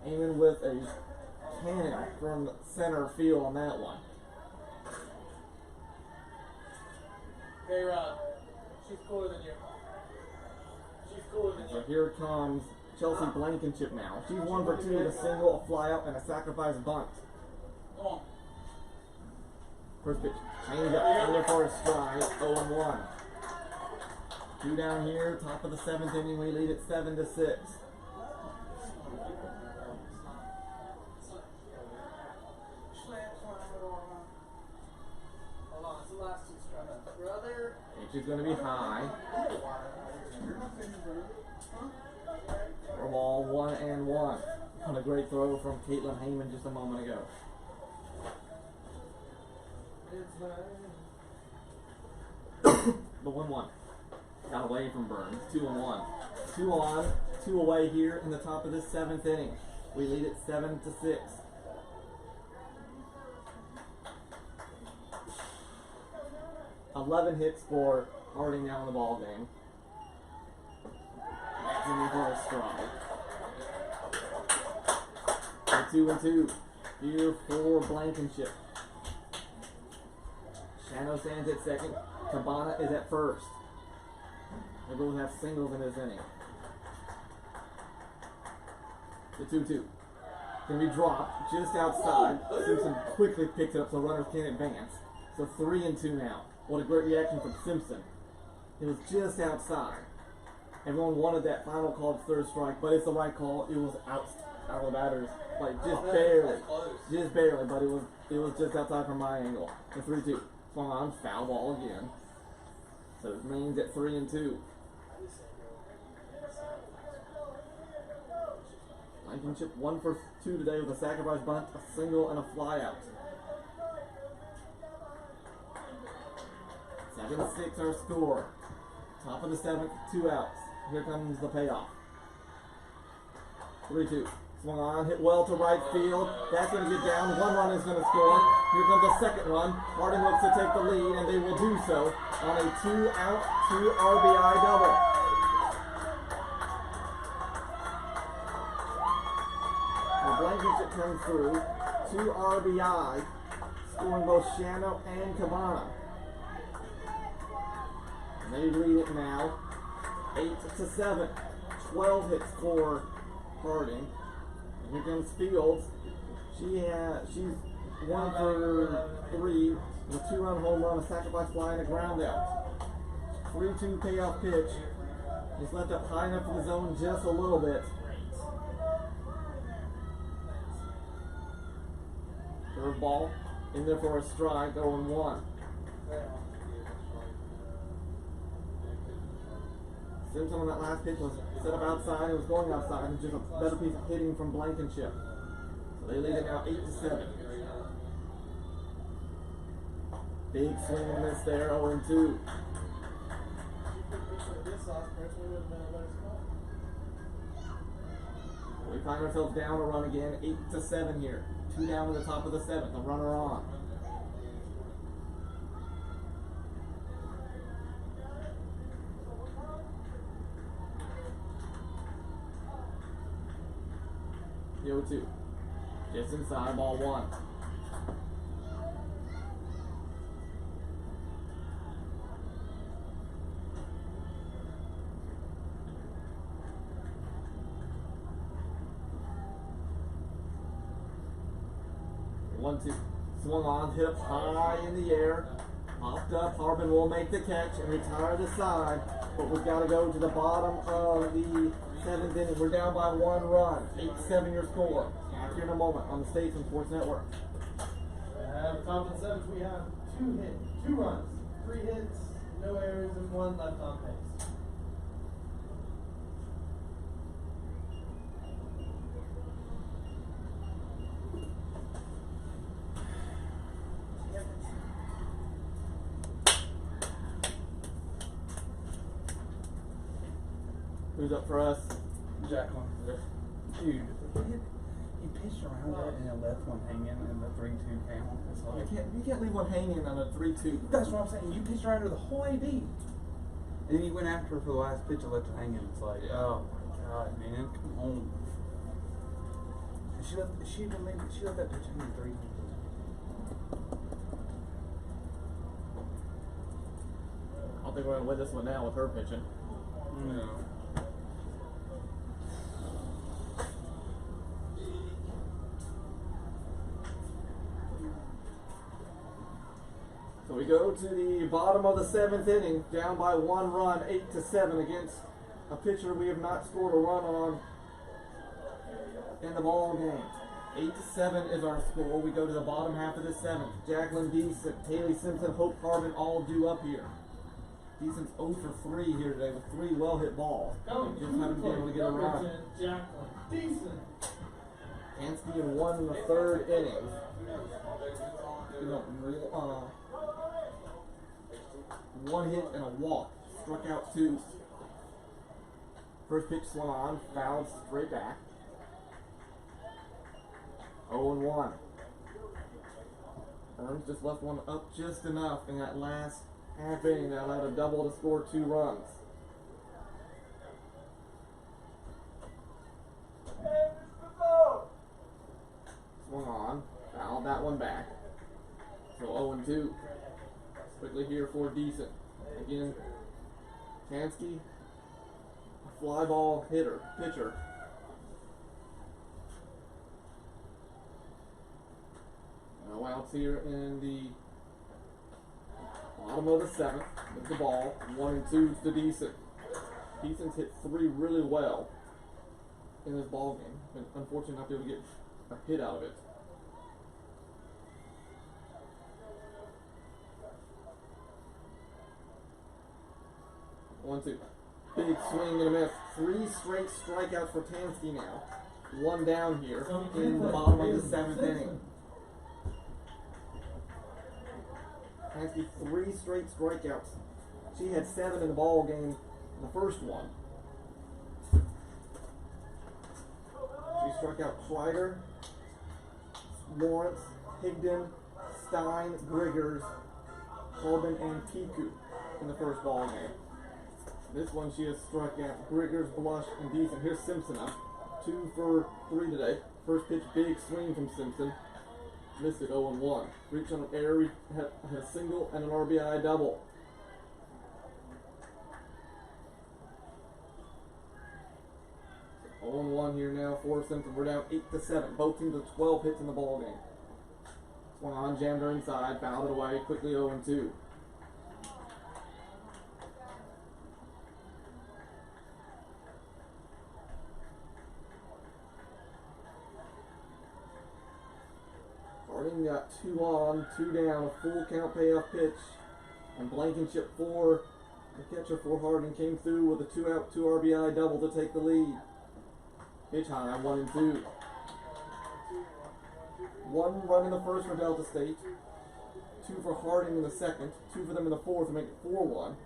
Aiming with a cannon from center field on that one.
Hey, Rod. She's cooler than you. She's cooler than
So
you.
here comes Chelsea Blankenship now. She's 1 for 2 with a single, a flyout, and a sacrifice bunt.
Come on.
First pitch, change up, under for a strike, 0-1. 2 down here, top of the 7th inning, we lead at 7-6.
Hold on, it's the last 2 strikes. Brother.
Pitch is going to be high. For ball 1-1. On a great throw from Caitlin Heyman just a moment ago. The 1-1. Got away from Burns. 2-1. 2 on, 2 away here in the top of this 7th inning. We lead it 7-6. $11 hits for Harding now in the ball game. That's in the first stride. 2-2. Here for Blankenship. Shano stands at second. Cabana is at first. They both have singles in this inning. The 2-2. Gonna be dropped just outside. Simpson quickly picks it up so runners can't advance. So 3-2 now. What a great reaction from Simpson. It was just outside. Everyone wanted that final called third strike, but it's the right call. It was out of the batter's, like just barely. Just barely, but it was just outside from my angle. The 3-2. Swung on, foul ball again. So it remains at 3-2. Blankenship 1 for 2 today with a sacrifice bunt, a single, and a flyout. 7-6 our score. Top of the 7th, 2 outs. Here comes the payoff. 3-2. Swung on, hit well to right field. That's going to get down. 1 run is going to score. Here comes the second run. Harding looks to take the lead, and they will do so on a 2-out, 2 RBI double. Blankenship comes through. 2 RBI, scoring both Shano and Cabana. And they lead it now, 8-7. 12 hits for Harding. And here comes Fields. She's 1 for 3 with a 2-run home run, a sacrifice fly, and a ground out. 3-2 payoff pitch. Just left up high enough for the zone just a little bit. Third ball in there for a strike, 0-1. Simpson on that last pitch was set up outside. It was going outside, and just a better piece of hitting from Blankenship. So they lead it now 8-7. Big swing and miss there, 0-2. We find ourselves down a run again, 8-7 here. 2 down to the top of the 7th, a runner on. The 0-2. Just inside, ball 1. One, two. Swung on, hit up high in the air. Popped up. Harbin will make the catch and retire the side. But we've got to go to the bottom of the 7th inning. We're down by 1 run. 8-7 your score. Back here in a moment on the Statesman Sports Network.
Top of the 7th, we have 2 runs, 3 hits, no errors, and 1 left on base.
Who's up for us?
Jacqueline. Dude, he pitched around that and then left one hanging in the 3-2 count. It's like,
You can't leave one hanging on a 3-2.
that's what I'm saying. You pitched around her the whole AB. And then you went after her for the last pitch and left it hanging. It's like, oh my god, man, come on. And she left that pitch hanging 3 times.
I don't think we're going to win this one now with her pitching.
No.
So we go to the bottom of the 7th inning, down by 1 run, 8-7 against a pitcher we have not scored a run on in the ball game. 8-7 is our score. We go to the bottom half of the seventh. Jacqueline Deason, Haley Simpson, Hope Harbin all due up here. Deason's 0 for 3 here today with 3 well hit balls.
Coming
Just
to the
haven't been able to
plate,
get
number
around.
10, Jacqueline Deason.
Ansky in 1 in the 3rd inning. You know, 1 hit and a walk. Struck out 2. First pitch swung on, fouled straight back. 0-1. Burns just left one up just enough in that last half inning that allowed a double to score 2 runs. Swung on, fouled that one back. So 0-2. Quickly here for Deason. Again, Tansky, a fly ball pitcher. No outs here in the bottom of the 7th. With the ball, 1-2 to Deason. Deason's hit 3 really well in this ball game. Been unfortunate not to be able to get a hit out of it. One, two. Big swing and a miss. 3 straight strikeouts for Tansky now. 1 down here in the bottom of the 7th inning. Tansky 3 straight strikeouts. She had 7 in the ball game in the first one. She struck out Schweiger, Lawrence, Higdon, Stein, Griggers, Corbin, and Tiku in the first ball game. This one she has struck out Griggers, Blush, and Deason. Here's Simpson up. 2 for 3 today. First pitch, big swing from Simpson. Missed it 0-1. Reach on an error, had a single and an RBI double. So 0-1 here now for Simpson. We're down 8-7. Both teams with 12 hits in the ball game. Swung on, jammed her inside, fouled it away. Quickly 0-2. Harding got 2 on, 2 down, a full count payoff pitch, and Blankenship for the catcher for Harding came through with a 2-out, 2 RBI double to take the lead. Pitch high, 1-2. 1 run in the first for Delta State, 2 for Harding in the second, 2 for them in the fourth to make it 4-1.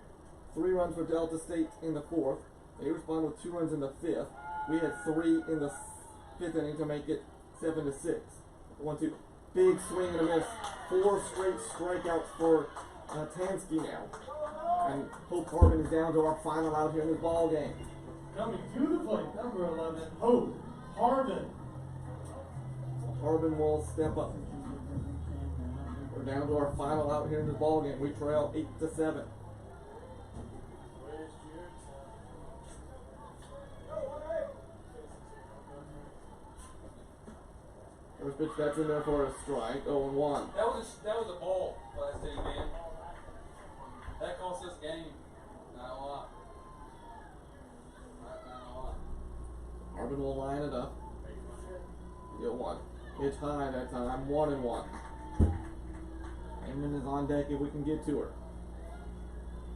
3 runs for Delta State in the fourth. They responded with 2 runs in the fifth. We had 3 in the 5th inning to make it 7-6. 1-2. Big swing and a miss. 4 straight strikeouts for Tansky now. And Hope Harbin is down to our final out here in this ball game.
Coming to the plate, number 11, Hope Harbin.
Harbin will step up. We're down to our final out here in this ball game. We trail 8-7. First pitch that's in there for a strike, 0-1.
That was a ball last inning, man. That cost us game. Not a lot. Not a lot.
Harbin will line it up. Get 1. Pitch high that time, 1-1. Heyman is on deck if we can get to her.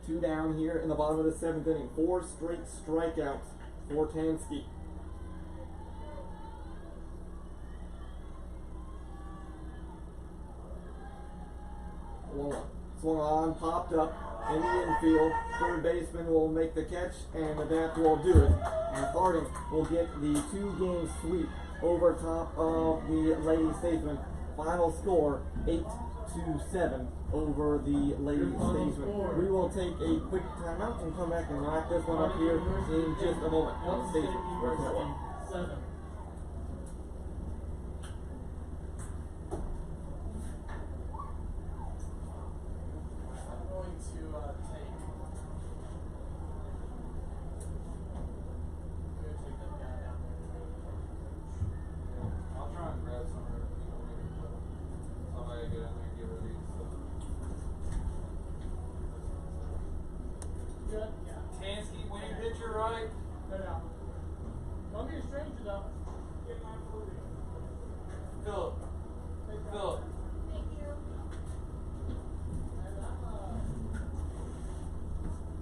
2 down here in the bottom of the 7th inning. 4 straight strikeouts for Tansky. Swung on, popped up in the infield. Third baseman will make the catch, and that will do it. And Harding will get the 2-game sweep over top of the Lady Statesman. Final score 8-7 over the Lady Statesman. We will take a quick timeout and come back and wrap this one up here in just a moment on the Station Sports Network.
7.
I'll try and grab some of somebody get in there and get rid of these stuff.
Good? Yeah.
Tansky, winning pitcher, right?
No doubt. Don't be a stranger though. Get my food.